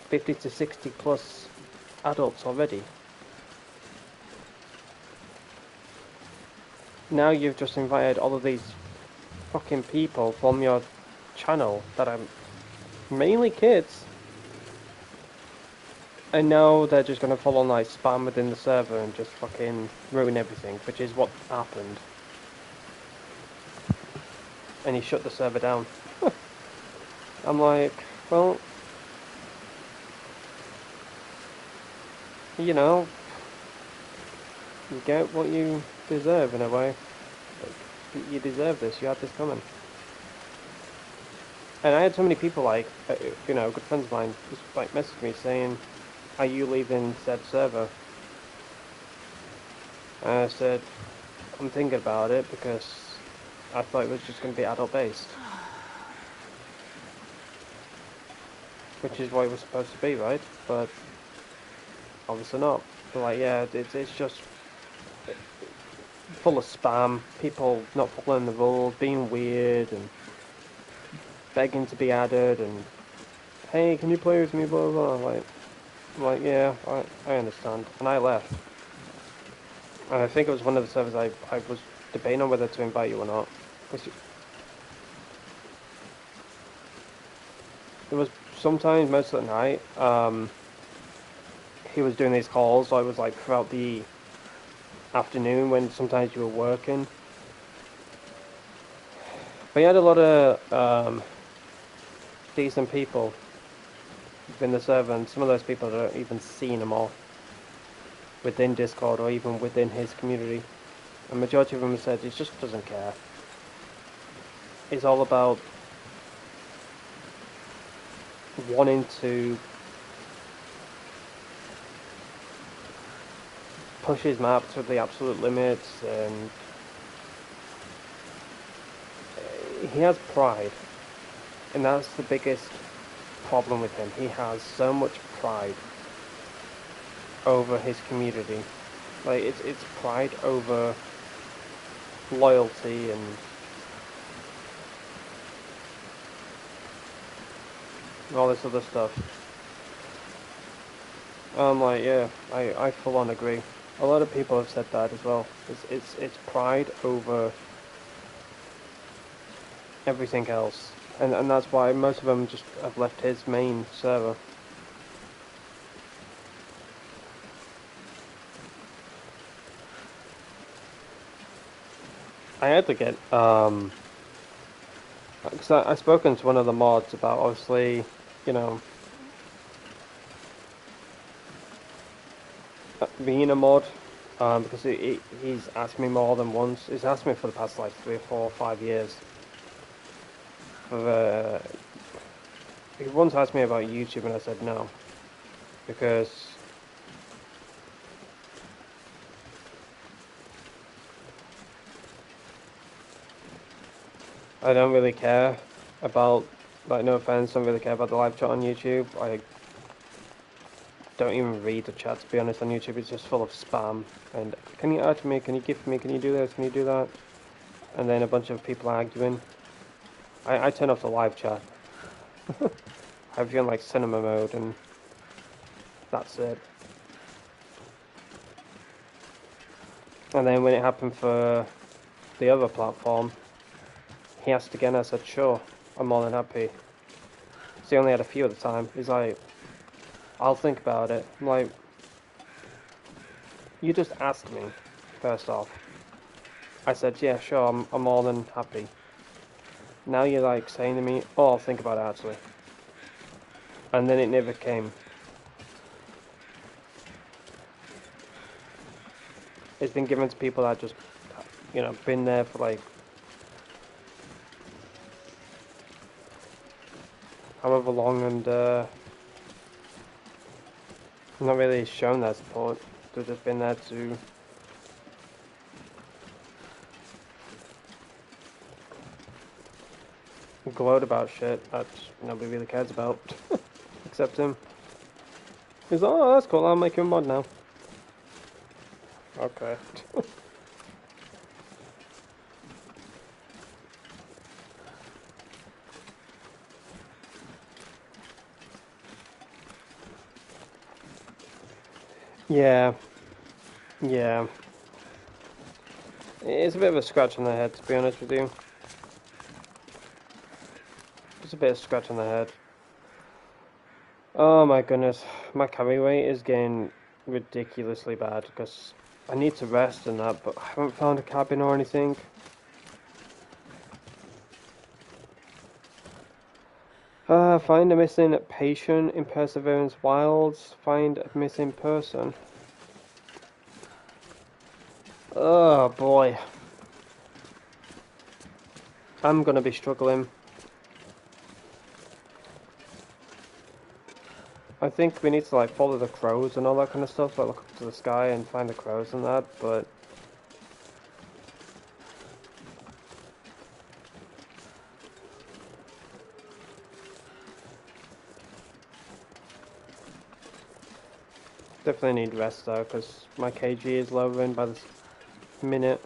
50 to 60 plus adults already. Now you've just invited all of these fucking people from your channel that are mainly kids, and now they're just gonna follow like spam within the server and just fucking ruin everything, which is what happened. And he shut the server down. I'm like, well, you know, you get what you deserve in a way. You deserve this, you had this coming. And I had so many people like, you know, good friends of mine just like message me saying, are you leaving said server? And I said, I'm thinking about it because I thought it was just going to be adult based. Which is what it was supposed to be, right? But obviously not. But like, yeah, it's just full of spam, people not following the rules, being weird and begging to be added, and hey, can you play with me, blah blah blah. I'm like, yeah, I understand. And I left. And I think it was one of the servers I was debating on whether to invite you or not. It was sometimes, most of the night, he was doing these calls, so I was like throughout the afternoon when sometimes you were working. But he had a lot of decent people within the server, and some of those people don't even seen him all within Discord or even within his community. The majority of them said he just doesn't care. It's all about wanting to push his map to the absolute limits, and he has pride, and that's the biggest problem with him. He has so much pride over his community. Like, it's pride over loyalty and all this other stuff. I'm like, yeah, I full on agree. A lot of people have said that as well. It's pride over everything else, and that's why most of them just have left his main server. I had to get because I've spoken to one of the mods about obviously, you know, being a mod, because he's asked me more than once. He's asked me for the past like 3 or 4 or 5 years. He once asked me about YouTube and I said no, because I don't really care about, like, no offense, don't really care about the live chat on YouTube. I don't even read the chat, to be honest, on YouTube. It's just full of spam. And can you add me? Can you gift me? Can you do this? Can you do that? And then a bunch of people arguing. I turn off the live chat. I have you in like cinema mode, and that's it. And then when it happened for the other platform, he asked again. I said, sure, I'm more than happy. So he only had a few at the time. He's like, I'll think about it. I'm like, you just asked me, first off. I said, yeah, sure, I'm more than happy. Now you're like saying to me, oh, I'll think about it actually. And then it never came. It's been given to people that just, you know, been there for like however long, and not really shown that support. They've just been there to gloat about shit that nobody really cares about, except him. He's like, oh, that's cool, I'll make you a mod now. Okay. Yeah. Yeah. It's a bit of a scratch on the head, to be honest with you. Just a bit of scratch on the head. Oh my goodness, my carry weight is getting ridiculously bad because I need to rest and that, but I haven't found a cabin or anything. Find a missing patient in Perseverance Wilds. Find a missing person. Oh boy. I'm gonna be struggling. I think we need to like follow the crows and all that kind of stuff, like look up to the sky and find the crows and that, but definitely need rest though, because my KG is lowering by the minute.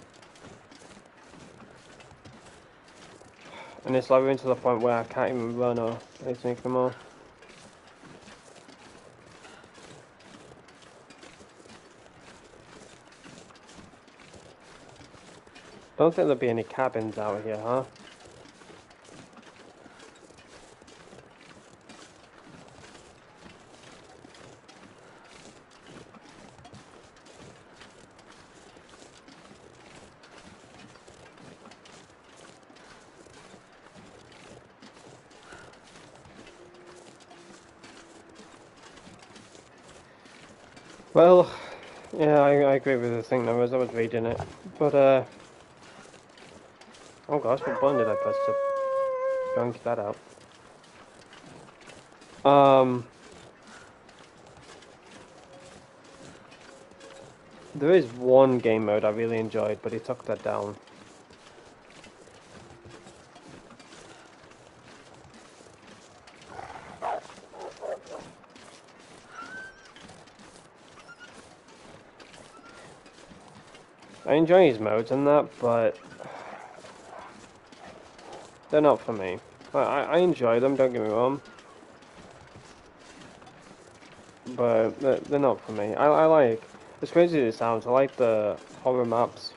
And it's lowering to the point where I can't even run or anything anymore. Don't think there'll be any cabins out here, huh? Well, yeah, I agree with the thing though, as I was reading it. But, oh gosh, what button did I press to yank that out? There is one game mode I really enjoyed, but he took that down. I enjoy his modes and that, but they're not for me. I enjoy them, don't get me wrong, but they're not for me. I like As crazy as it sounds, I like the horror maps.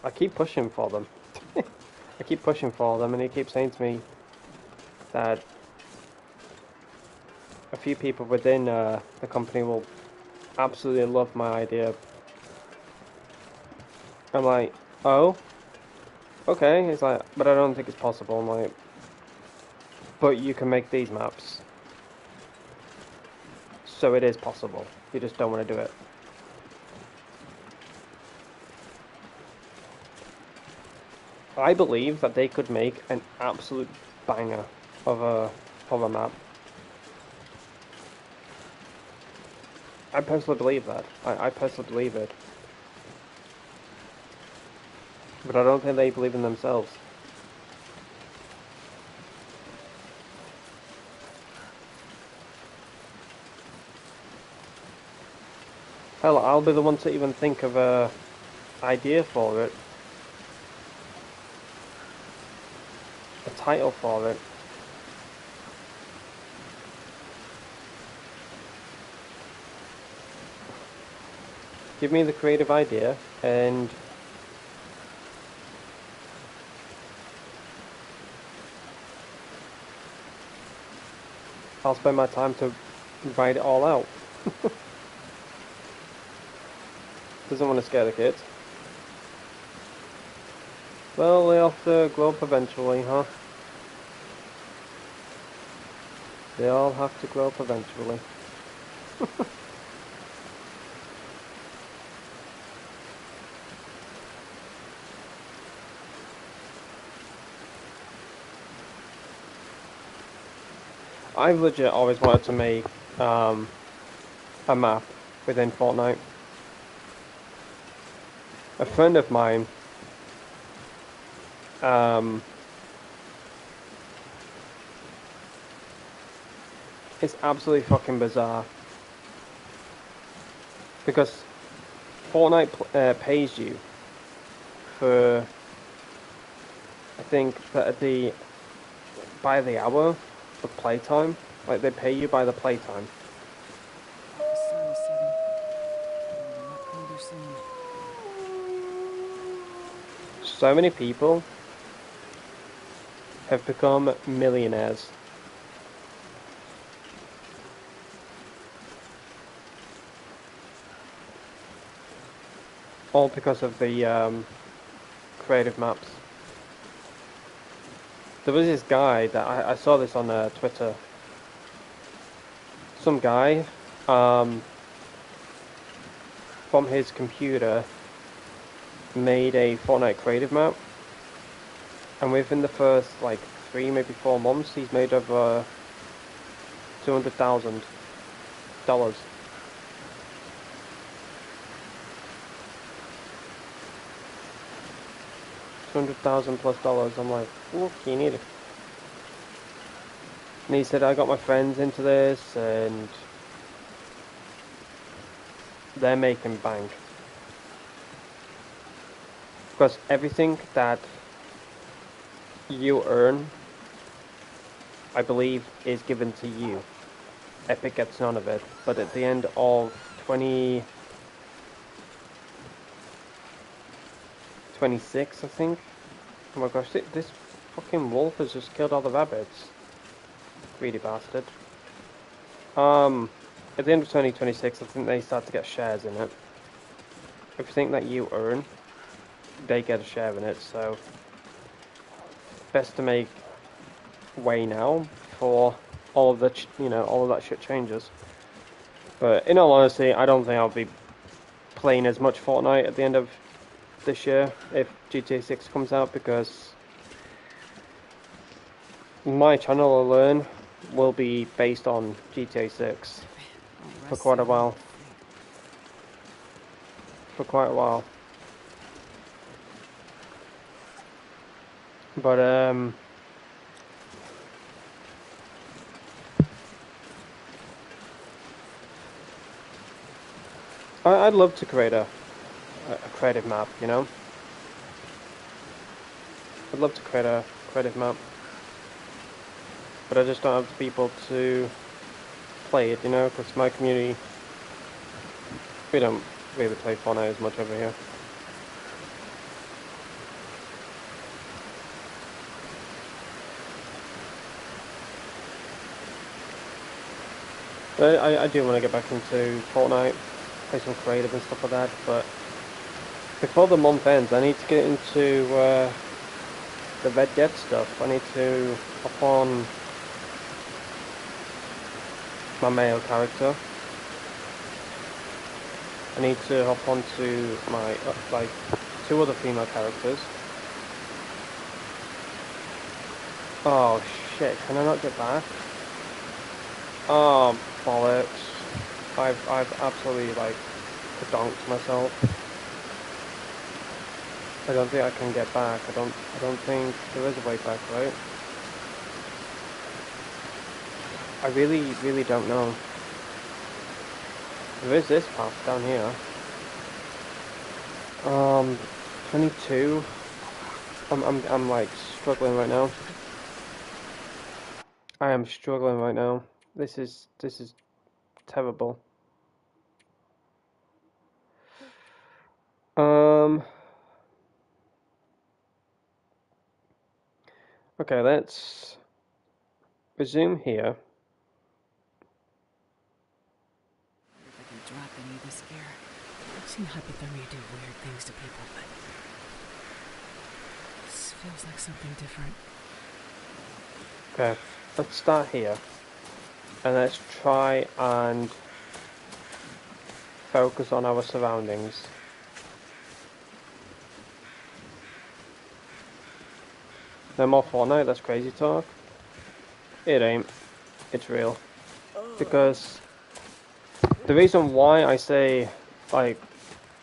I keep pushing for them. I keep pushing for them, and he keeps saying to me that a few people within the company will absolutely love my idea. I'm like, oh, okay. He's like, but I don't think it's possible. I'm like, but you can make these maps. So it is possible. You just don't want to do it. I believe that they could make an absolute banger of a map. I personally believe that. I personally believe it. But I don't think they believe in themselves. Hell, I'll be the one to even think of a idea for it. A title for it. Give me the creative idea and I'll spend my time to write it all out. Doesn't want to scare the kids. Well, they have to grow up eventually, huh? They all have to grow up eventually. I've legit always wanted to make a map within Fortnite. A friend of mine it's absolutely fucking bizarre because Fortnite pays you for, I think that by the hour of playtime. Like they pay you by the playtime. So many people have become millionaires. All because of the creative maps. There was this guy that I saw this on Twitter. Some guy from his computer made a Fortnite creative map, and within the first like 3, maybe 4 months, he's made over $200,000. $200,000+. I'm like, look, you need it. And he said, I got my friends into this, and they're making bank. Because everything that you earn, I believe, is given to you. Epic gets none of it. But at the end of 2026, I think. Oh my gosh, this fucking wolf has just killed all the rabbits. Greedy bastard. At the end of 2026, I think they start to get shares in it. Everything that you earn, they get a share in it, so best to make way now before all of the all of that shit changes. But in all honesty, I don't think I'll be playing as much Fortnite at the end of this year if GTA 6 comes out, because my channel alone will be based on GTA 6 for quite a while. But I'd love to create a creative map, you know? I'd love to create a creative map. But I just don't have the people to play it, you know, because my community, we don't really play Fortnite as much over here. But I do want to get back into Fortnite, play some creative and stuff like that, but before the month ends, I need to get into the Red Death stuff. I need to hop on my male character. I need to hop onto my, like, 2 other female characters. Oh shit, can I not get back? Oh, bollocks. I've absolutely, like, donked myself. I don't think I can get back. I don't think there is a way back, right? I really don't know. There is this path down here. 22. I'm like struggling right now. I am struggling right now. This is terrible. Okay, let's resume here. If I can drop any of this air. I've seen hypothermia do weird things to people, but this feels like something different. Okay, let's start here. And let's try and focus on our surroundings. No more Fortnite, that's crazy talk. It ain't. It's real. Because the reason why I say, like,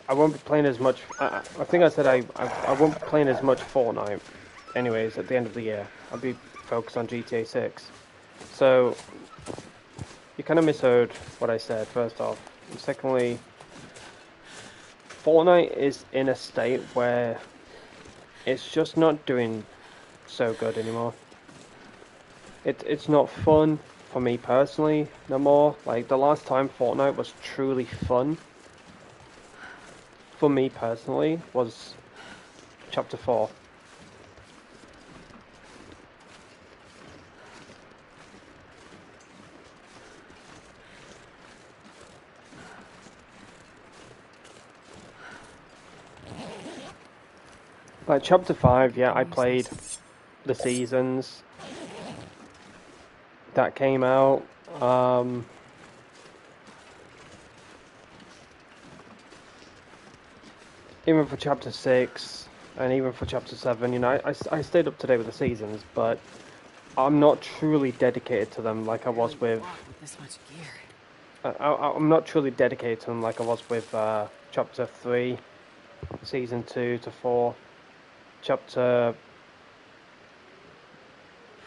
I won't be playing as much, I think I said I won't be playing as much Fortnite anyways at the end of the year. I'll be focused on GTA 6. So, you kind of misheard what I said, first off. And secondly, Fortnite is in a state where it's just not doing so good anymore. It's not fun for me personally no more. Like, the last time Fortnite was truly fun for me personally was Chapter 4. Like, Chapter 5, yeah, I played the seasons that came out. Even for Chapter 6, and even for Chapter 7, you know, I stayed up to date with the seasons, but I'm not truly dedicated to them like I was with... This much gear. I'm not truly dedicated to them like I was with Chapter 3, Season 2 to 4, Chapter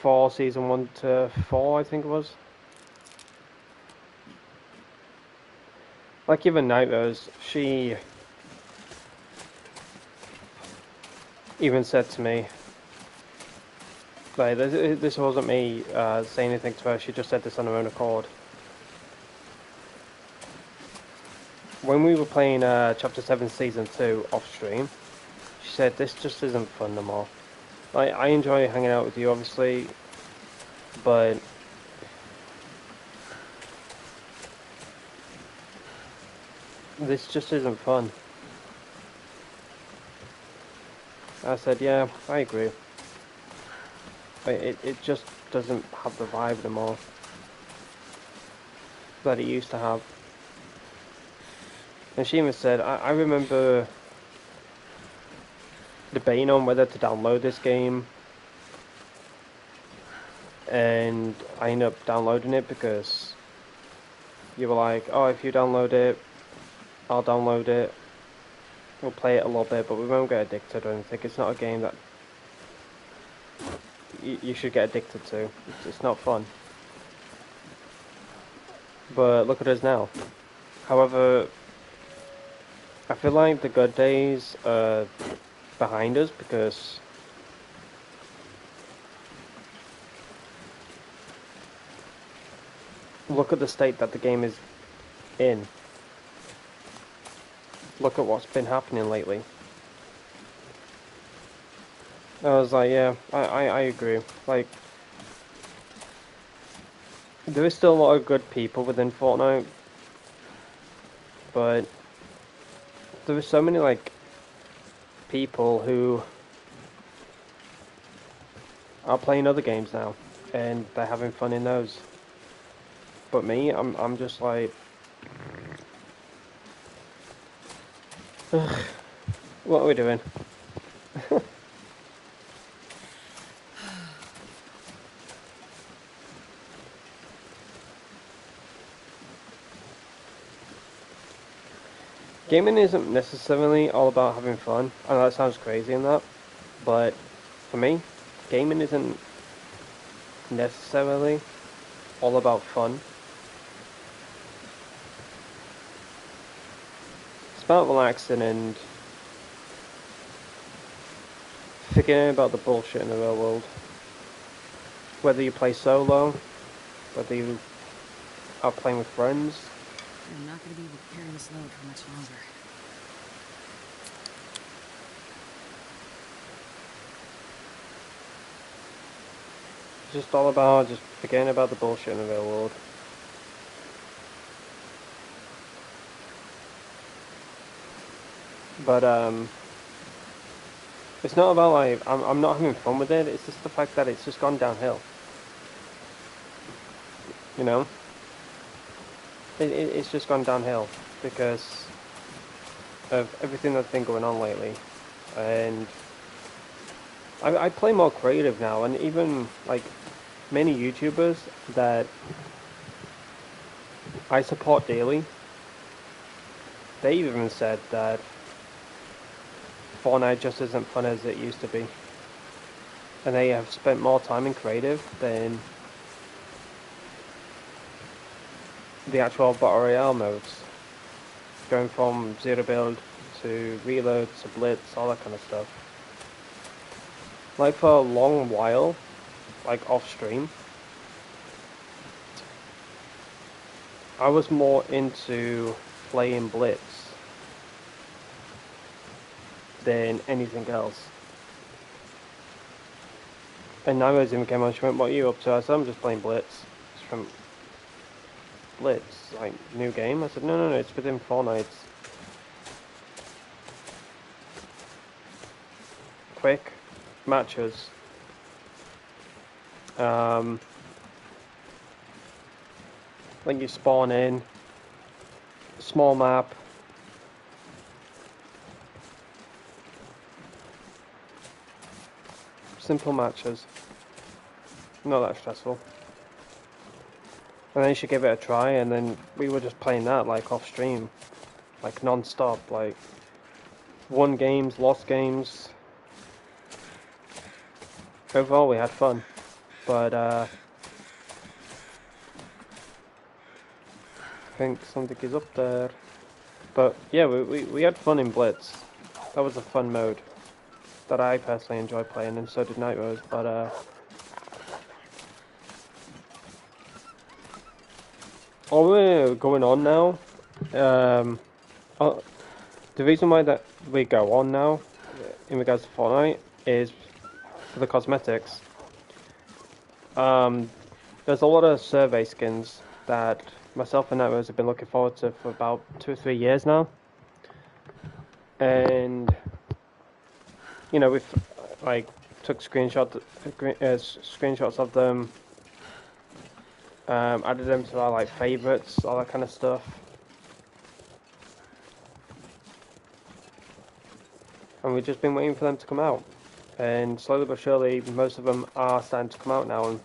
4, Season 1 to 4, I think it was. Like, even Night Rose, she even said to me, like, this wasn't me saying anything to her, she just said this on her own accord. When we were playing Chapter 7 Season 2 off stream, she said, this just isn't fun no more. Like, I enjoy hanging out with you, obviously, but this just isn't fun. I said, yeah, I agree. It just doesn't have the vibe anymore that it used to have. And she even said, I remember debating on whether to download this game, and I ended up downloading it because you were like, oh, if you download it, I'll download it, we'll play it a little bit, but we won't get addicted or anything. It's not a game that you should get addicted to. It's not fun. But look at us now. However, I feel like the good days are behind us because look at the state that the game is in. Look at what's been happening lately. I was like, yeah, I agree. Like, there is still a lot of good people within Fortnite, but there are so many, like, people who are playing other games now, and they're having fun in those. But me, I'm just like, ugh, what are we doing? Gaming isn't necessarily all about having fun. I know that sounds crazy and that, but for me, gaming isn't necessarily all about fun. It's about relaxing and forgetting about the bullshit in the real world. Whether you play solo, whether you are playing with friends. I'm not going to be able to carry this load for much longer. It's just all about just forgetting about the bullshit in the real world. But it's not about like I'm not having fun with it. It's just the fact that it's just gone downhill. You know, it's just gone downhill because of everything that's been going on lately, and I play more creative now, and even like many YouTubers that I support daily, they even said that Fortnite just isn't fun as it used to be, and they have spent more time in creative than the actual Battle Royale modes, going from zero build to reload to blitz, all that kind of stuff. Like for a long while, like off stream, I was more into playing blitz than anything else. And now as Zim came on, she went, "What are you up to?" I said, "I'm just playing blitz." It's from blitz, like new game. I said, no, it's within Fortnite. Quick matches. Like you spawn in, small map. Simple matches. Not that stressful. And then you should give it a try, and then we were just playing that like off stream, like non-stop, like won games, lost games. Overall we had fun, but I think something is up there. But yeah, we had fun in Blitz. That was a fun mode that I personally enjoy playing, and so did Night Rose, but all we're going on now, the reason why that we go on now, in regards to Fortnite, is for the cosmetics. There's a lot of survey skins that myself and Networks have been looking forward to for about 2 or 3 years now. And, you know, we've, like, took screenshots of them, added them to our, like, favorites, all that kind of stuff. And we've just been waiting for them to come out. And slowly but surely, most of them are starting to come out now. And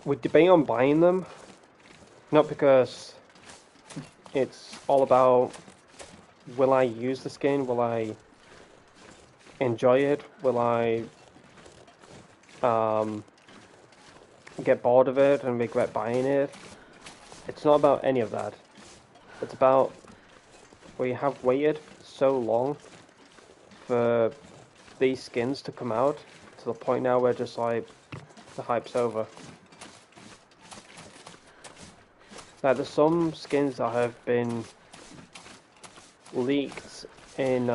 we debate on buying them, not because it's all about will I use the skin, will I enjoy it, will I get bored of it and regret buying it. It's not about any of that. It's about we have waited so long for these skins to come out to the point now where just like the hype's over. Like, there's some skins that have been leaked in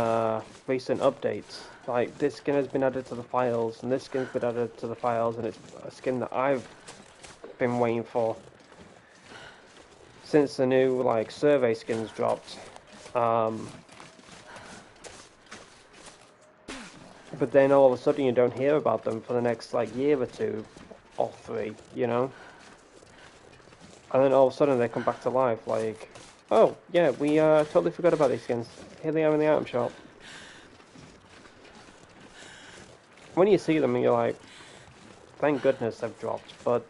recent updates. Like, this skin has been added to the files, and this skin's been added to the files, and it's a skin that I've been waiting for since the new, like, survey skins dropped. But then all of a sudden you don't hear about them for the next, like, year or two, or 3, you know? And then all of a sudden they come back to life, like, oh, yeah, we totally forgot about these skins. Here they are in the item shop. When you see them, you're like, thank goodness they've dropped, but,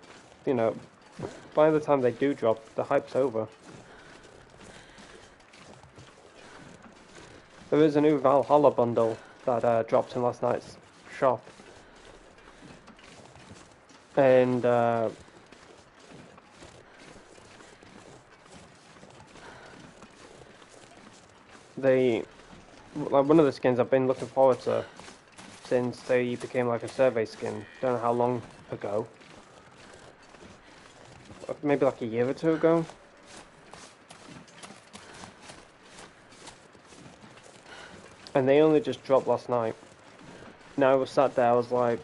you know, by the time they do drop, the hype's over. There is a new Valhalla bundle that dropped in last night's shop. And, like, one of the skins I've been looking forward to since they became like a survey skin. Don't know how long ago. Maybe like a year or two ago. And they only just dropped last night. Now I was sat there, I was like,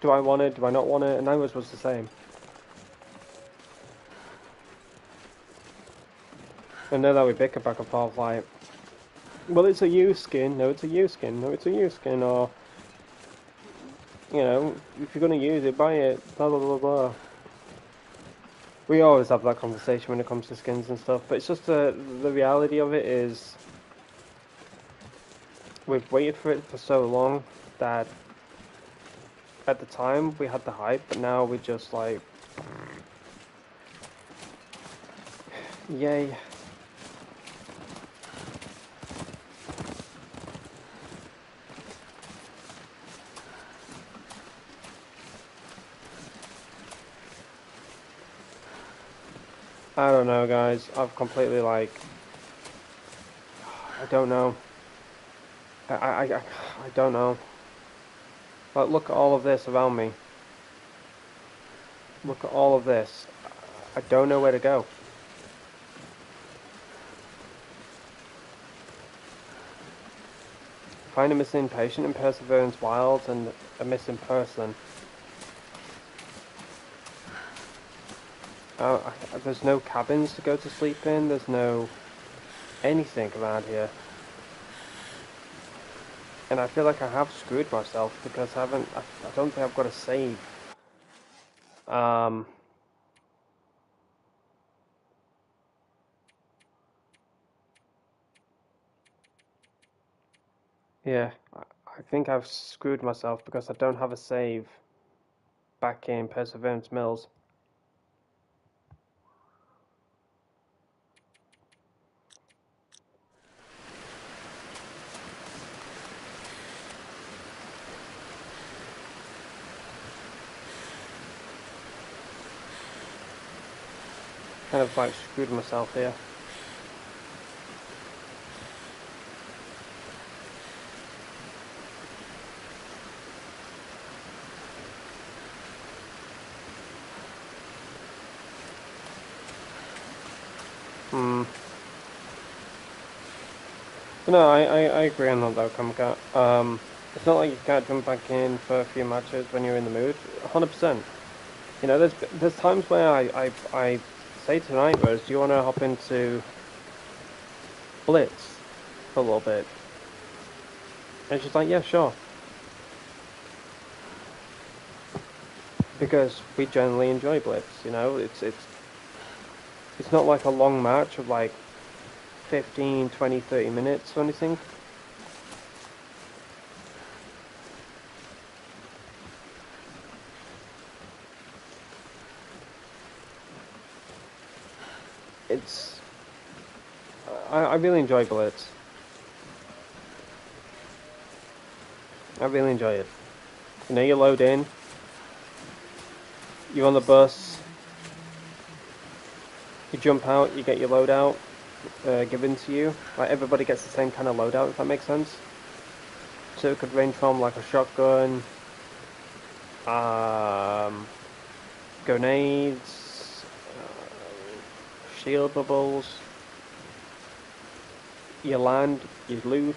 do I want it, do I not want it? And I was the same. And now that we bicker back and forth, like, well, it's a U skin, no, it's a U skin, no, it's a U skin, or, you know, if you're going to use it, buy it, blah, blah, blah, blah. We always have that conversation when it comes to skins and stuff, but it's just the reality of it is, we've waited for it for so long that at the time we had the hype, but now we're just like, yay. I don't know, guys. I've completely, like, I don't know. I don't know. Like, look at all of this around me. Look at all of this. I don't know where to go. Find a missing patient in Perseverance Wilds and a missing person. There's no cabins to go to sleep in. There's no anything around here. And I feel like I have screwed myself because I don't think I've got a save. Yeah, I think I've screwed myself because I don't have a save back in Perseverance Mills. Kind of like screwed myself here. No, I agree on that though, Comcat. It's not like you can't jump back in for a few matches when you're in the mood. 100%. You know, there's times where I say to Nightmares, do you want to hop into Blitz for a little bit? And she's like, yeah, sure. Because we generally enjoy Blitz, you know, it's not like a long match of like 15, 20, 30 minutes or anything. I really enjoy Blitz. I really enjoy it. You know, you load in, you're on the bus, you jump out, you get your loadout given to you. Like, everybody gets the same kind of loadout, if that makes sense. So it could range from like a shotgun, grenades, shield bubbles. You land, you loot,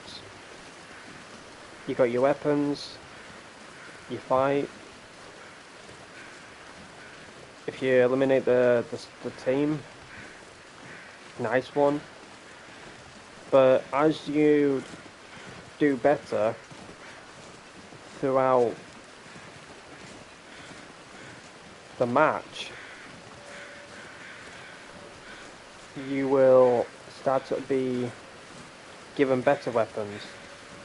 you got your weapons, you fight. If you eliminate the team, nice one. But as you do better throughout the match, you will start to be given better weapons,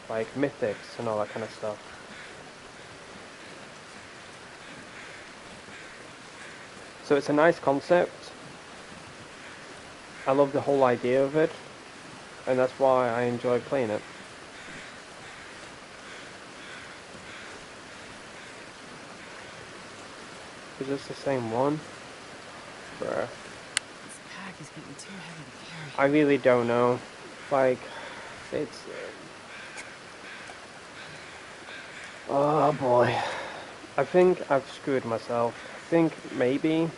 like mythics and all that kind of stuff. So it's a nice concept. I love the whole idea of it, and that's why I enjoy playing it. Is this the same one? Bruh. This pack is getting too heavy to carry. I really don't know. Like, it's... oh boy. I think I've screwed myself. I think maybe...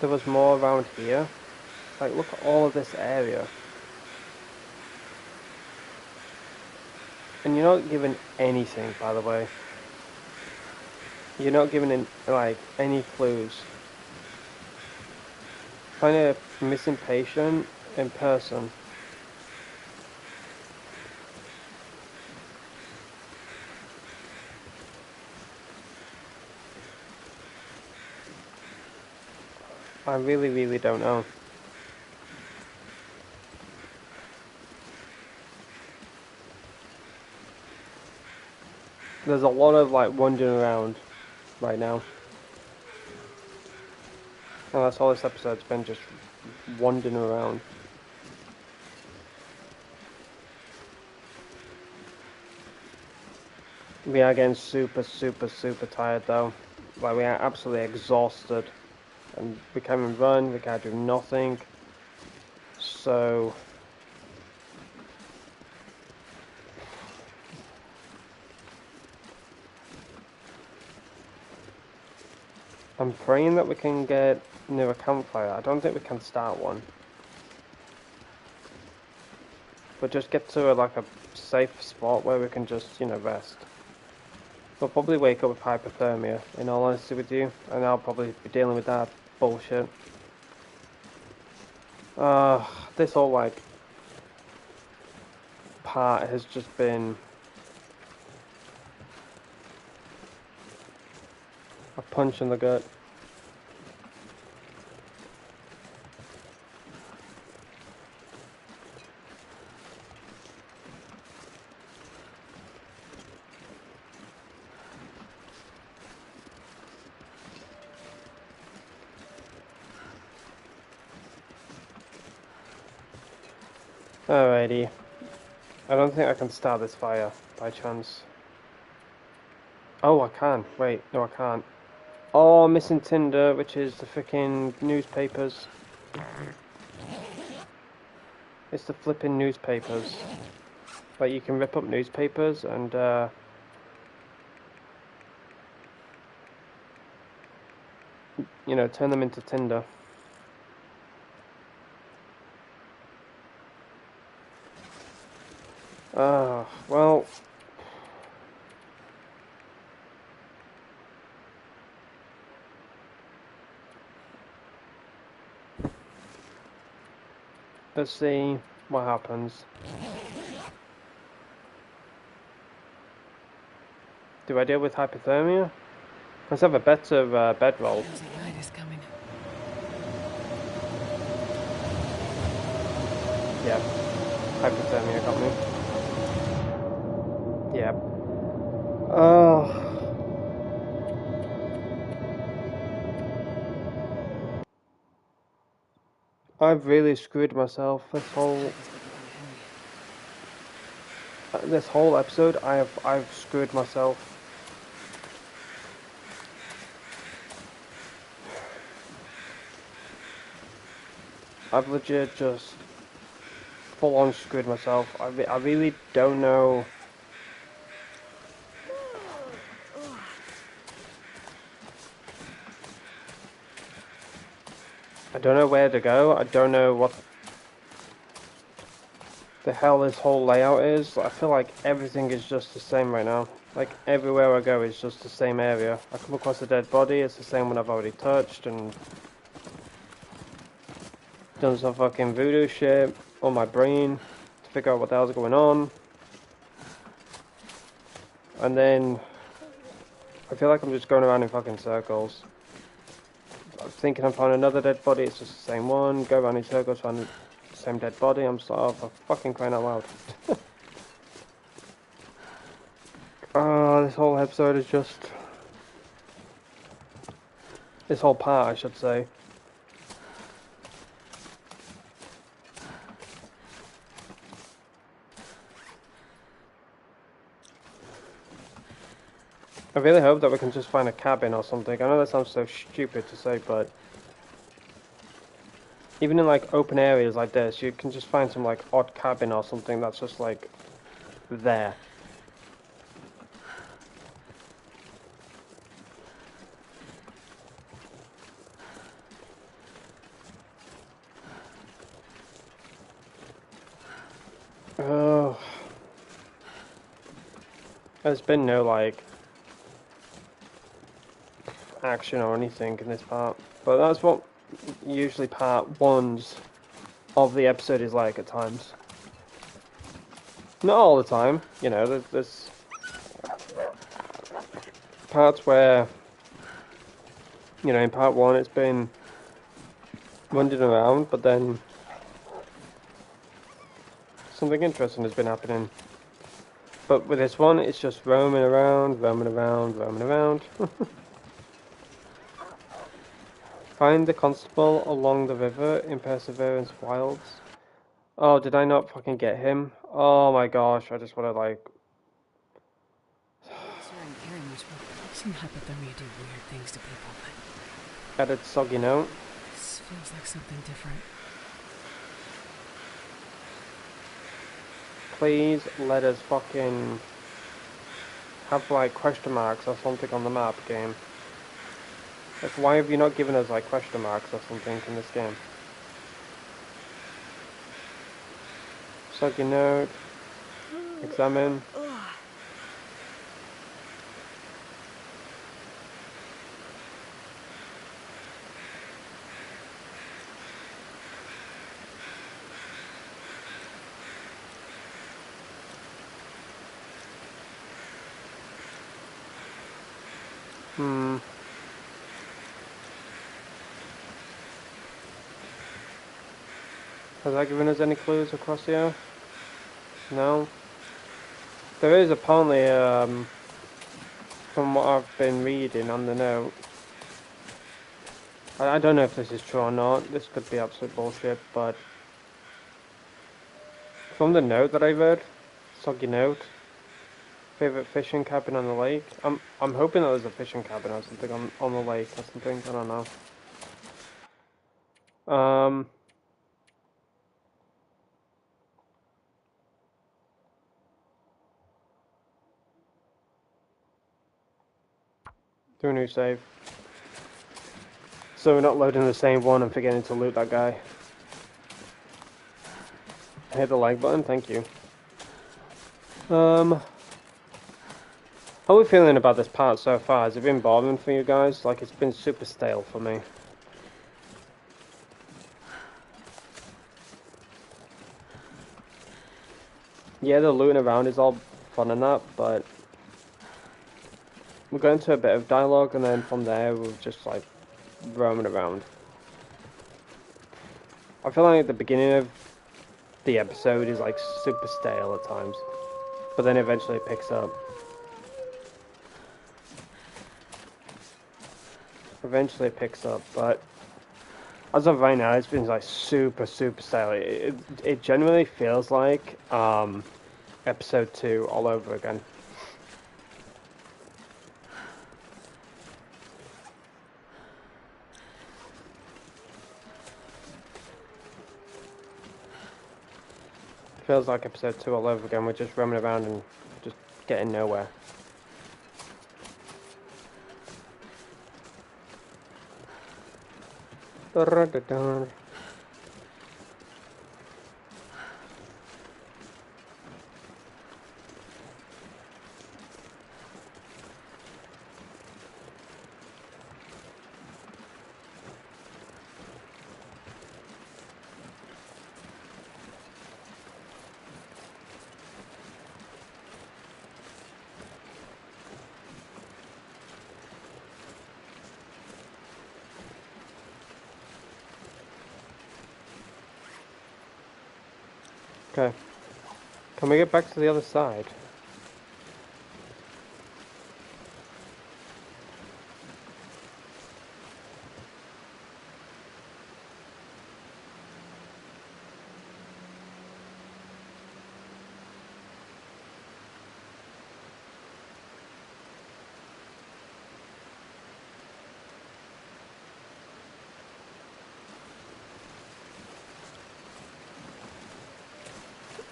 there was more around here. Like, look at all of this area. And you're not given anything, by the way. You're not given, like, any clues. Find a missing patient in person. I really don't know. There's a lot of like wandering around right now. And that's all this episode's been, just wandering around. We are getting super tired though. Like, we are absolutely exhausted. And we can't even run, we can't do nothing. So... I'm praying that we can get near a campfire. I don't think we can start one. But just get to like a safe spot where we can just, you know, rest. We'll probably wake up with hypothermia, in all honesty with you. And I'll probably be dealing with that bullshit. This whole like part has just been a punch in the gut. Alrighty. I don't think I can start this fire by chance. Oh, I can. Wait, no I can't. Oh, I'm missing tinder, which is the freaking newspapers. It's the flipping newspapers. Like, you can rip up newspapers and you know, turn them into tinder. Well... let's see what happens. Do I deal with hypothermia? Let's have a better bedroll. Night is coming. Yeah, hypothermia got me. Yeah. Oh. I've really screwed myself this whole episode. I've screwed myself. I've legit just full on screwed myself. I really don't know. I don't know where to go. I don't know what the hell this whole layout is. I feel like everything is just the same right now. Like everywhere I go is just the same area. I come across a dead body, it's the same one I've already touched and done some fucking voodoo shit on my brain to figure out what the hell's going on. And then I feel like I'm just going around in fucking circles. I'm thinking I'm finding another dead body, it's just the same one. Go around in circles, find the same dead body. I'm just like, oh, for fucking crying out loud. Oh, this whole episode is just... This whole part, I should say. I really hope that we can just find a cabin or something. I know that sounds so stupid to say, but... Even in like open areas like this, you can just find some like odd cabin or something that's just like... there. Oh, there's been no like action or anything in this part, but that's what usually part ones of the episode is like at times. Not all the time, you know. There's parts where, you know, in part one it's been wandering around, but then something interesting has been happening. But with this one, it's just roaming around, roaming around, roaming around. Find the constable along the river in Perseverance Wilds. Oh, did I not fucking get him? Oh my gosh, I just want to like... Some hypothermia do weird things to people, but... Added soggy note. This feels like something different. Please let us fucking have like question marks or something on the map, game. Like, why have you not given us like question marks or something in this game? Soggy note. Examine. Has that given us any clues across here? No? There is apparently, from what I've been reading on the note, I don't know if this is true or not, this could be absolute bullshit, but from the note that I read, soggy note, favorite fishing cabin on the lake. I'm hoping that there's a fishing cabin or something on the lake or something. I don't know. Do a new save. So we're not loading the same one and forgetting to loot that guy. Hit the like button, thank you. How are we feeling about this part so far? Has it been boring for you guys? Like, it's been super stale for me. Yeah, the looting around is all fun and that, but we're going to a bit of dialogue, and then from there we're just like roaming around. I feel like the beginning of the episode is like super stale at times, but then eventually it picks up. Eventually it picks up, but as of right now, it's been like super stale. It genuinely feels like episode 2 all over again. Feels like episode 2 all over again. We're just roaming around and just getting nowhere. Da-da-da-da. Okay. Can we get back to the other side?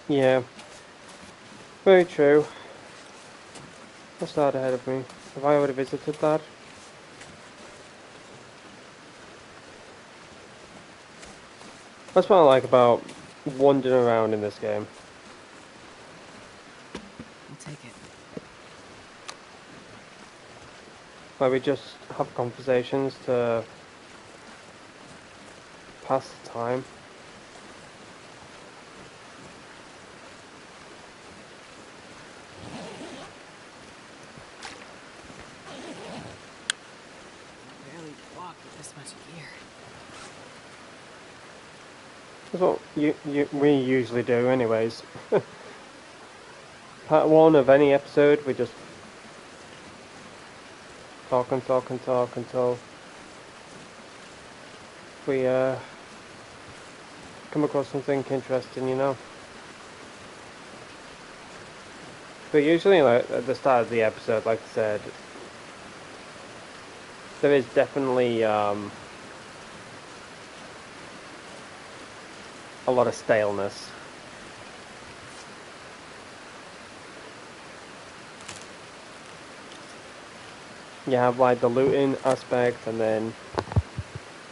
Yeah. Very true. What's that ahead of me? Have I already visited that? That's what I like about wandering around in this game. I'll take it. Where we just have conversations to pass the time. Barely walk with this much gear. That's what we usually do anyways. Part 1 of any episode, we just talk and talk and talk until we come across something interesting, you know. But usually, like at the start of the episode, like I said, there is definitely a lot of staleness. You have like the looting aspect, and then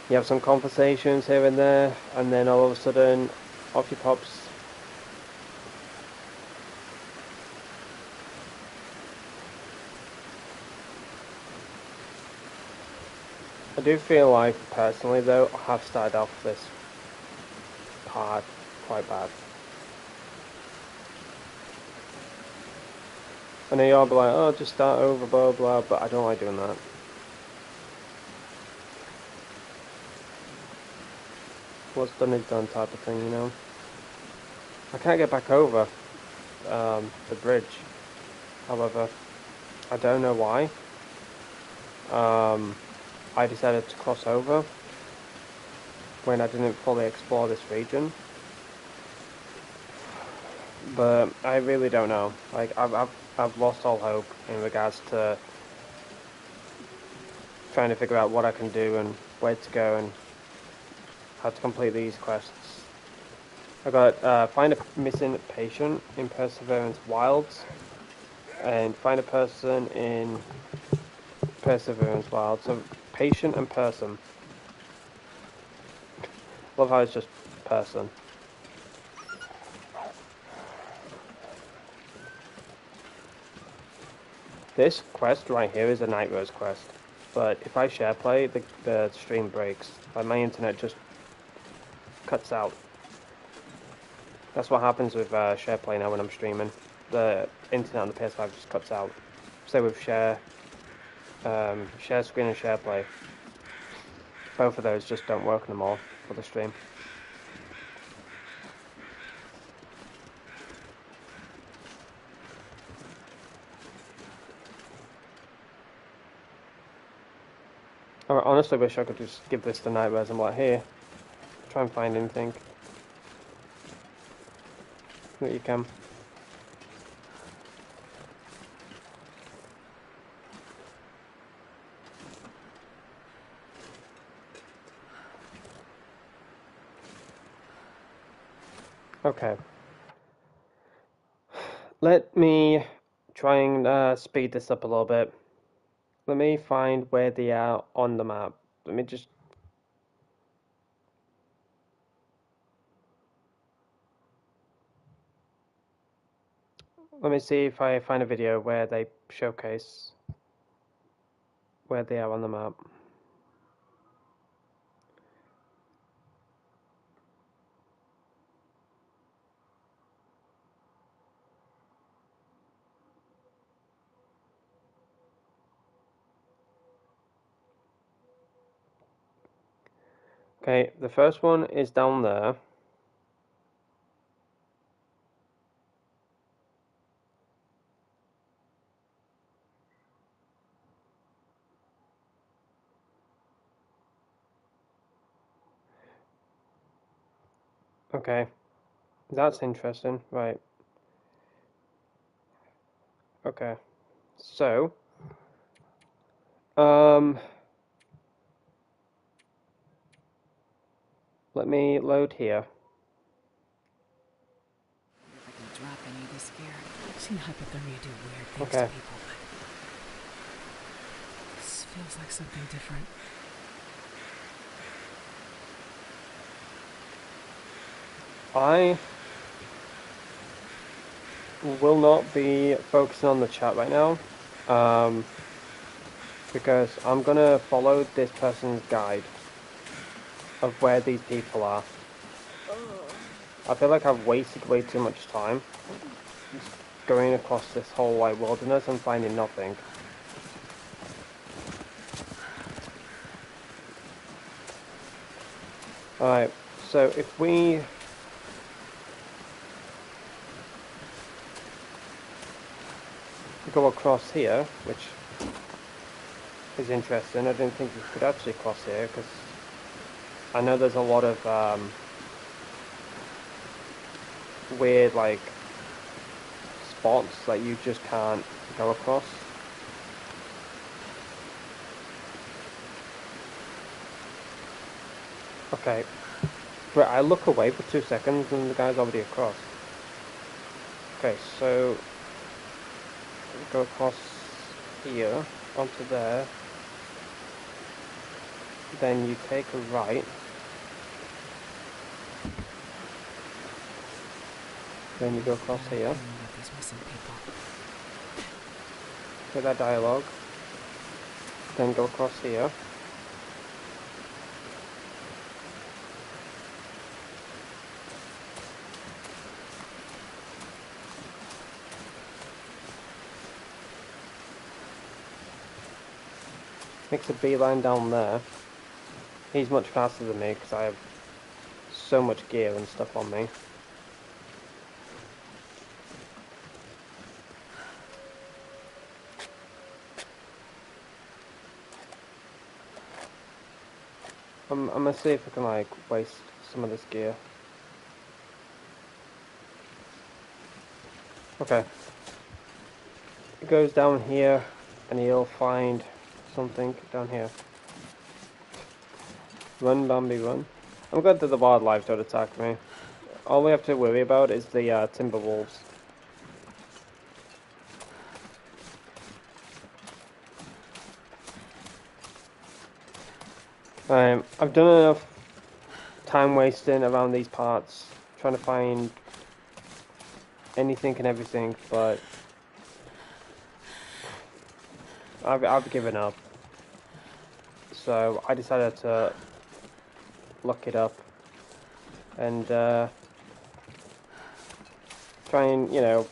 you have some conversations here and there, and then all of a sudden, off you pops. I do feel like, personally though, I have started off this part quite bad. I know y'all be like, oh, just start over, blah blah, but I don't like doing that. What's done is done type of thing, you know. I can't get back over the bridge. However, I don't know why. I decided to cross over when I didn't fully explore this region. But I really don't know. Like I've lost all hope in regards to trying to figure out what I can do and where to go and how to complete these quests. I got find a missing patient in Perseverance Wilds, and find a person in Perseverance Wilds. So patient and person. Love how it's just person. This quest right here is a Night Rose quest, but if I share play, the stream breaks. Like my internet just cuts out. That's what happens with share play now when I'm streaming. The internet on the PS5 just cuts out. Same with share screen and share play. Both of those just don't work anymore for the stream. I honestly wish I could just give this to Night Res. I'm like, here, try and find anything that you can. Okay. Let me try and speed this up a little bit. Let me find where they are on the map. Let me just... Let me see if I find a video where they showcase where they are on the map. Okay, the first one is down there. Okay, that's interesting. Right. Okay, so let me load here. If I can drop any of this gear. I've seen hypothermia do weird things Okay. to people, but this feels like something different. I will not be focusing on the chat right now, because I'm gonna follow this person's guide of where these people are. I feel like I've wasted way too much time just going across this whole like wilderness and finding nothing. Alright, so if we go across here, which is interesting, I didn't think you could actually cross here, because I know there's a lot of weird like spots that you just can't go across. Okay, right, I look away for 2 seconds and the guy's already across. Okay, so go across here onto there, then you take a right, then you go across here, get that dialogue, then go across here, makes a beeline down there. He's much faster than me because I have so much gear and stuff on me. I'm gonna see if I can like waste some of this gear. Okay. It goes down here and he'll find something down here. Run, Bambi, run. I'm glad that the wildlife don't attack me. All we have to worry about is the timber wolves. I've done enough time wasting around these parts, trying to find anything and everything, but I've given up. So I decided to look it up and try and, you know,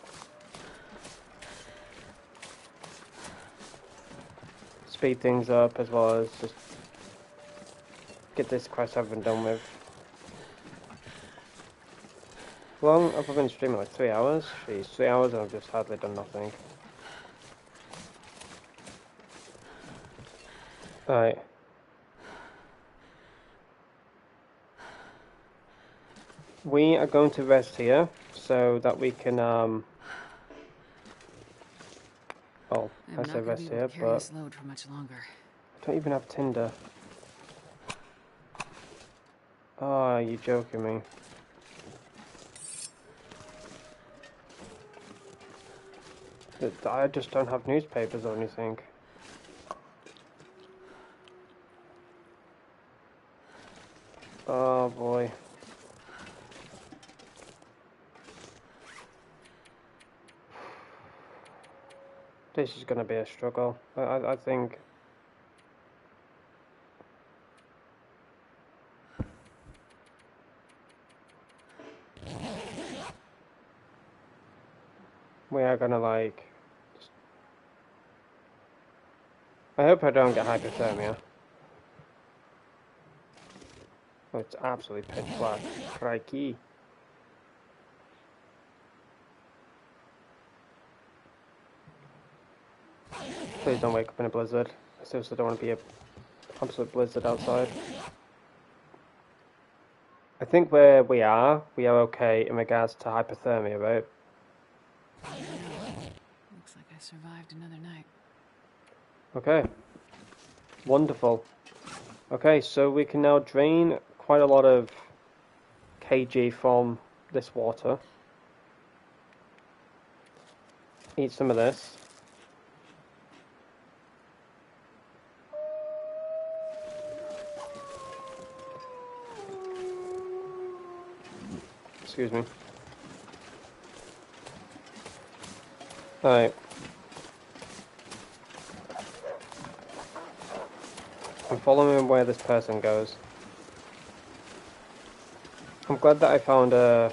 speed things up as well as just get this quest over and done with. How long have I been streaming? Like 3 hours? Jeez, 3 hours and I've just hardly done nothing. Alright. We are going to rest here so that we can well, I say rest here, but This load for much longer. I don't even have tinder. Oh, you're joking me. I just don't have newspapers or anything. Oh boy. This is gonna be a struggle. I think. We are gonna like. I hope I don't get hypothermia. Oh, it's absolutely pitch black. Crikey. Please don't wake up in a blizzard. I seriously don't want to be an absolute blizzard outside. I think where we are okay in regards to hypothermia, right? Looks like I survived another night. Okay. Wonderful. Okay, so we can now drain quite a lot of kg from this water. Eat some of this. Excuse me. Alright. I'm following where this person goes. I'm glad that I found a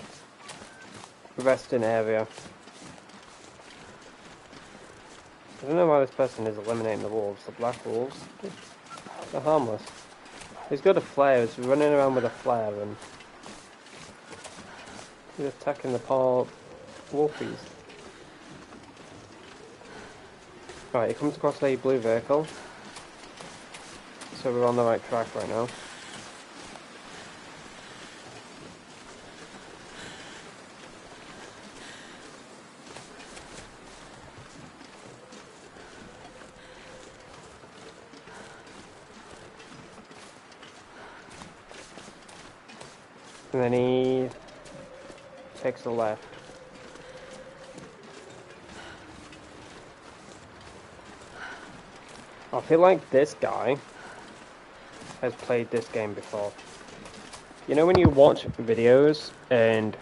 resting area. I don't know why this person is eliminating the wolves. The black wolves. They're harmless. He's got a flare. He's running around with a flare and he's attacking the poor wolfies. Right, he comes across a blue vehicle. So we're on the right track right now. And then he takes a left. I feel like this guy has played this game before. You know when you watch videos and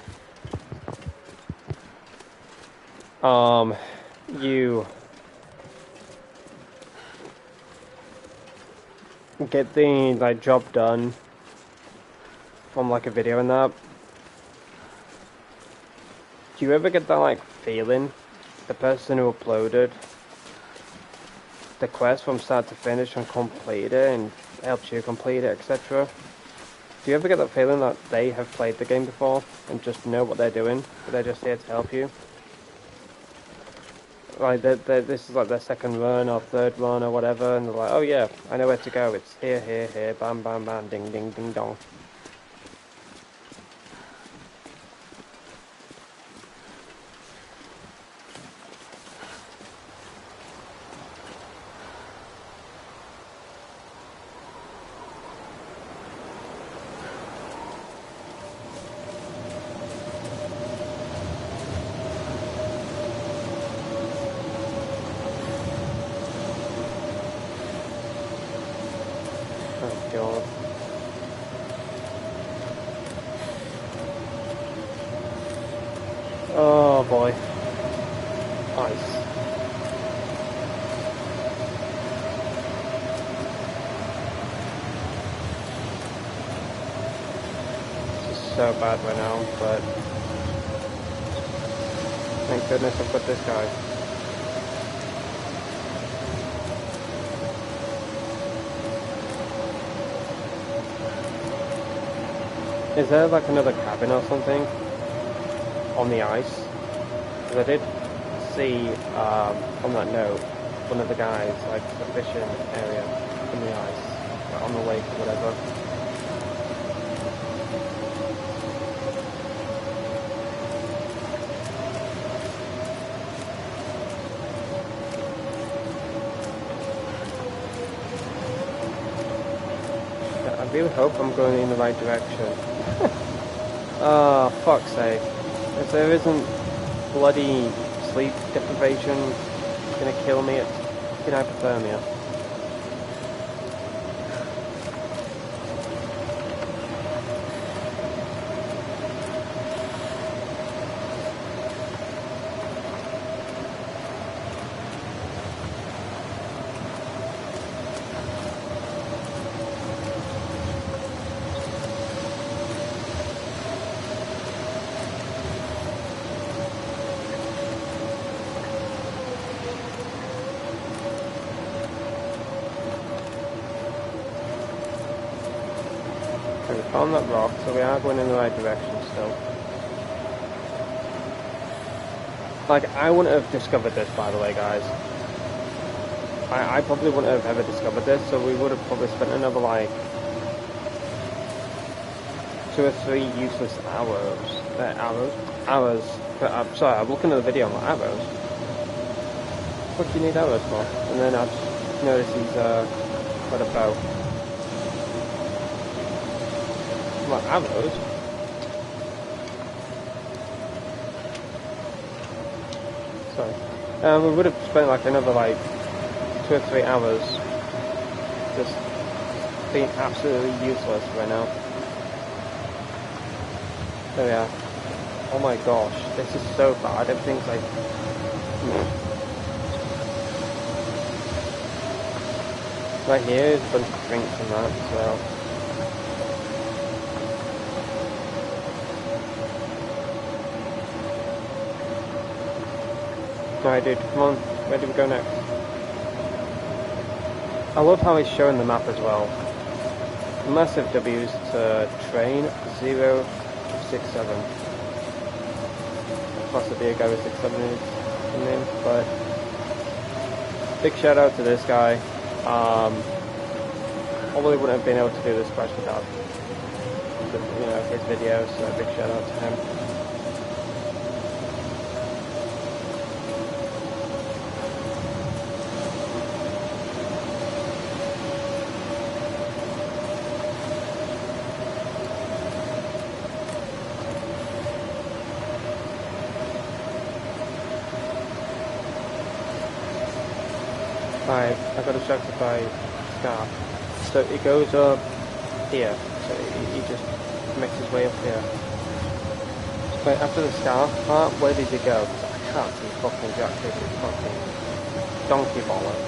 you get the like job done from like a video and that. Do you ever get that like feeling? The person who uploaded the quest from start to finish and complete it and helps you complete it, etc. Do you ever get that feeling that they have played the game before and just know what they're doing, but they're just here to help you? Like this is like their second run or third run or whatever, and they're like, oh yeah, I know where to go. It's here, here, here, bam, bam, bam, ding, ding, ding, dong. Oh god. Oh boy. Ice. This is so bad right now, but thank goodness I've got this guy. Is there like another cabin or something on the ice? Because I did see on that note one of the guys like the fishing area in the ice, like, on the lake or whatever. I really hope I'm going in the right direction. Oh, fuck's sake. If there isn't bloody sleep deprivation is gonna kill me. It's fucking hypothermia. We found that rock, so we are going in the right direction still. Like, I wouldn't have discovered this, by the way, guys. I probably wouldn't have ever discovered this, so we would have probably spent another, like, 2 or 3 useless hours. Hours. But, I'm sorry, I'm looking at the video, not arrows. What do you need arrows for? And then I just noticed he's got a bow. What, arrows? Sorry. We would have spent like another like 2 or 3 hours just being absolutely useless right now. There we are. Oh my gosh, this is so bad. Everything's like... Right here is a bunch of drinks and that, so... Alright dude, come on, where do we go next? I love how he's showing the map as well. Massive W's to train 067. Possibly a guy with 67 is the name, but big shout out to this guy. Probably wouldn't have been able to do this quest without his videos, so big shout out to him. I got distracted by Scarf. So it goes up here. So he just makes his way up here. But after the Scarf part, where did he go? I can't see fucking Jack Fisher's fucking donkey bollocks.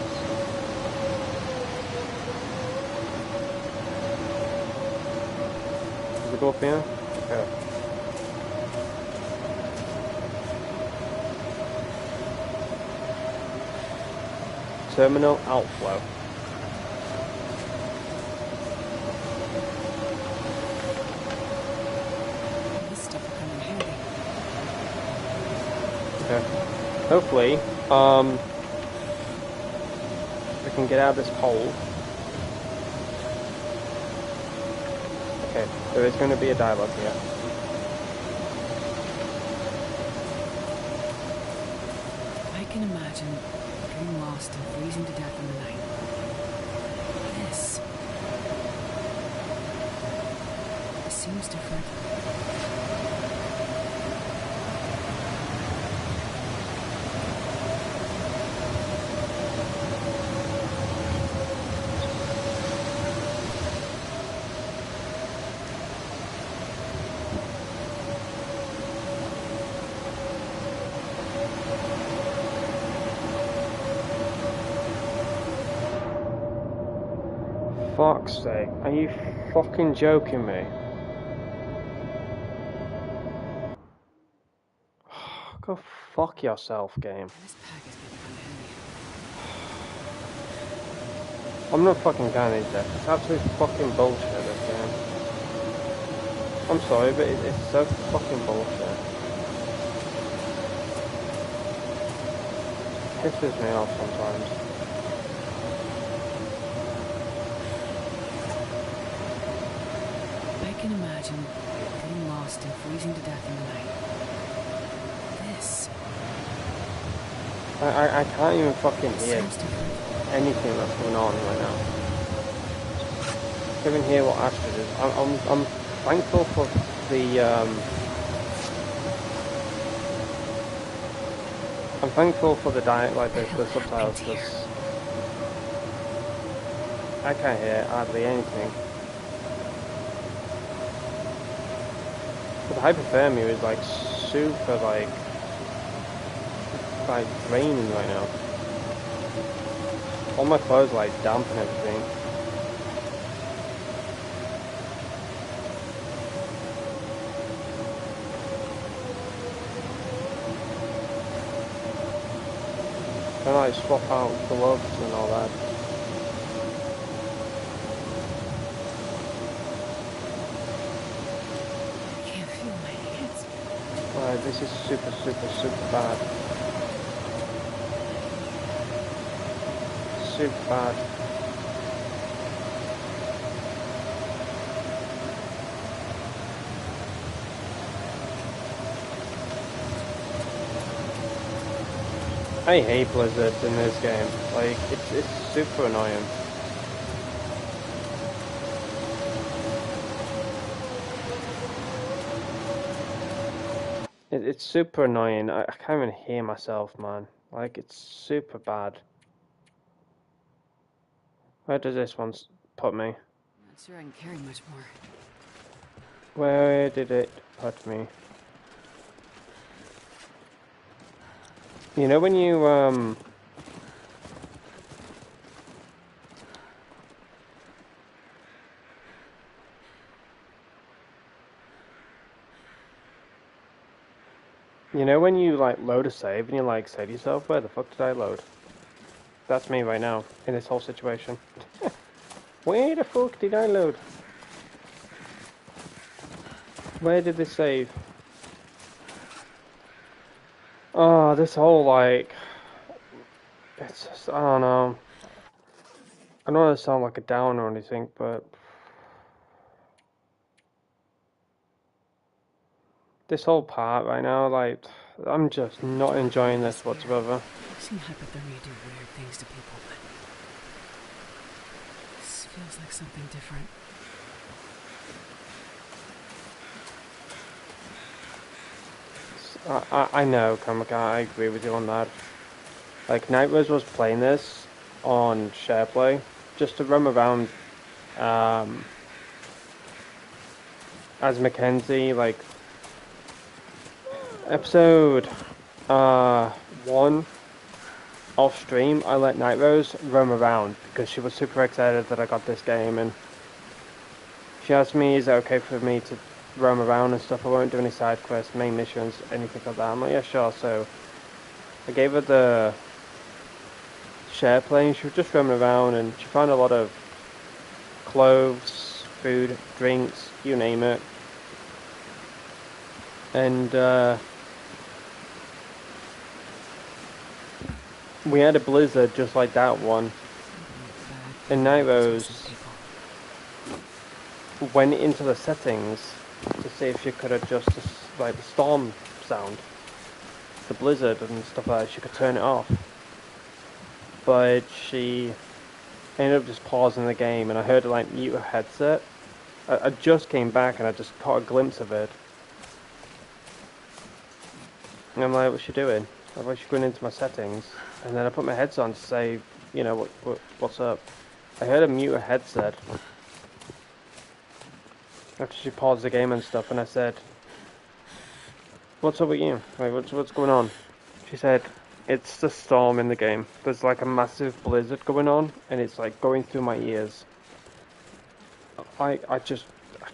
Does it go up here? Okay. Terminal outflow. This stuff will come in handy. Okay. Hopefully, we can get out of this hole. Okay, there is going to be a dialogue here. I can imagine getting lost and freezing to death in the night. This seems different. Fuck's sake, are you fucking joking me? Go fuck yourself, game. I'm not fucking down into that. It's absolute fucking bullshit, this game. I'm sorry, but it's so fucking bullshit. It pisses me off sometimes. I can imagine getting lost and freezing to death in the night. This. I can't even fucking hear anything that's going on right now. I can't even hear what Astrid is. I'm thankful for the I'm thankful for the the subtitles, because I can't hear hardly anything. But the hypothermia is like super like draining right now. All my clothes like damp and everything. Can I swap out gloves and all that? I can't feel my hands. This is super bad. Super bad. I hate Blizzard in this game. Like, it's super annoying. It's super annoying. I can't even hear myself, man. Like, it's super bad. Where does this one put me? Not sure I can carry much more. Where did it put me? You know when you, you know when you, like, load a save and you, like, say to yourself, where the fuck did I load? That's me right now, in this whole situation. Where the fuck did I load? Where did this save? Oh, this whole, like... It's just, I don't know. I don't want to sound like a downer or anything, but... This whole part right now, like... I'm just not enjoying this whatsoever. I've seen hypothermia do weird things to people, but... This feels like something different. I know, Kamika, I agree with you on that. Like, Nightwiz was playing this on SharePlay just to roam around as Mackenzie, like, episode 1 off stream, I let Nightrose roam around because she was super excited that I got this game, and she asked me, is it okay for me to roam around and stuff? I won't do any side quests, main missions, anything like that. I'm like, yeah, sure. So I gave her the share plane. She was just roaming around, and she found a lot of clothes, food, drinks, you name it. And we had a blizzard just like that one. And Nairos went into the settings to see if she could adjust the storm sound, the blizzard and stuff like that. She could turn it off, but she ended up just pausing the game, and I heard her like mute her headset. I just came back and I just caught a glimpse of it, and I'm like, what's she doing? I was going into my settings, and then I put my headset on to say, you know, what's up. I heard her mute her headset after she paused the game and stuff, and I said, what's up with you? Like, what's going on? She said, it's the storm in the game. There's like a massive blizzard going on, and it's like going through my ears. I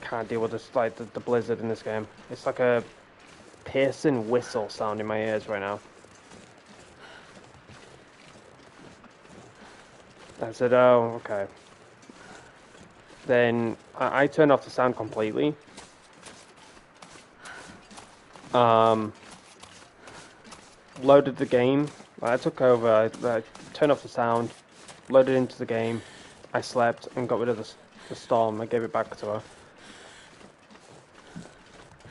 can't deal with this, like, the blizzard in this game. It's like a piercing whistle sound in my ears right now. I said, oh, okay. Then I turned off the sound completely. Loaded the game. I took over. I turned off the sound, loaded into the game. I slept and got rid of the storm. I gave it back to her.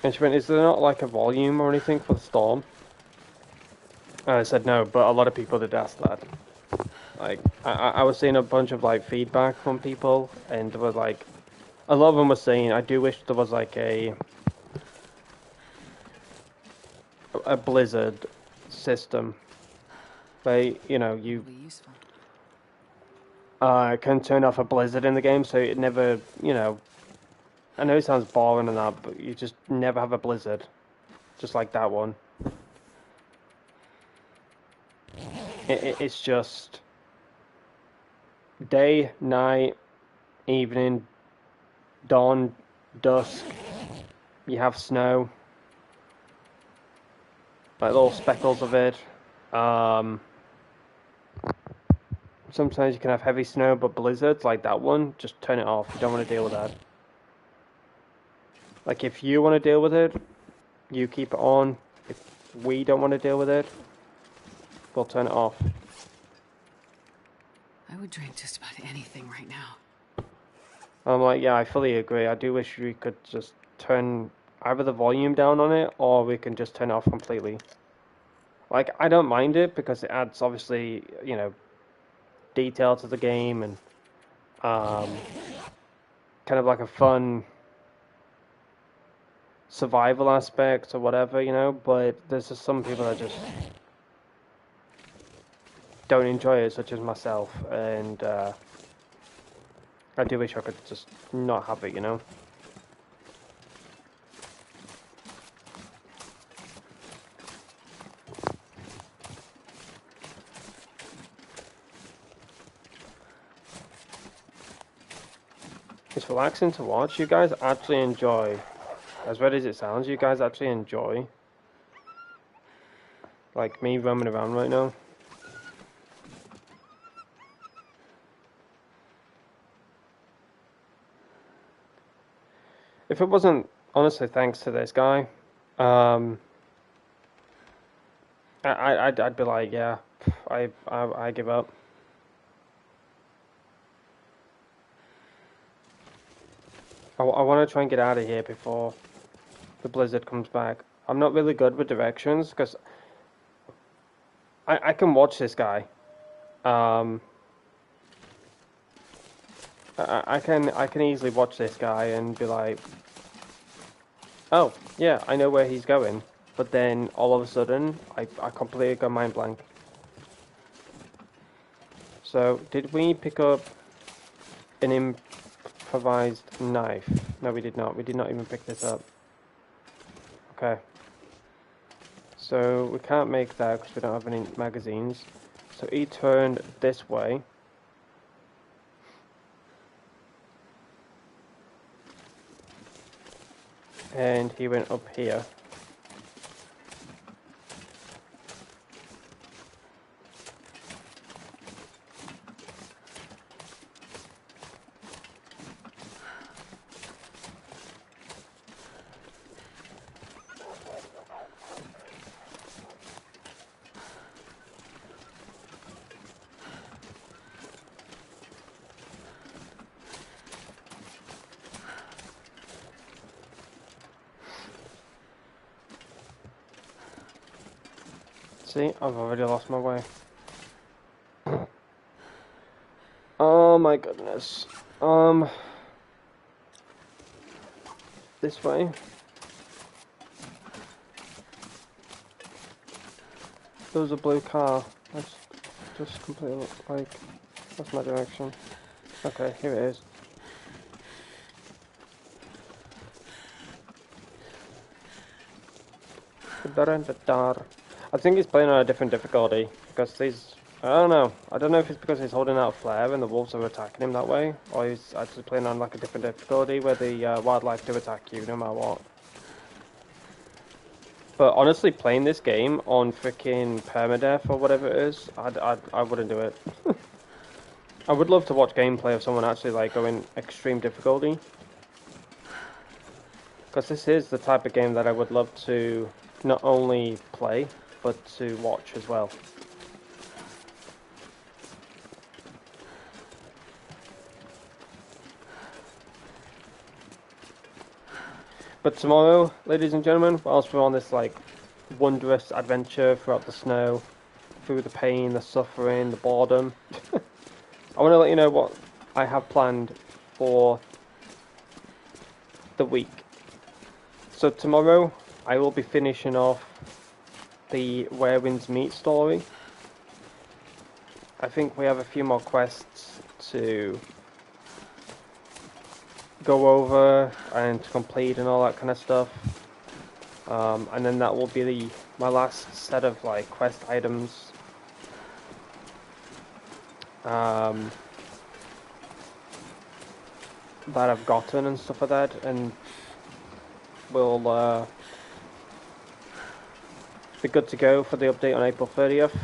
And she went, is there not like a volume or anything for the storm? And I said no, but a lot of people did ask that. Like, I was seeing a bunch of like feedback from people, and there was like, a lot of them were saying, I do wish there was like a Blizzard system But, you know, you Be useful. can turn off a blizzard in the game, so it never, you know, I know it sounds boring and that, but you just never have a blizzard. Just like that one. It's just day, night, evening, dawn, dusk. You have snow. Like little speckles of it. Sometimes you can have heavy snow, but blizzards like that one, just turn it off. You don't want to deal with that. Like if you want to deal with it, you keep it on. If we don't want to deal with it, we'll turn it off. I would drink just about anything right now. I'm like, yeah, I fully agree. I do wish we could just turn either the volume down on it, or we can just turn it off completely. Like, I don't mind it because it adds, obviously, you know, detail to the game and kind of like a fun survival aspect or whatever, you know, but there's just some people that just don't enjoy it, such as myself, and I do wish I could just not have it, you know. It's relaxing to watch. You guys actually enjoy, as weird as it sounds, you guys actually enjoy, like, me roaming around right now. If it wasn't, honestly, thanks to this guy, I'd be like, yeah, I give up. I want to try and get out of here before the blizzard comes back. I'm not really good with directions because I can watch this guy. I can easily watch this guy and be like, oh yeah, I know where he's going. But then all of a sudden, I completely go mind blank. So did we pick up an improvised knife? No, we did not. We did not even pick this up. Okay. So we can't make that because we don't have any magazines. So he turned this way. And he went up here. See, I've already lost my way. Oh my goodness. This way. There was a blue car. That's just completely like, that's my direction. Okay, here it is. I think he's playing on a different difficulty because he's, I don't know if it's because he's holding out a flare and the wolves are attacking him that way, or he's actually playing on like a different difficulty where the wildlife do attack you no matter what. But honestly, playing this game on freaking permadeath or whatever it is, I wouldn't do it. I would love to watch gameplay of someone actually like going extreme difficulty, because this is the type of game that I would love to not only play but to watch as well. But tomorrow, ladies and gentlemen, whilst we're on this like wondrous adventure throughout the snow, through the pain, the suffering, the boredom, I want to let you know what I have planned for the week. So tomorrow, I will be finishing off the Wintermute story. I think we have a few more quests to go over and to complete and all that kind of stuff. And then that will be my last set of like quest items. That I've gotten and stuff like that, and we'll be good to go for the update on April 30th.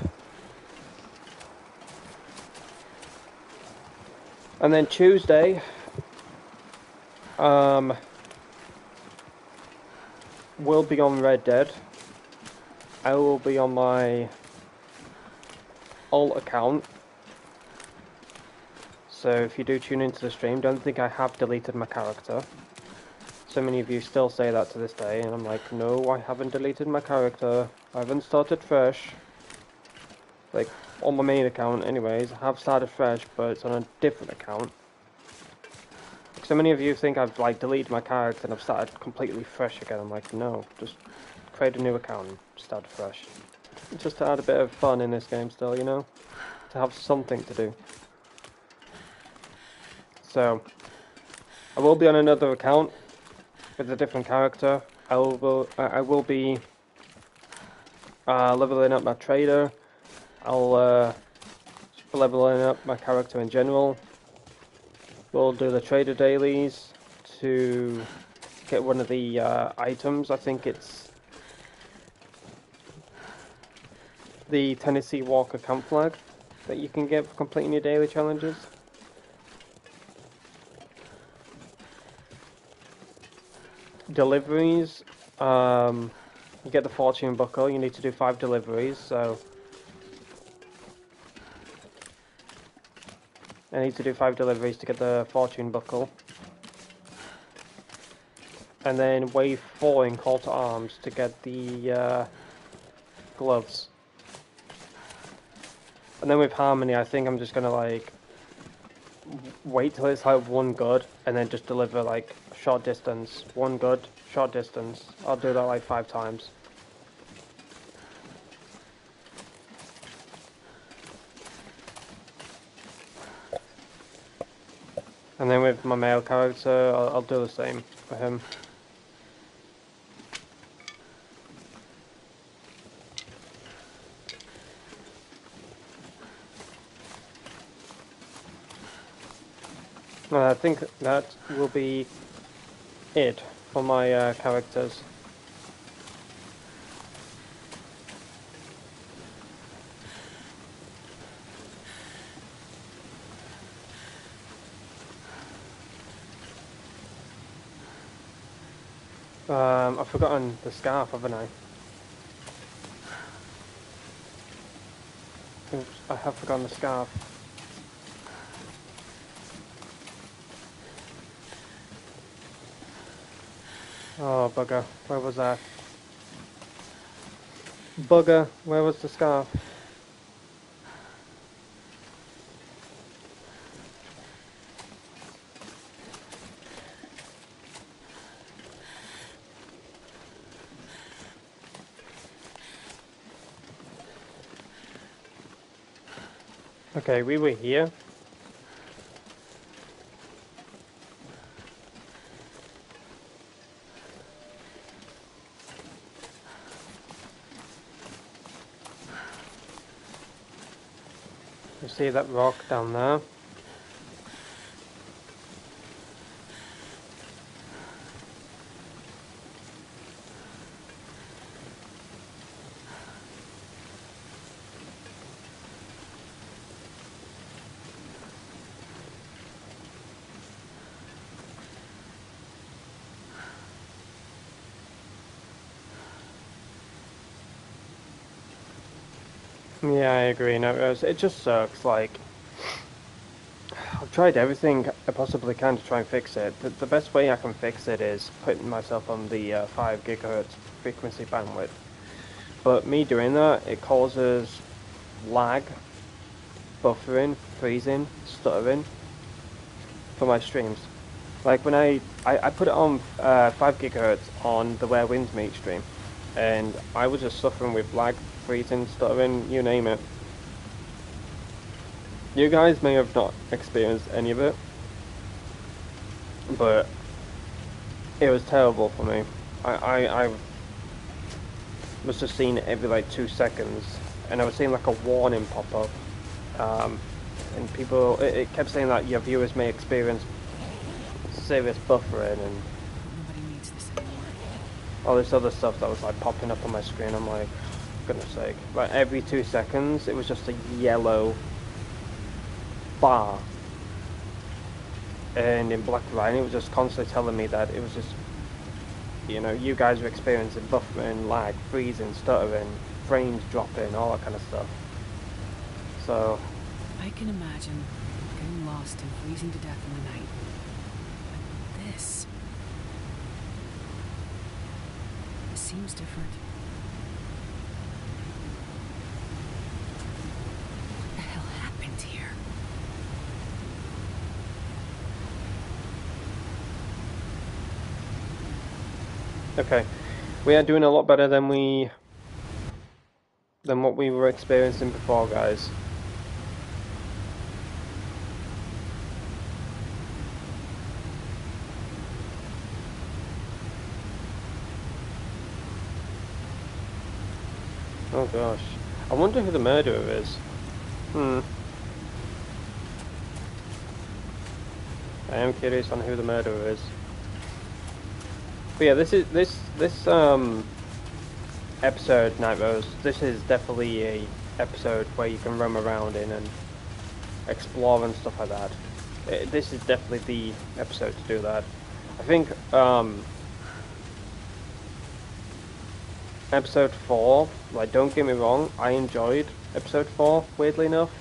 And then Tuesday, we'll be on Red Dead. I will be on my alt account. So if you do tune into the stream, don't think I have deleted my character. So many of you still say that to this day, and I'm like, no, I haven't deleted my character. I haven't started fresh. Like, on my main account anyways, I have started fresh, but it's on a different account. So many of you think I've like deleted my character and I've started completely fresh again. I'm like, no, just create a new account and start fresh. Just to add a bit of fun in this game still, you know? To have something to do. So, I will be on another account with a different character. I will be leveling up my trader. I'll leveling up my character in general. We'll do the trader dailies to get one of the items. I think it's the Tennessee Walker camp flag that you can get for completing your daily challenges. Deliveries, you get the fortune buckle. You need to do 5 deliveries, so I need to do 5 deliveries to get the fortune buckle. And then wave 4 in call to arms to get the gloves. And then with Harmony, I think I'm just gonna like wait till it's like 1 good and then just deliver like short distance. 1 good, short distance. I'll do that like 5 times. And then with my male character, I'll do the same for him. And I think that will be it for my characters. I've forgotten the scarf, haven't I? Oops, I have forgotten the scarf. Oh, bugger. Where was that? Bugger, where was the scarf? Okay, we were here. You see that rock down there? Yeah, I agree. No, it just sucks. Like, I've tried everything I possibly can to try and fix it. The best way I can fix it is putting myself on the 5 gigahertz frequency bandwidth. But me doing that, it causes lag, buffering, freezing, stuttering for my streams. Like when I put it on 5 gigahertz on the Wintermute stream, and I was just suffering with lag, freezing, stuttering, you name it. You guys may have not experienced any of it, but it was terrible for me. I must have seen it every like 2 seconds, and I was seeing like a warning pop up, and people, it kept saying that your viewers may experience serious buffering and all this other stuff that was like popping up on my screen. I'm like, goodness sake, like every 2 seconds it was just a yellow bar, and in black and white it was just constantly telling me that it was just, you know, you guys were experiencing buffering, lag, freezing, stuttering, frames dropping, all that kind of stuff. So I can imagine getting lost and freezing to death in the night. But this seems different. What the hell happened here? okay, we are doing a lot better than what we were experiencing before, guys. Oh gosh, I wonder who the murderer is. I am curious on who the murderer is. But yeah, this episode, Night Rose, this is definitely a episode where you can roam around in and explore and stuff like that. This is definitely the episode to do that. I think episode 4, like, don't get me wrong, I enjoyed episode 4, weirdly enough,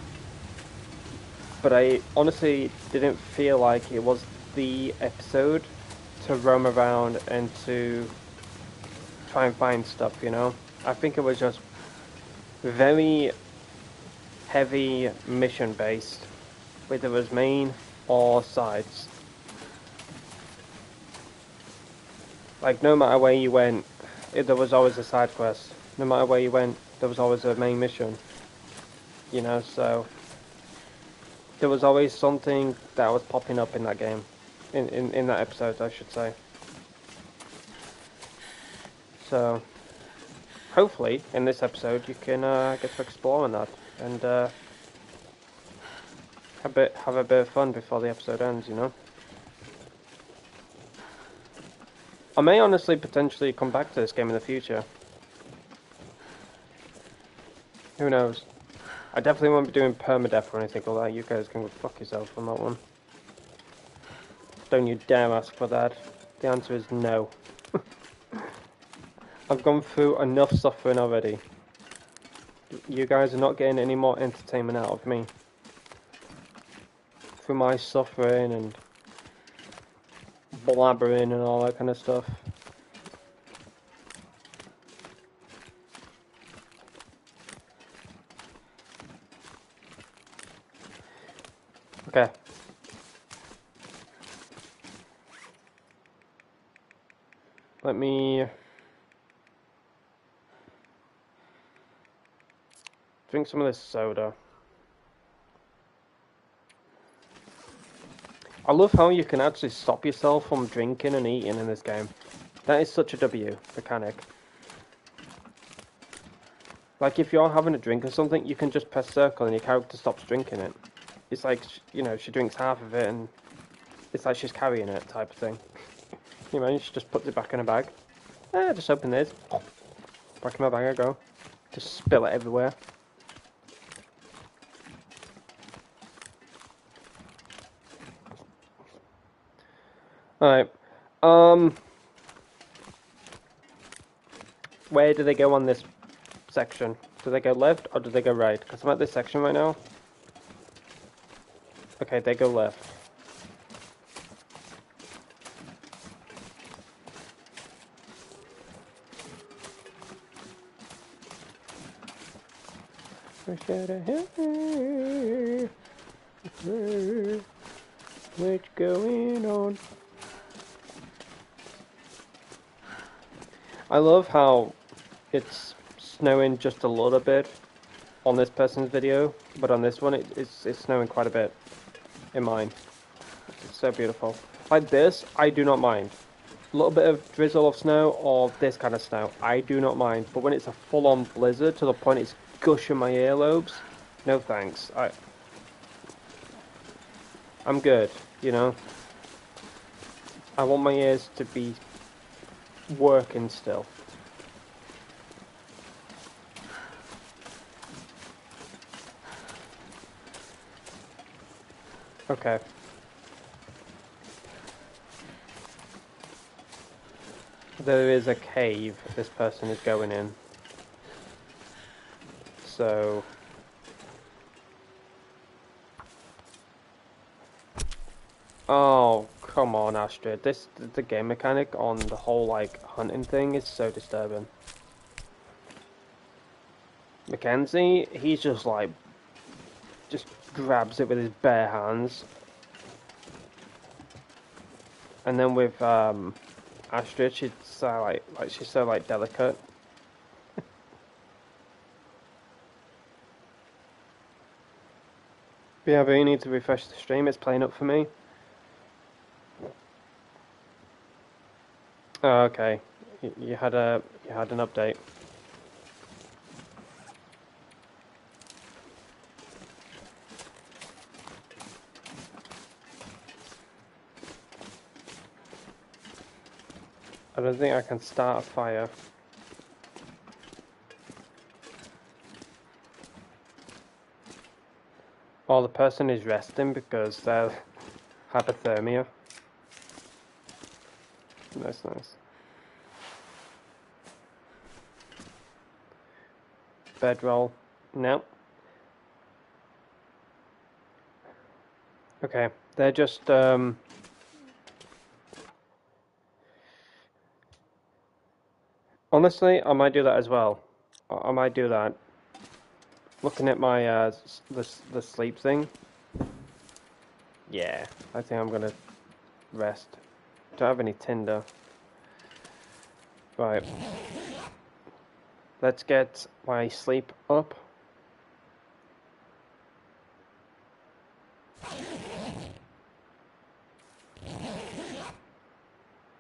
but I honestly didn't feel like it was the episode to roam around and to try and find stuff, you know? I think it was just very heavy mission based, whether it was main or sides. Like, no matter where you went, there was always a side quest. No matter where you went, there was always a main mission. You know, so there was always something that was popping up in that game. In that episode, I should say. So hopefully in this episode you can get to exploring that and have a bit of fun before the episode ends, you know. I may honestly potentially come back to this game in the future. Who knows? I definitely won't be doing permadeath or anything like that. You guys can go fuck yourself on that one. Don't you dare ask for that. The answer is no. I've gone through enough suffering already. You guys are not getting any more entertainment out of me. Through my suffering and blabbering and all that kind of stuff. Okay. Let me drink some of this soda. I love how you can actually stop yourself from drinking and eating in this game. That is such a W mechanic. Like, if you're having a drink or something, you can just press circle and your character stops drinking it. It's like, you know, she drinks half of it and it's like she's carrying it type of thing. You know, she just puts it back in her bag. Just open this. Back in my bag I go. Just spill it everywhere. Alright. Where do they go on this section? Do they go left or do they go right? Because I'm at this section right now. Okay, they go left. What's going on? I love how it's snowing just a little bit on this person's video, but on this one it's snowing quite a bit in mine. It's so beautiful. Like this, I do not mind. A little bit of drizzle of snow or this kind of snow, I do not mind. But when it's a full-on blizzard to the point it's gushing my earlobes, no thanks. I'm good, you know. I want my ears to be working still. Okay. There is a cave this person is going in. So... Oh, come on, Astrid. The game mechanic on the whole, like, hunting thing is so disturbing. Mackenzie, he's just, like, just grabs it with his bare hands. And then with, Astrid, she's so, she's so, like, delicate. But yeah, but you need to refresh the stream, it's playing up for me. Oh, okay. You had an update. I don't think I can start a fire. Well, the person is resting because they're hypothermia. That's nice. Bedroll. No. Okay, they're just honestly, I might do that as well. I might do that. Looking at my the sleep thing. Yeah, I think I'm gonna rest. Don't have any tinder. Right. Let's get my sleep up.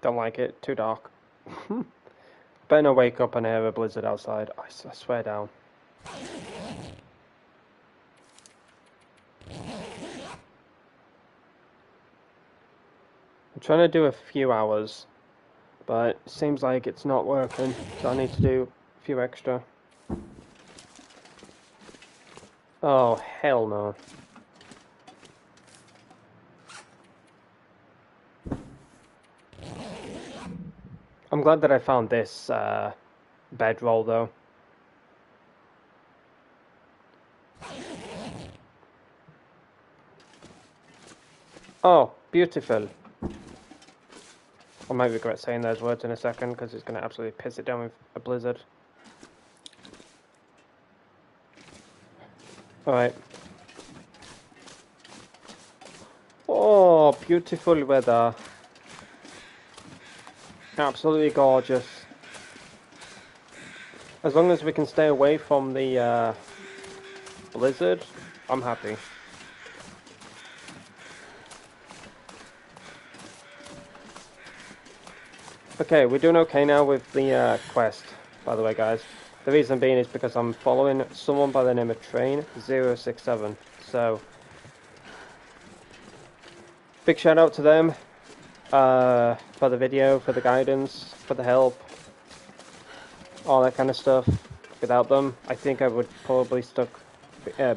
Don't like it. Too dark. Better not wake up and have a blizzard outside. I swear down. I'm trying to do a few hours, but it seems like it's not working, so I need to do a few extra. Oh, hell no. I'm glad that I found this bedroll, though. Oh, beautiful. I might regret saying those words in a second, because it's going to absolutely piss it down with a blizzard. Alright. Oh, beautiful weather. Absolutely gorgeous. As long as we can stay away from the blizzard, I'm happy. Okay, we're doing okay now with the quest, by the way, guys. The reason being is because I'm following someone by the name of Train067. So, big shout out to them for the video, for the guidance, for the help, all that kind of stuff. Without them, I think I would probably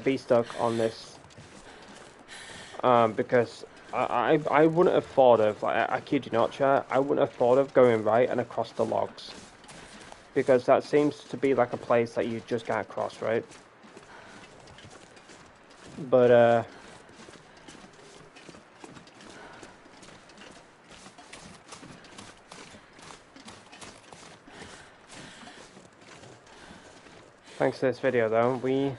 be stuck on this because I wouldn't have thought of, like, I kid you not, chat, I wouldn't have thought of going right and across the logs. Because that seems to be like a place that you just can't cross, right? But, thanks to this video, though, we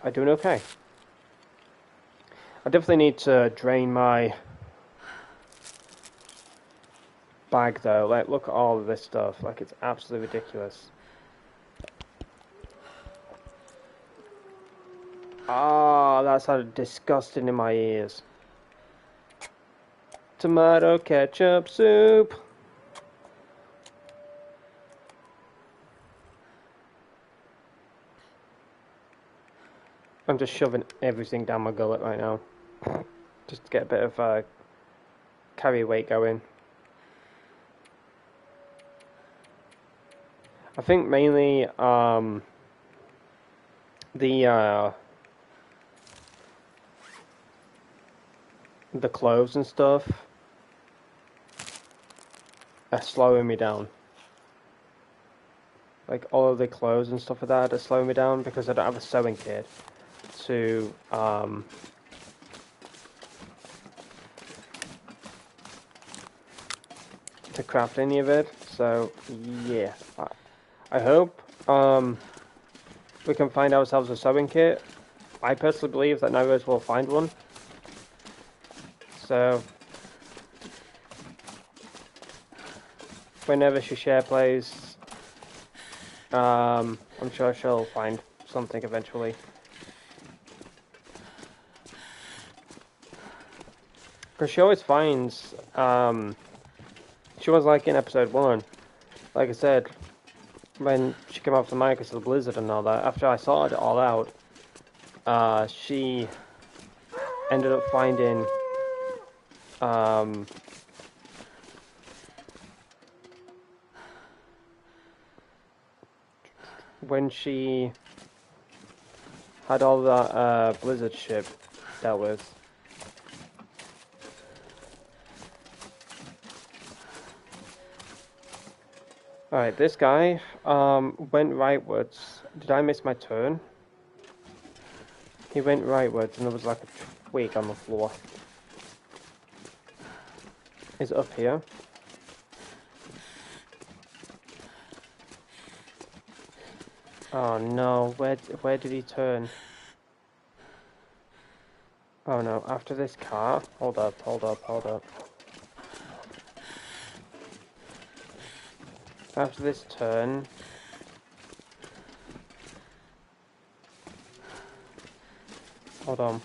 are doing okay. I definitely need to drain my bag though. Like, look at all of this stuff. Like, it's absolutely ridiculous. Ah, that sounded disgusting in my ears. Tomato ketchup soup. I'm just shoving everything down my gullet right now. Just to get a bit of carry weight going. I think mainly the clothes and stuff are slowing me down. Like all of the clothes and stuff like that are slowing me down because I don't have a sewing kit to craft any of it. So yeah, I hope we can find ourselves a sewing kit. I personally believe that Nightmares will find one. So whenever she share plays, I'm sure she'll find something eventually. Because she always finds, she was like in episode 1, like I said, when she came off the mic because of the blizzard and all that, after I sorted it all out, she ended up finding, when she had all that blizzard shit dealt with. Alright, this guy went rightwards. Did I miss my turn? He went rightwards and there was like a twig on the floor. Is it up here? Oh no, where did he turn? Oh no, after this car? Hold up. After this turn... Hold on.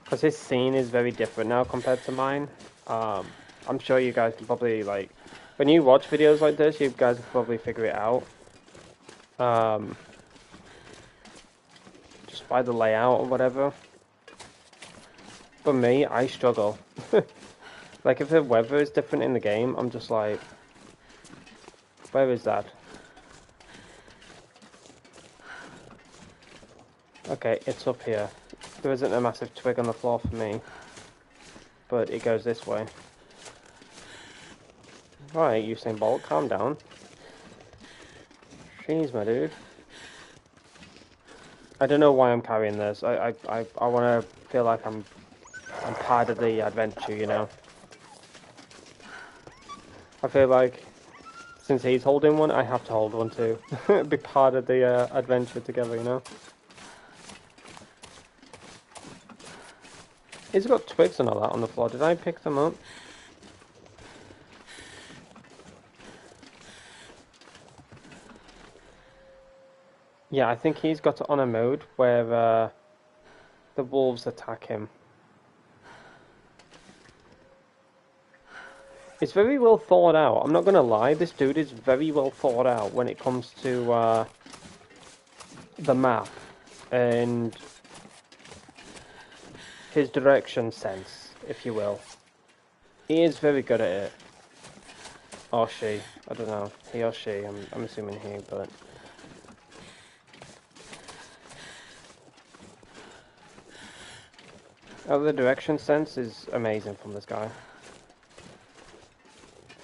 Because his scene is very different now compared to mine. I'm sure you guys can probably, like... When you watch videos like this, you guys can probably figure it out. Just by the layout or whatever. For me, I struggle. Like, if the weather is different in the game, I'm just like... Where is that? Okay, it's up here. There isn't a massive twig on the floor for me. But it goes this way. Right, Usain Bolt, calm down. Jeez, my dude. I don't know why I'm carrying this. I want to feel like I'm part of the adventure, you know. I feel like since he's holding one, I have to hold one too. Be part of the adventure together, you know. He's got twigs and all that on the floor. Did I pick them up? Yeah, I think he's got it on a mode where the wolves attack him. It's very well thought out. I'm not gonna lie, this dude is very well thought out when it comes to the map and his direction sense, if you will. He is very good at it. Or she. I don't know. He or she. I'm assuming he, but... Oh, the direction sense is amazing from this guy.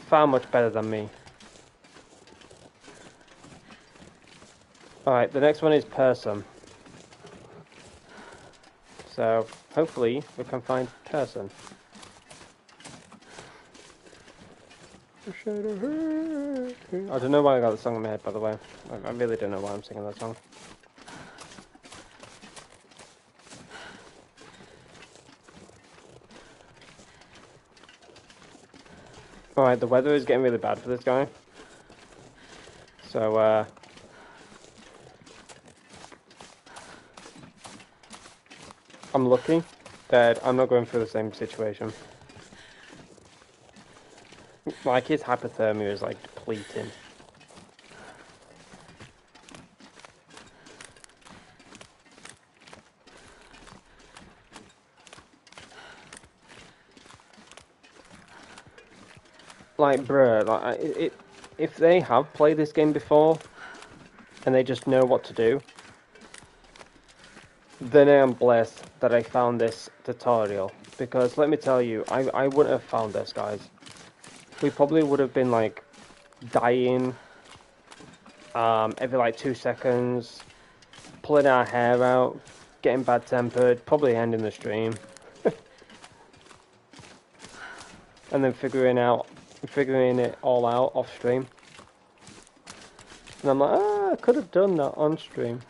Far much better than me. Alright, the next one is person. So, hopefully, we can find person. I don't know why I got the song in my head, by the way. I really don't know why I'm singing that song. Alright, the weather is getting really bad for this guy. So, I'm lucky that I'm not going through the same situation. Like, his hypothermia is, like, depleting. Like, bruh, like, if they have played this game before, and they just know what to do, then I am blessed that I found this tutorial. Because, let me tell you, I wouldn't have found this, guys. We probably would have been, like, dying every, like, 2 seconds, pulling our hair out, getting bad-tempered, probably ending the stream. And then figuring it all out off stream. And I'm like, I could have done that on stream.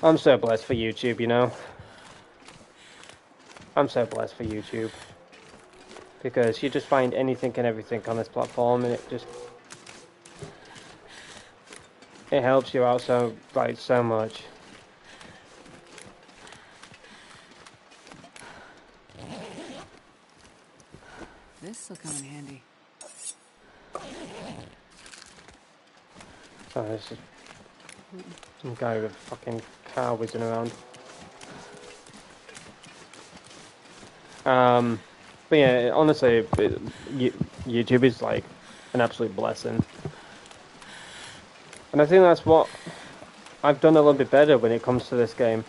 I'm so blessed for YouTube, you know. I'm so blessed for YouTube. Because you just find anything and everything on this platform, and it helps you out so much. This'll come in handy. So this is some guy with a fucking car whizzing around. But yeah, honestly, YouTube is like an absolute blessing. And I think that's what I've done a little bit better when it comes to this game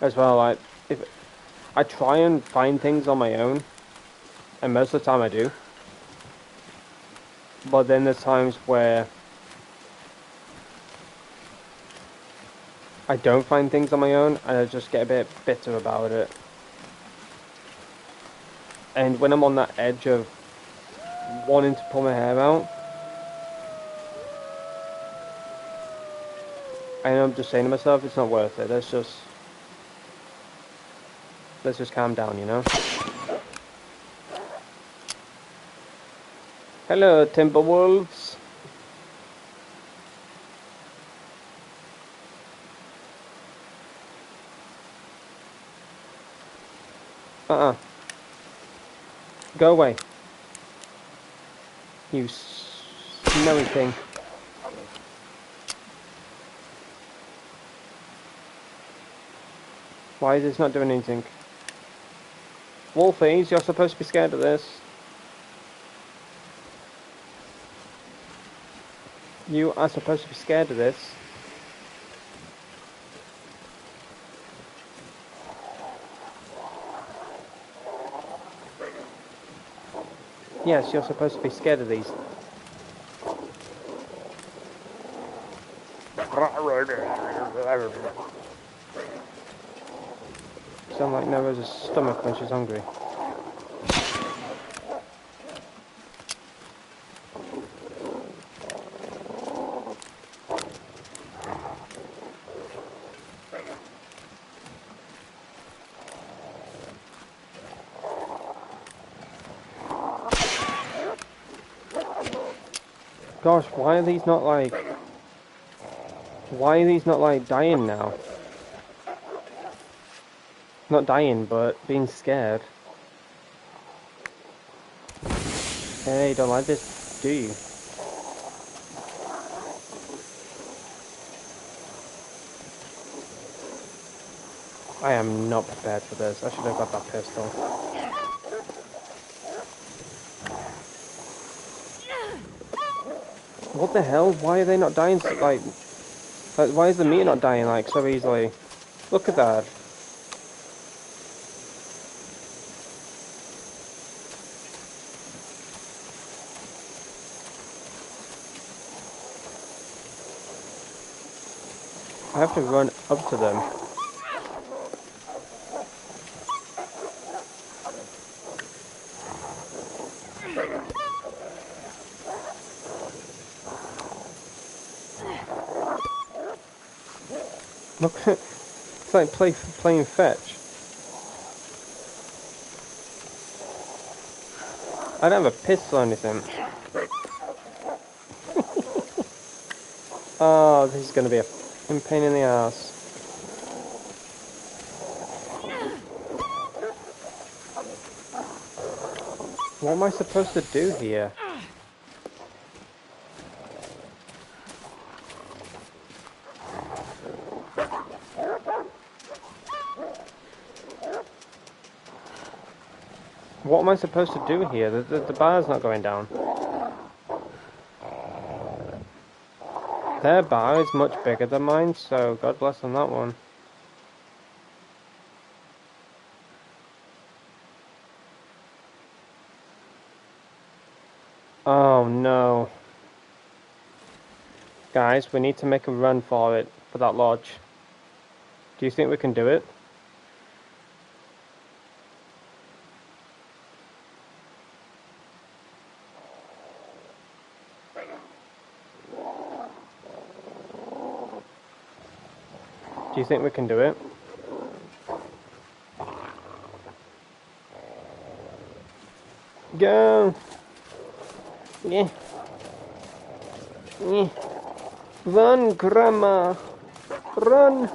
as well. Like, if I try and find things on my own, and most of the time I do, but then there's times where I don't find things on my own, and I just get a bit bitter about it. And when I'm on that edge of wanting to pull my hair out, and I'm just saying to myself, it's not worth it. Let's just calm down, you know? Hello, Timberwolves. Go away. You snowy thing. Why is this not doing anything? Wolfies, you're supposed to be scared of this. You are supposed to be scared of this. Yes, you're supposed to be scared of these. Sound like Noah's stomach when she's hungry. Gosh, why are these not like... Why are these not like dying now? Not dying, but being scared. Hey, you don't like this, do you? I am not prepared for this. I should have got that pistol. What the hell? Why are they not dying so, like why is the meat not dying like so easily? Look at that. I have to run up to them. Look, it's like playing fetch. I don't have a pistol or anything. Oh, this is going to be a f***ing pain in the ass. What am I supposed to do here? What am I supposed to do here? The bar's not going down. Their bar is much bigger than mine, so God bless on that one. Oh no. Guys, we need to make a run for it, for that lodge. Do you think we can do it? Do you think we can do it? Go! Yeah. Yeah. Run, Grandma! Run!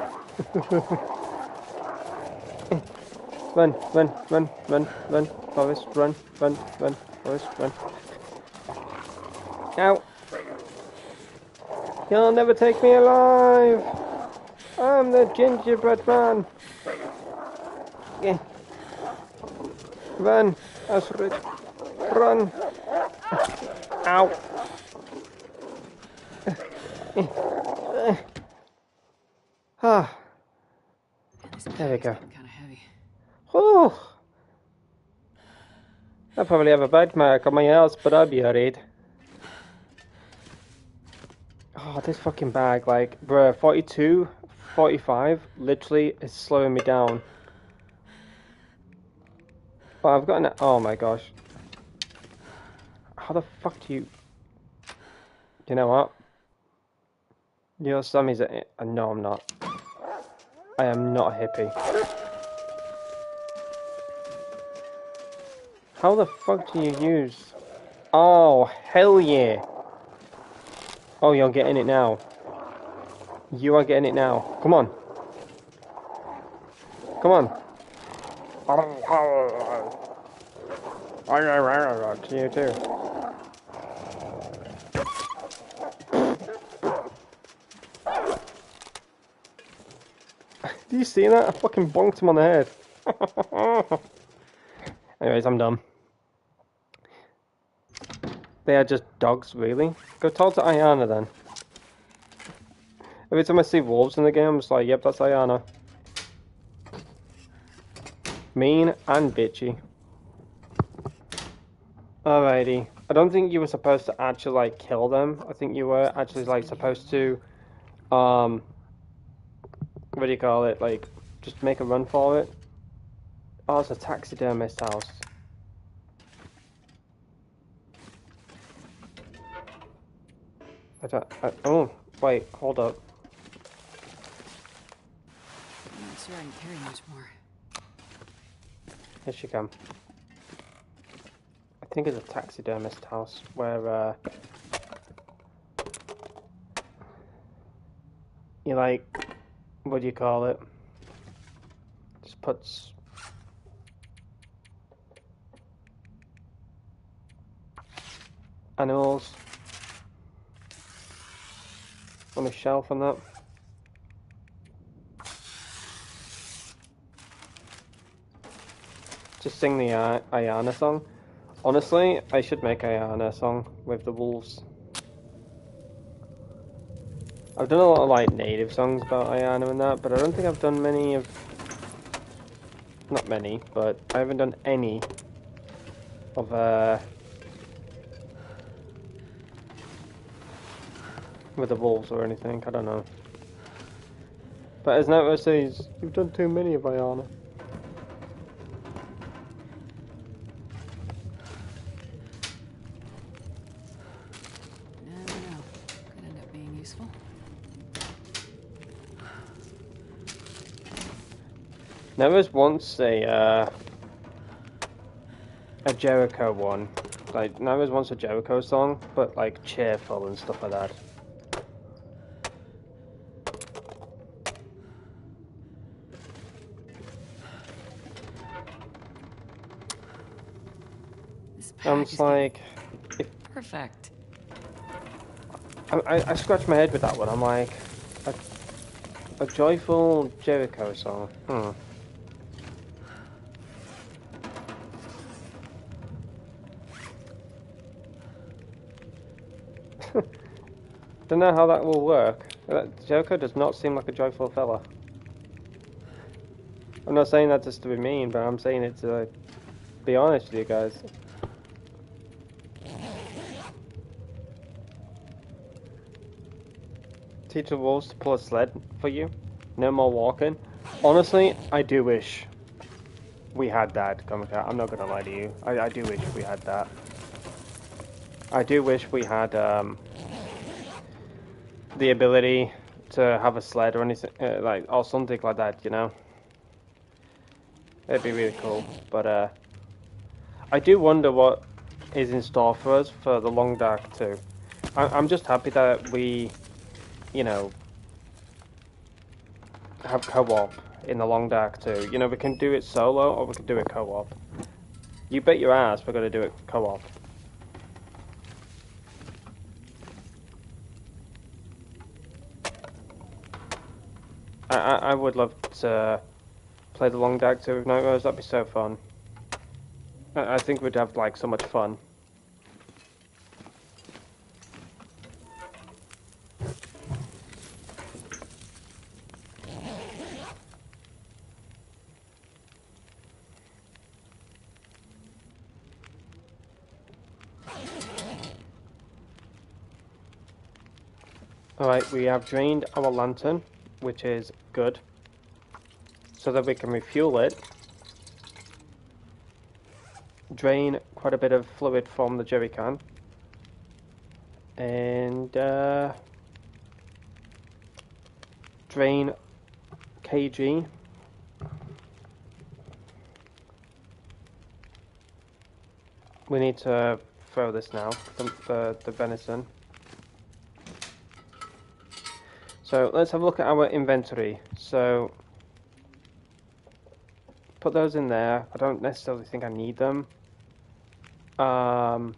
Run, run, run, run, run, Forrest, run, run, run, Forrest, run. Ow! You'll never take me alive! I'm the gingerbread man! Yeah. Run, Astrid! Run! Ow! Ah. There we go. Kind of heavy. Whew. I probably have a bite mark on my ass, but I'll be alright. Oh, this fucking bag, like, bruh, 42, 45, literally is slowing me down. But I've got an... Oh my gosh. How the fuck do you... You know what? Your Sammy's a... No, I'm not. I am not a hippie. How the fuck do you use... Oh, hell yeah. Oh, you're getting it now. You are getting it now. Come on. Come on. To you too. Do you see that? I fucking bonked him on the head. Anyways, I'm done. They are just dogs, really? Go talk to Ayana then. Every time I see wolves in the game, I'm just like, yep, that's Ayana. Mean and bitchy. Alrighty. I don't think you were supposed to actually, like, kill them. I think you were actually, like, supposed to, what do you call it? Like, just make a run for it. Oh, it's a taxidermist house. Oh, wait, hold up. I'm not sure I can carry much more. Yes, you can. I think it's a taxidermist house where, you like, what do you call it? Just puts animals on a shelf and that. Just sing the Ayana song. Honestly, I should make Ayana a song with the wolves. I've done a lot of like native songs about Ayana and that, but I don't think I've done many of... Not many, but I haven't done any of with the wolves or anything, I don't know. But as Nato says, you've done too many of Ayana. Never know. Could end up being useful. There was once a Jericho one Like, now was once a Jericho song, but like cheerful and stuff like that. I'm just like, perfect. I scratch my head with that one. I'm like, a joyful Jericho song. Don't know how that will work. Jericho does not seem like a joyful fella. I'm not saying that just to be mean, but I'm saying it to be honest with you guys. Teach the wolves to pull a sled for you. No more walking. Honestly, I do wish we had that. I'm not gonna lie to you. I do wish we had that. I do wish we had the ability to have a sled or anything like or something like that. You know, it'd be really cool. But I do wonder what is in store for us for the Long Dark 2. I'm just happy that we, you know, have co-op in the Long Dark 2. You know, we can do it solo or we can do it co-op. You bet your ass we're going to do it co-op. I would love to play the Long Dark 2 with Nightmares. That'd be so fun. I think we'd have like so much fun. Alright, we have drained our lantern, which is good, so that we can refuel it, drain quite a bit of fluid from the jerry can, and drain KG. We need to throw this now, the venison. So let's have a look at our inventory. So put those in there. I don't necessarily think I need them. Got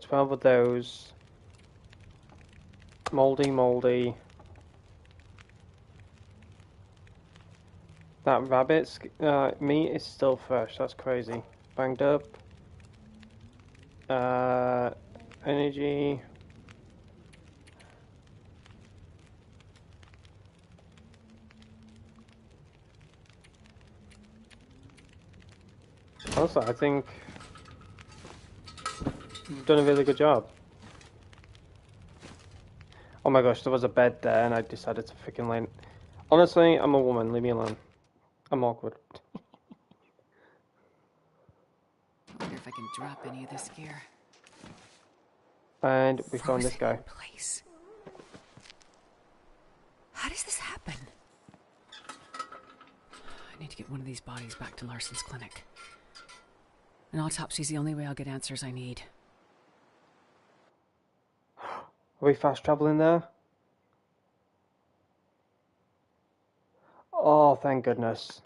12 of those. Moldy. That rabbit's meat is still fresh. That's crazy. Banged up. Energy. Also, I think you've done a really good job. Oh my gosh, there was a bed there and I decided to freaking lay. Honestly, I'm a woman. Leave me alone. I'm awkward. I wonder if I can drop any of this gear. And we found this guy. Place. How does this happen? I need to get one of these bodies back to Larson's clinic. An autopsy's the only way I'll get answers I need. Are we fast traveling there? Oh, thank goodness.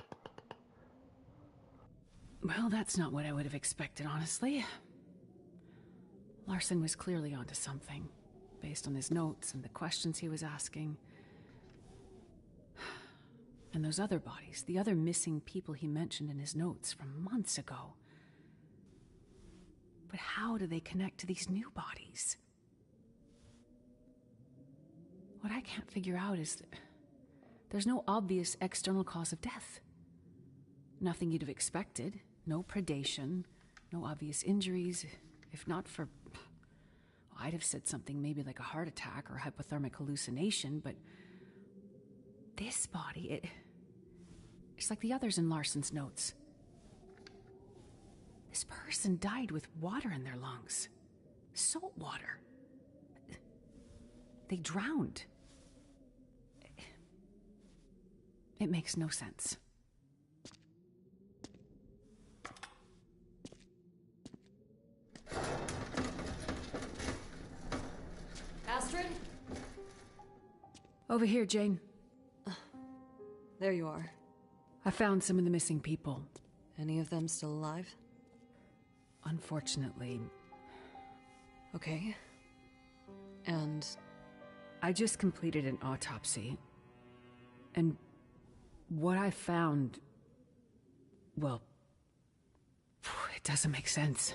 Well, that's not what I would have expected, honestly. Larson was clearly onto something, based on his notes and the questions he was asking. And those other bodies, the other missing people he mentioned in his notes from months ago. But how do they connect to these new bodies? What I can't figure out is that there's no obvious external cause of death. Nothing you'd have expected. No predation, no obvious injuries. If not for... I'd have said something maybe like a heart attack or hypothermic hallucination, but... this body, it's like the others in Larson's notes. This person died with water in their lungs. Salt water. They drowned. It makes no sense. Over here, Jane. There you are. I found some of the missing people. Any of them still alive? Unfortunately. Okay. And I just completed an autopsy. And what I found... well... it doesn't make sense.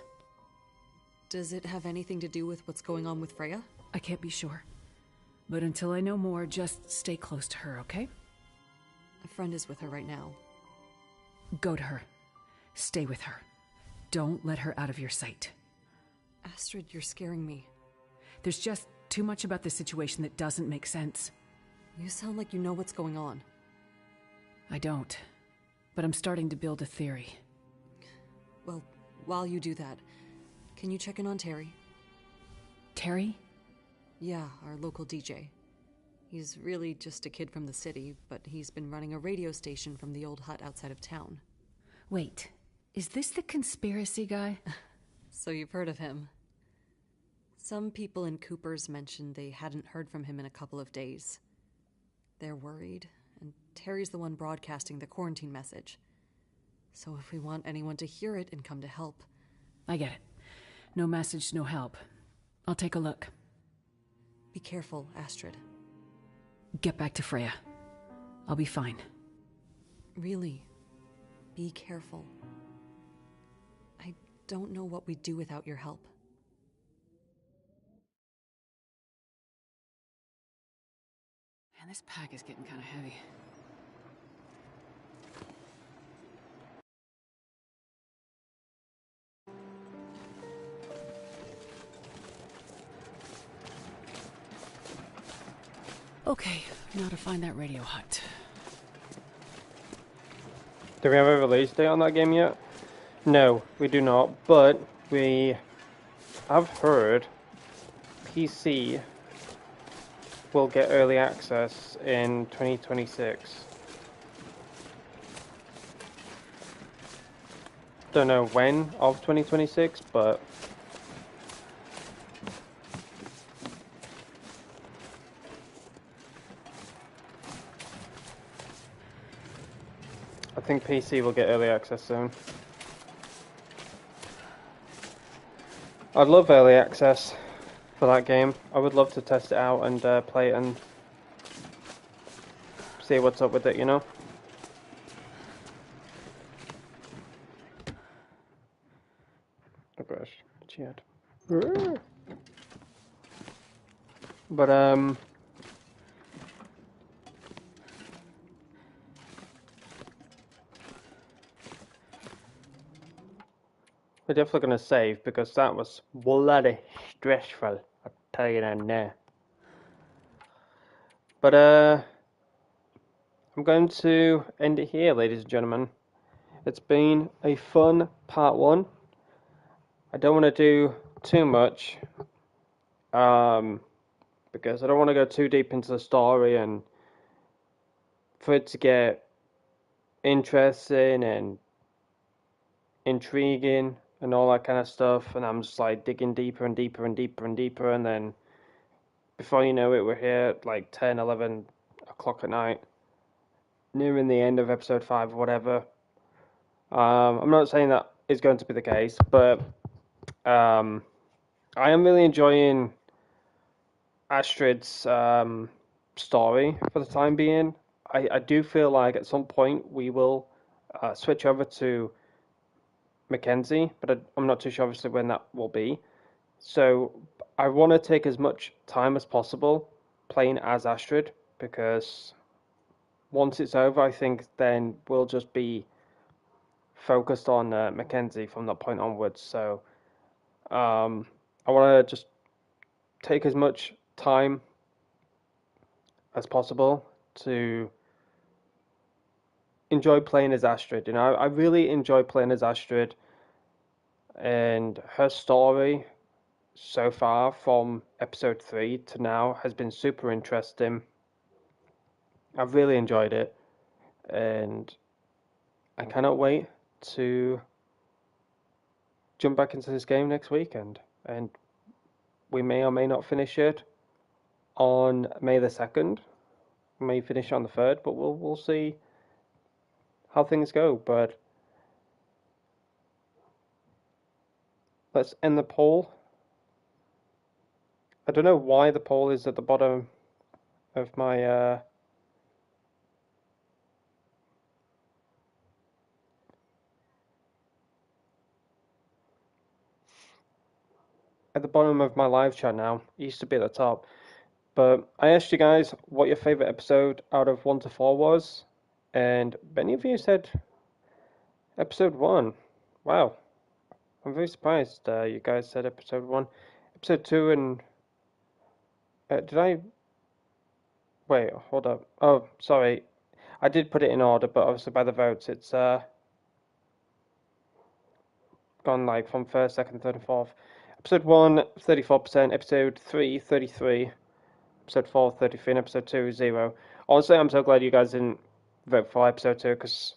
does it have anything to do with what's going on with Freya? I can't be sure. But until I know more, just stay close to her, okay? A friend is with her right now. Go to her. Stay with her. Don't let her out of your sight. Astrid, you're scaring me. There's just too much about the situation that doesn't make sense. You sound like you know what's going on. I don't. But I'm starting to build a theory. Well, while you do that, can you check in on Terry? Terry? Yeah, our local DJ. He's really just a kid from the city, but he's been running a radio station from the old hut outside of town. Wait, is this the conspiracy guy? So you've heard of him. Some people in Cooper's mentioned they hadn't heard from him in a couple of days. They're worried, and Terry's the one broadcasting the quarantine message. So if we want anyone to hear it and come to help... I get it. No message, no help. I'll take a look. Be careful, Astrid. Get back to Freya. I'll be fine. Really, be careful. I don't know what we'd do without your help. Man, this pack is getting kind of heavy. Okay, now to find that radio hut. Do we have a release date on that game yet? No, we do not, but we have heard PC will get early access in 2026. Don't know when of 2026, but I think PC will get early access soon. I'd love early access for that game. I would love to test it out and play it and see what's up with it, you know? Oh gosh, chat. But we're definitely going to save because that was bloody stressful, I'll tell you that now. But I'm going to end it here, ladies and gentlemen. It's been a fun part one. I don't want to do too much because I don't want to go too deep into the story and for it to get interesting and intriguing and all that kind of stuff, and I'm just like digging deeper and deeper and deeper and deeper, and then before you know it, we're here at like 10, 11 o'clock at night, nearing the end of episode 5 or whatever. I'm not saying that is going to be the case, but I am really enjoying Astrid's story for the time being. I do feel like at some point we will switch over to Mackenzie, but I'm not too sure obviously when that will be. So I want to take as much time as possible playing as Astrid, because once it's over, I think then we'll just be focused on Mackenzie from that point onwards. So I want to just take as much time as possible to enjoy playing as Astrid. You know, I really enjoy playing as Astrid, and her story so far from episode 3 to now has been super interesting. I've really enjoyed it, and I cannot wait to jump back into this game next weekend, and we may or may not finish it on May the 2nd, may finish on the third, but we'll see how things go. But let's end the poll. I don't know why the poll is at the bottom of my live chat now. It used to be at the top. But I asked you guys what your favorite episode out of 1 to 4 was, and many of you said episode 1. Wow. I'm very surprised you guys said episode 1. Episode 2 and... did I... Wait, hold up. Oh, sorry. I did put it in order, but obviously by the votes it's gone like from first, second, third and fourth. Episode 1, 34%. Episode 3, 33. Episode 4, 33. And episode 2, 0. Honestly, I'm so glad you guys didn't vote for episode 2, because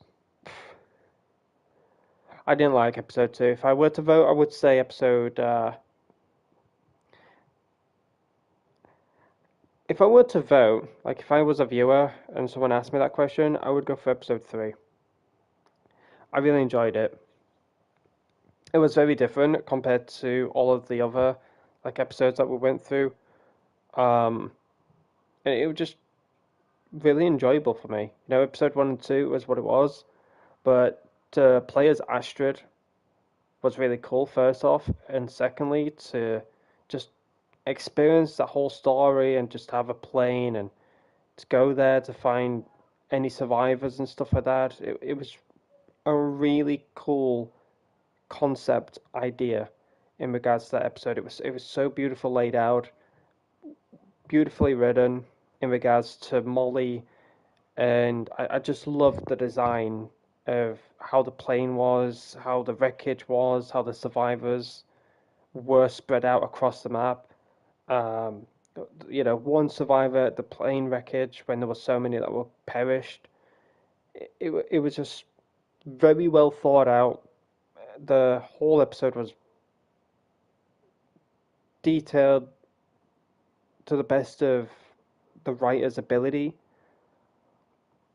I didn't like episode 2. If I were to vote, I would say episode... if I were to vote, like if I was a viewer and someone asked me that question, I would go for episode 3. I really enjoyed it. It was very different compared to all of the other like episodes that we went through. And it was just really enjoyable for me. You know, episode 1 and 2 was what it was, but to play as Astrid was really cool, first off, and secondly, to just experience the whole story and just have a plane and to go there to find any survivors and stuff like that. It was a really cool concept idea in regards to that episode. It was so beautiful laid out, beautifully written in regards to Molly, and I just loved the design of how the plane was, how the wreckage was, how the survivors were spread out across the map. You know, one survivor at the plane wreckage when there were so many that were perished. It was just very well thought out. The whole episode was detailed to the best of the writer's ability.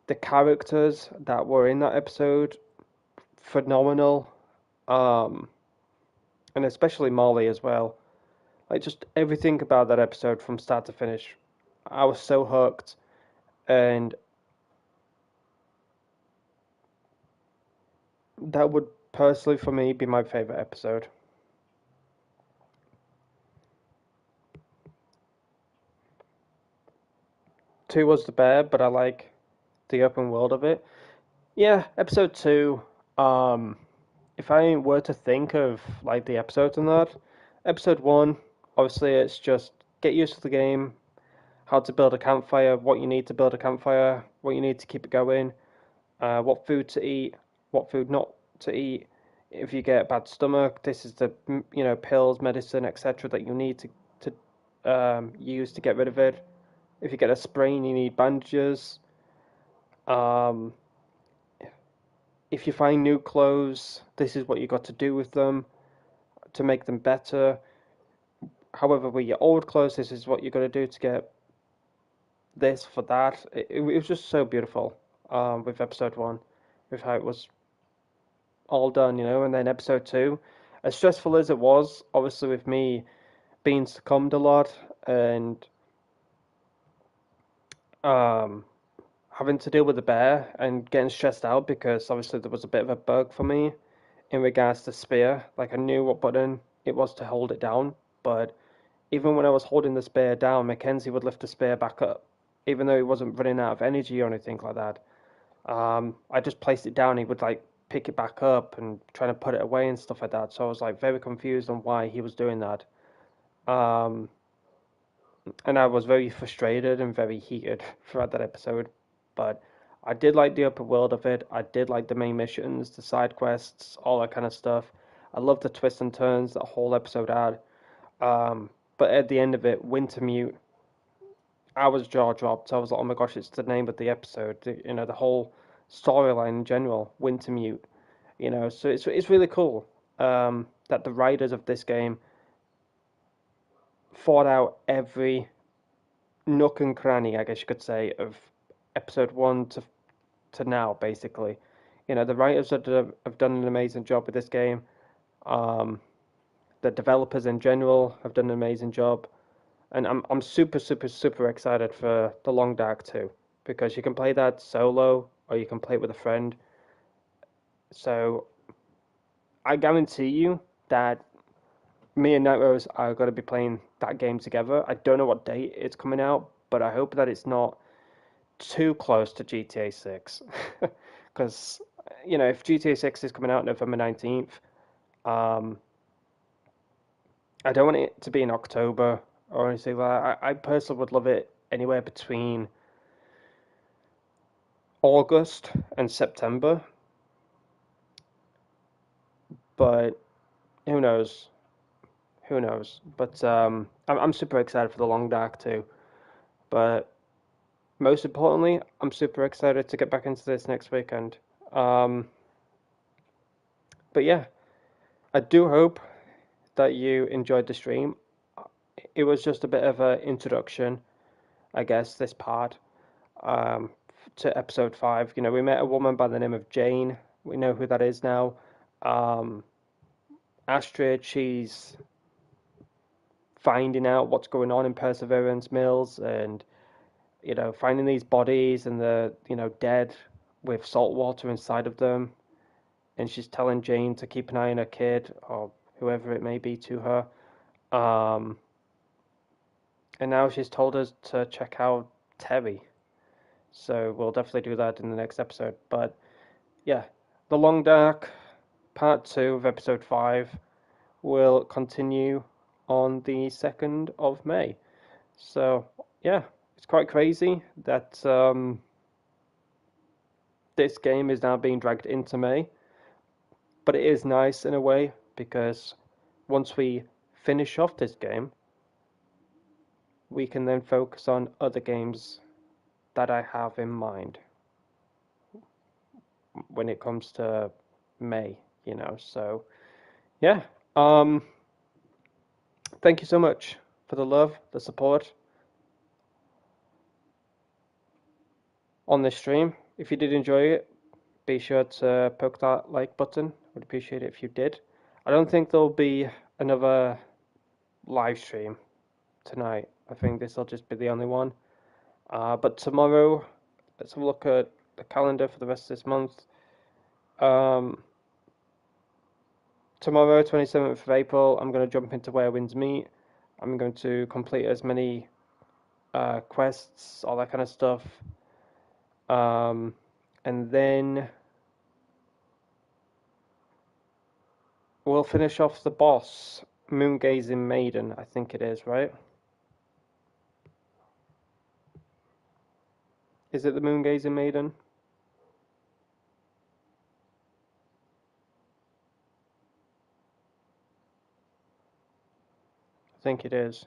The characters that were in that episode, phenomenal. And especially Molly as well. Like, just everything about that episode from start to finish. I was so hooked. And that would personally, for me, be my favorite episode. Two was the bear, but I like the open world of it. Yeah, episode 2. If I were to think of like the episodes in that, episode 1, obviously it's just get used to the game, how to build a campfire, what you need to build a campfire, what you need to keep it going, what food to eat, what food not to eat. If you get a bad stomach, this is the pills, medicine, etc. that you need to use to get rid of it. If you get a sprain, you need bandages. If you find new clothes, this is what you got to do with them to make them better. However, with your old clothes, this is what you got to do to get this for that. It was just so beautiful with episode 1, with how it was all done, and then episode 2, as stressful as it was, obviously with me being succumbed a lot and having to deal with the bear and getting stressed out because obviously there was a bit of a bug for me in regards to spear. Like, I knew what button it was to hold it down, but even when I was holding the spear down, Mackenzie would lift the spear back up, even though he wasn't running out of energy or anything like that. I just placed it down, he would like pick it back up and trying to put it away and stuff like that. So I was like very confused on why he was doing that. And I was very frustrated and very heated throughout that episode. But I did like the open world of it. I did like the main missions, the side quests, all that kind of stuff. I loved the twists and turns that whole episode had. But at the end of it, Wintermute, I was jaw dropped. I was like, oh my gosh, it's the name of the episode. The whole storyline in general, Wintermute. So it's really cool that the writers of this game thought out every nook and cranny, I guess you could say, of episode 1 to now, basically. You know, the writers have done an amazing job with this game. The developers in general have done an amazing job. And I'm super, super, super excited for The Long Dark 2, because you can play that solo or you can play it with a friend. So I guarantee you that me and Nightrose are going to be playing that game together. I don't know what date it's coming out, but I hope that it's not too close to GTA 6. Because, you know, if GTA 6 is coming out November 19th, I don't want it to be in October or anything like that. I personally would love it anywhere between August and September. But who knows? Who knows? But I'm super excited for The Long Dark too. But most importantly, I'm super excited to get back into this next weekend. But yeah, I do hope that you enjoyed the stream. It was just a bit of an introduction, I guess, this part to episode 5. You know, we met a woman by the name of Jane. We know who that is now. Astrid, she's finding out what's going on in Perseverance Mills, and you know, finding these bodies and the, you know, dead with salt water inside of them. And she's telling Jane to keep an eye on her kid, or whoever it may be to her. And now she's told us to check out Terry. So we'll definitely do that in the next episode. But yeah, The Long Dark, part 2 of episode 5, will continue on the 2nd of May. So yeah, it's quite crazy that this game is now being dragged into May. But it is nice in a way, because once we finish off this game, we can then focus on other games that I have in mind when it comes to May, you know. So yeah, thank you so much for the love, the support on this stream. If you did enjoy it, be sure to poke that like button. Would appreciate it if you did. I don't think there'll be another live stream tonight. I think this will just be the only one. But tomorrow, let's have a look at the calendar for the rest of this month. Tomorrow, 27th of April, I'm going to jump into Where Winds Meet. I'm going to complete as many quests, all that kind of stuff. And then we'll finish off the boss, Moongazing Maiden, I think it is, right? Is it the Moongazing Maiden? I think it is.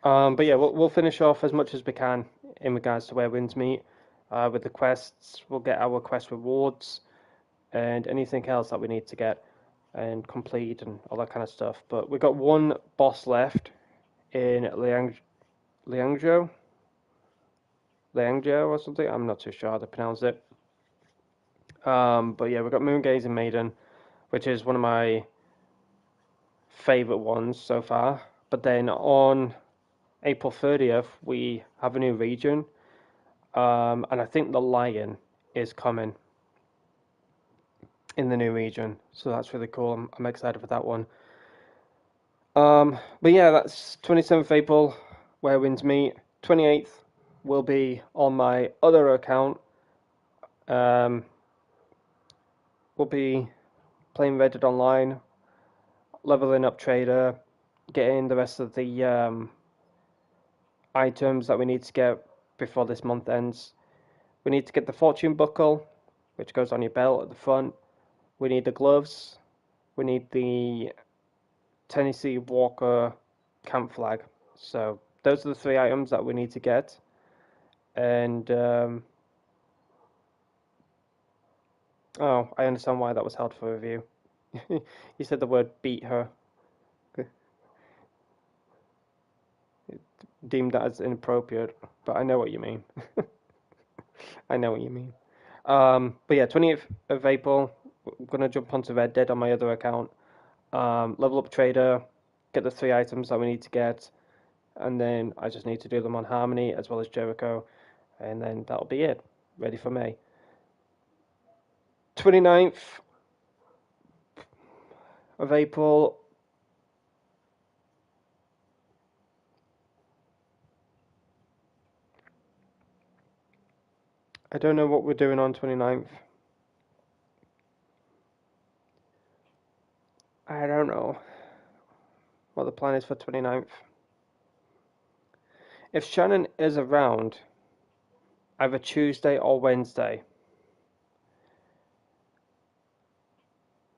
But yeah, we'll finish off as much as we can in regards to Where Winds Meet. With the quests, we'll get our quest rewards and anything else that we need to get and complete and all that kind of stuff. But we've got one boss left in Liangzhou or something. I'm not too sure how to pronounce it. But yeah, we've got Moongazing Maiden, which is one of my favorite ones so far. But then on April 30th, we have a new region. And I think the lion is coming in the new region, so that's really cool. I'm excited for that one. But yeah, that's 27th April, Where Winds Meet. 28th will be on my other account. We'll be playing Reddit Online, leveling up Trader, getting the rest of the items that we need to get before this month ends. We need to get the Fortune Buckle, which goes on your belt at the front. We need the gloves. We need the Tennessee Walker camp flag. So those are the 3 items that we need to get. And oh, I understand why that was held for review. You said the word beat her. Deemed that as inappropriate, but I know what you mean. I know what you mean. But yeah, 28th of April, I'm gonna jump onto Red Dead on my other account. Level up trader, get the 3 items that we need to get, and then I just need to do them on Harmony as well as Jericho, and then that'll be it. Ready for May. 29th of April. I don't know what we're doing on 29th. I don't know what the plan is for 29th. If Shannon is around, either Tuesday or Wednesday,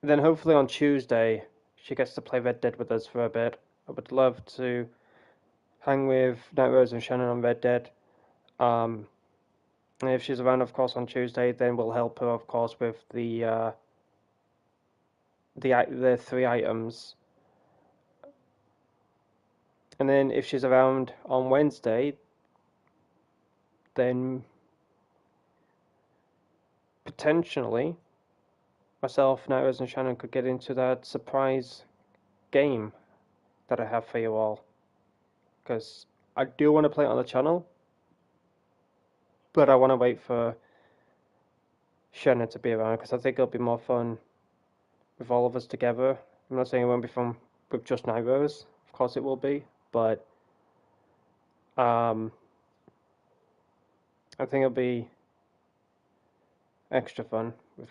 then hopefully on Tuesday she gets to play Red Dead with us for a bit. I would love to hang with Night Rose and Shannon on Red Dead. And if she's around, of course, on Tuesday, then we'll help her, of course, with the 3 items. And then if she's around on Wednesday, then potentially myself, Night Rose, and Shannon could get into that surprise game that I have for you all. Because I do want to play it on the channel, but I want to wait for Shannon to be around because I think it'll be more fun with all of us together. I'm not saying it won't be fun with just Night Rose. Of course it will be, but I think it'll be extra fun with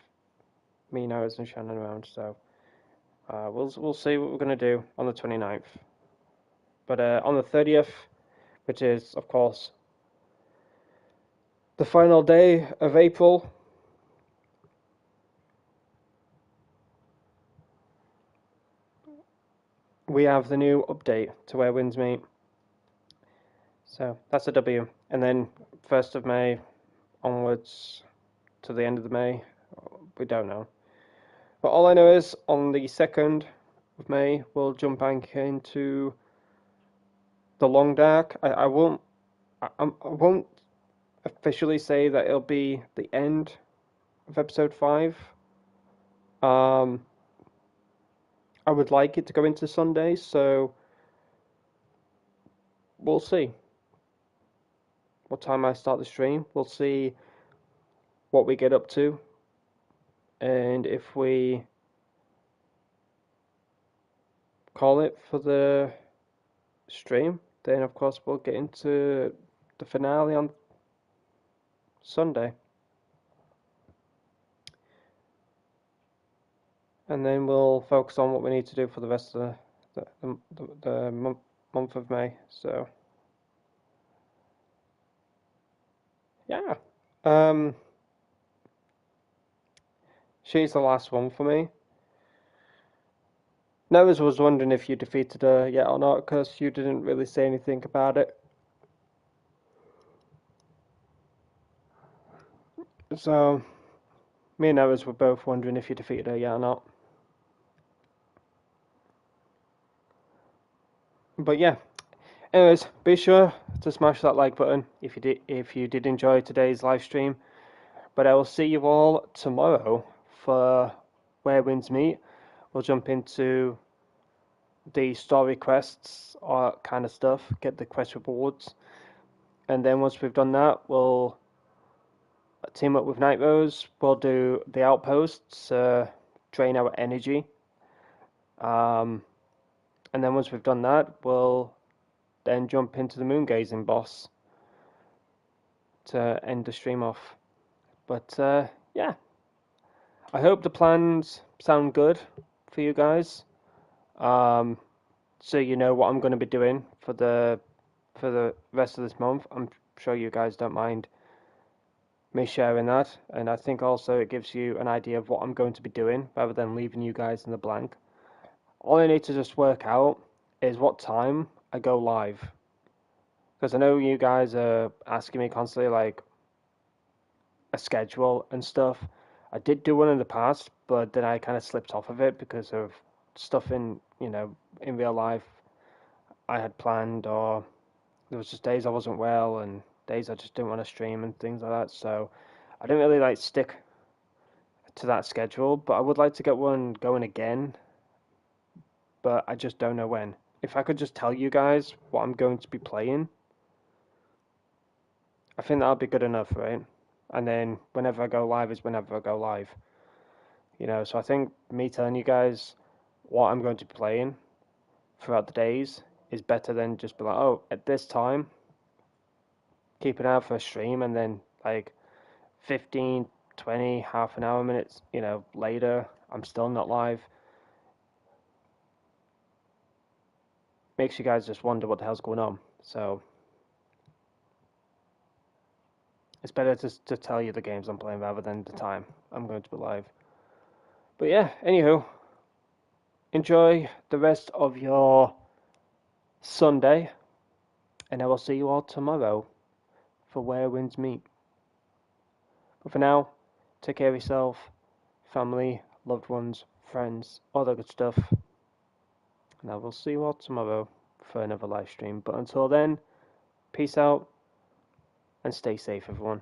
me, Night Rose, and Shannon around. So we'll see what we're gonna do on the 29th. But on the 30th, which is of course the final day of April, we have the new update to Where Winds Meet. So that's a W. And then 1st of May onwards to the end of the May, we don't know. But all I know is on the 2nd of May, we'll jump back into the Long Dark. I won't officially say that it'll be the end of episode 5. I would like it to go into Sunday, so we'll see what time I start the stream. We'll see what we get up to, and if we call it for the stream, then of course we'll get into the finale on Sunday. And then we'll focus on what we need to do for the rest of the month of May. So yeah, she's the last one for me. Nevers was wondering if you defeated her yet or not, because you didn't really say anything about it. So me and Nevers were both wondering if you defeated her yet or not. But yeah, anyways, be sure to smash that like button if you did enjoy today's live stream. But I will see you all tomorrow for Where Winds Meet. We'll jump into the story quests or kind of stuff, get the quest rewards, and then once we've done that, we'll team up with Night Rose. We'll do the outposts, drain our energy. And then once we've done that, we'll then jump into the moon gazing boss to end the stream off. But yeah, I hope the plans sound good for you guys. So you know what I'm going to be doing for the rest of this month. I'm sure you guys don't mind me sharing that, and I think also it gives you an idea of what I'm going to be doing rather than leaving you guys in the blank. All I need to just work out is what time I go live, because I know you guys are asking me constantly like a schedule and stuff. I did do one in the past, but then I kind of slipped off of it because of stuff in real life I had planned, or there was just days I wasn't well, and days I just didn't want to stream and things like that, so I didn't really like stick to that schedule, but I would like to get one going again, but I just don't know when. If I could just tell you guys what I'm going to be playing, I think that'll be good enough, right? And then whenever I go live is whenever I go live. You know, so I think me telling you guys what I'm going to be playing throughout the days is better than just be like, oh, at this time, keep an eye out for a stream, and then like 15, 20, half an hour, minutes, you know, later, I'm still not live. Makes you guys just wonder what the hell's going on. So it's better to tell you the games I'm playing rather than the time I'm going to be live. But yeah, anywho, enjoy the rest of your Sunday, and I will see you all tomorrow for Where Winds Meet. But for now, take care of yourself, family, loved ones, friends, all that good stuff. And I will see you all tomorrow for another live stream. But until then, peace out and stay safe, everyone.